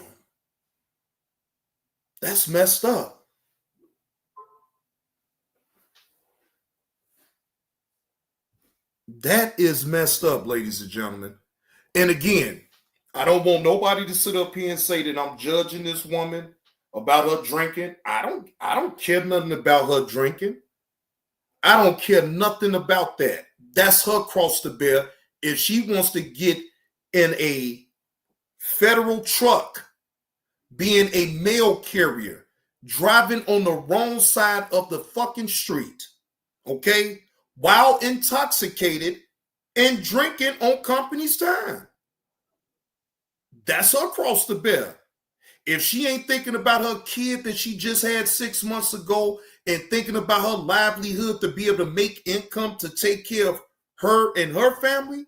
That's messed up. That is messed up, ladies and gentlemen. And again, I don't want nobody to sit up here and say that I'm judging this woman about her drinking. I don't care nothing about her drinking. I don't care nothing about that. That's her cross to bear. If she wants to get in a federal truck, being a mail carrier, driving on the wrong side of the fucking street, okay, while intoxicated and drinking on company's time, that's her cross to bear. If she ain't thinking about her kid that she just had 6 months ago and thinking about her livelihood to be able to make income to take care of her and her family,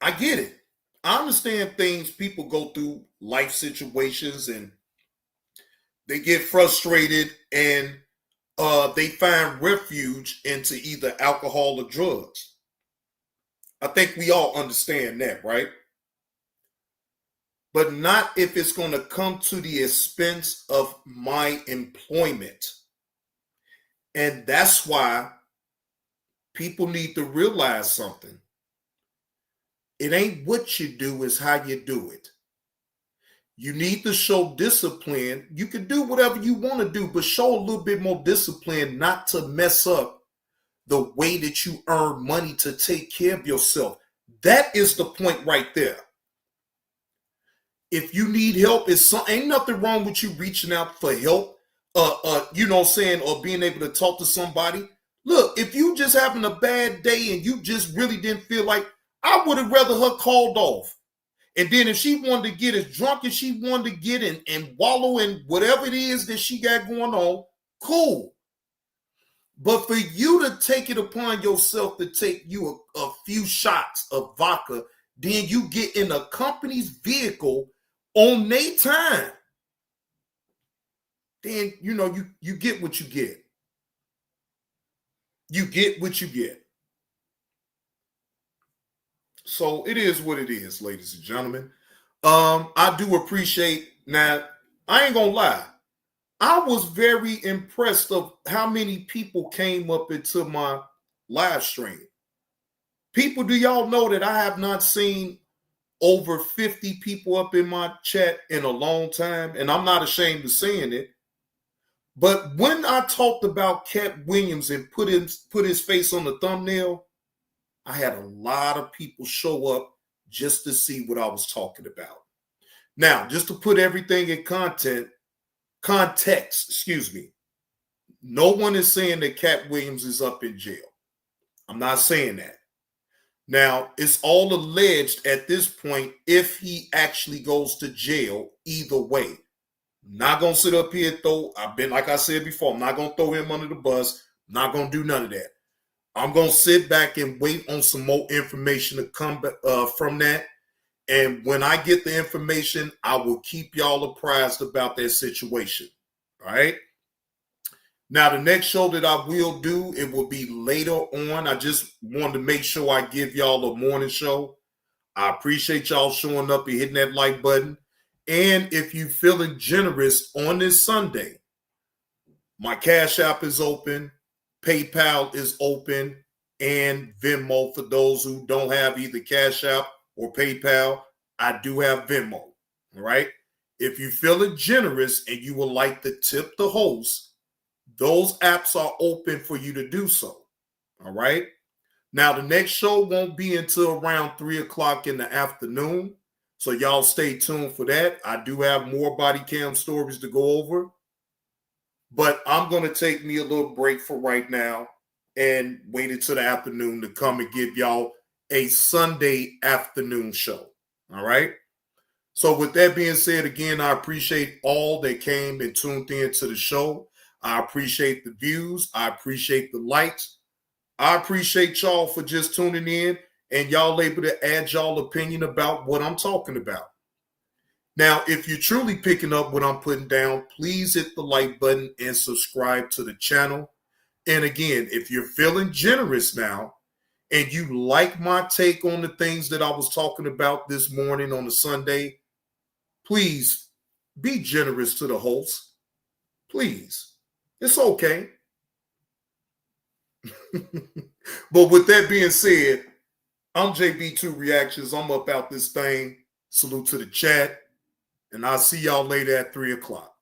I get it. I understand things, people go through life situations and they get frustrated and they find refuge into either alcohol or drugs. I think we all understand that, right? But not if it's going to come to the expense of my employment. And that's why people need to realize something. It ain't what you do, it's how you do it. You need to show discipline. You can do whatever you want to do, but show a little bit more discipline not to mess up the way that you earn money to take care of yourself. That is the point right there. If you need help, ain't nothing wrong with you reaching out for help, you know what I'm saying, or being able to talk to somebody. Look, if you just having a bad day and you just really didn't feel like, I would have rather her called off. And then if she wanted to get as drunk as she wanted to get and wallow in whatever it is that she got going on, cool. But for you to take it upon yourself to take you a few shots of vodka, then you get in a company's vehicle on their time, then, you know, you get what you get. You get what you get. So it is what it is, ladies and gentlemen. I do appreciate, now, I ain't gonna lie, I was very impressed of how many people came up into my live stream. People, do y'all know that I have not seen over 50 people up in my chat in a long time, and I'm not ashamed of saying it. But when I talked about Katt Williams and put his face on the thumbnail, I had a lot of people show up just to see what I was talking about. Now, just to put everything in context, no one is saying that Katt Williams is up in jail. I'm not saying that. Now, it's all alleged at this point if he actually goes to jail either way. I'm not going to sit up here and like I said before, I'm not going to throw him under the bus. I'm not going to do none of that. I'm going to sit back and wait on some more information to come from that. And when I get the information, I will keep y'all apprised about that situation. All right? Now, the next show that I will do, it will be later on. I just wanted to make sure I give y'all a morning show. I appreciate y'all showing up and hitting that like button. And if you're feeling generous on this Sunday, my Cash App is open, PayPal is open, and Venmo for those who don't have either Cash App or PayPal. I do have Venmo, all right? If you're feeling generous and you would like to tip the host, those apps are open for you to do so, all right? Now, the next show won't be until around 3 o'clock in the afternoon, so y'all stay tuned for that. I do have more body cam stories to go over, but I'm going to take me a little break for right now and wait until the afternoon to come and give y'all a Sunday afternoon show, all right? So with that being said, again, I appreciate all that came and tuned in to the show. I appreciate the views. I appreciate the likes. I appreciate y'all for just tuning in and y'all able to add y'all opinion about what I'm talking about. Now, if you're truly picking up what I'm putting down, please hit the like button and subscribe to the channel. And again, if you're feeling generous now and you like my take on the things that I was talking about this morning on a Sunday, please be generous to the host. Please. It's okay. But with that being said, I'm JB2 Reactions. I'm up out this thing. Salute to the chat. And I'll see y'all later at 3 o'clock.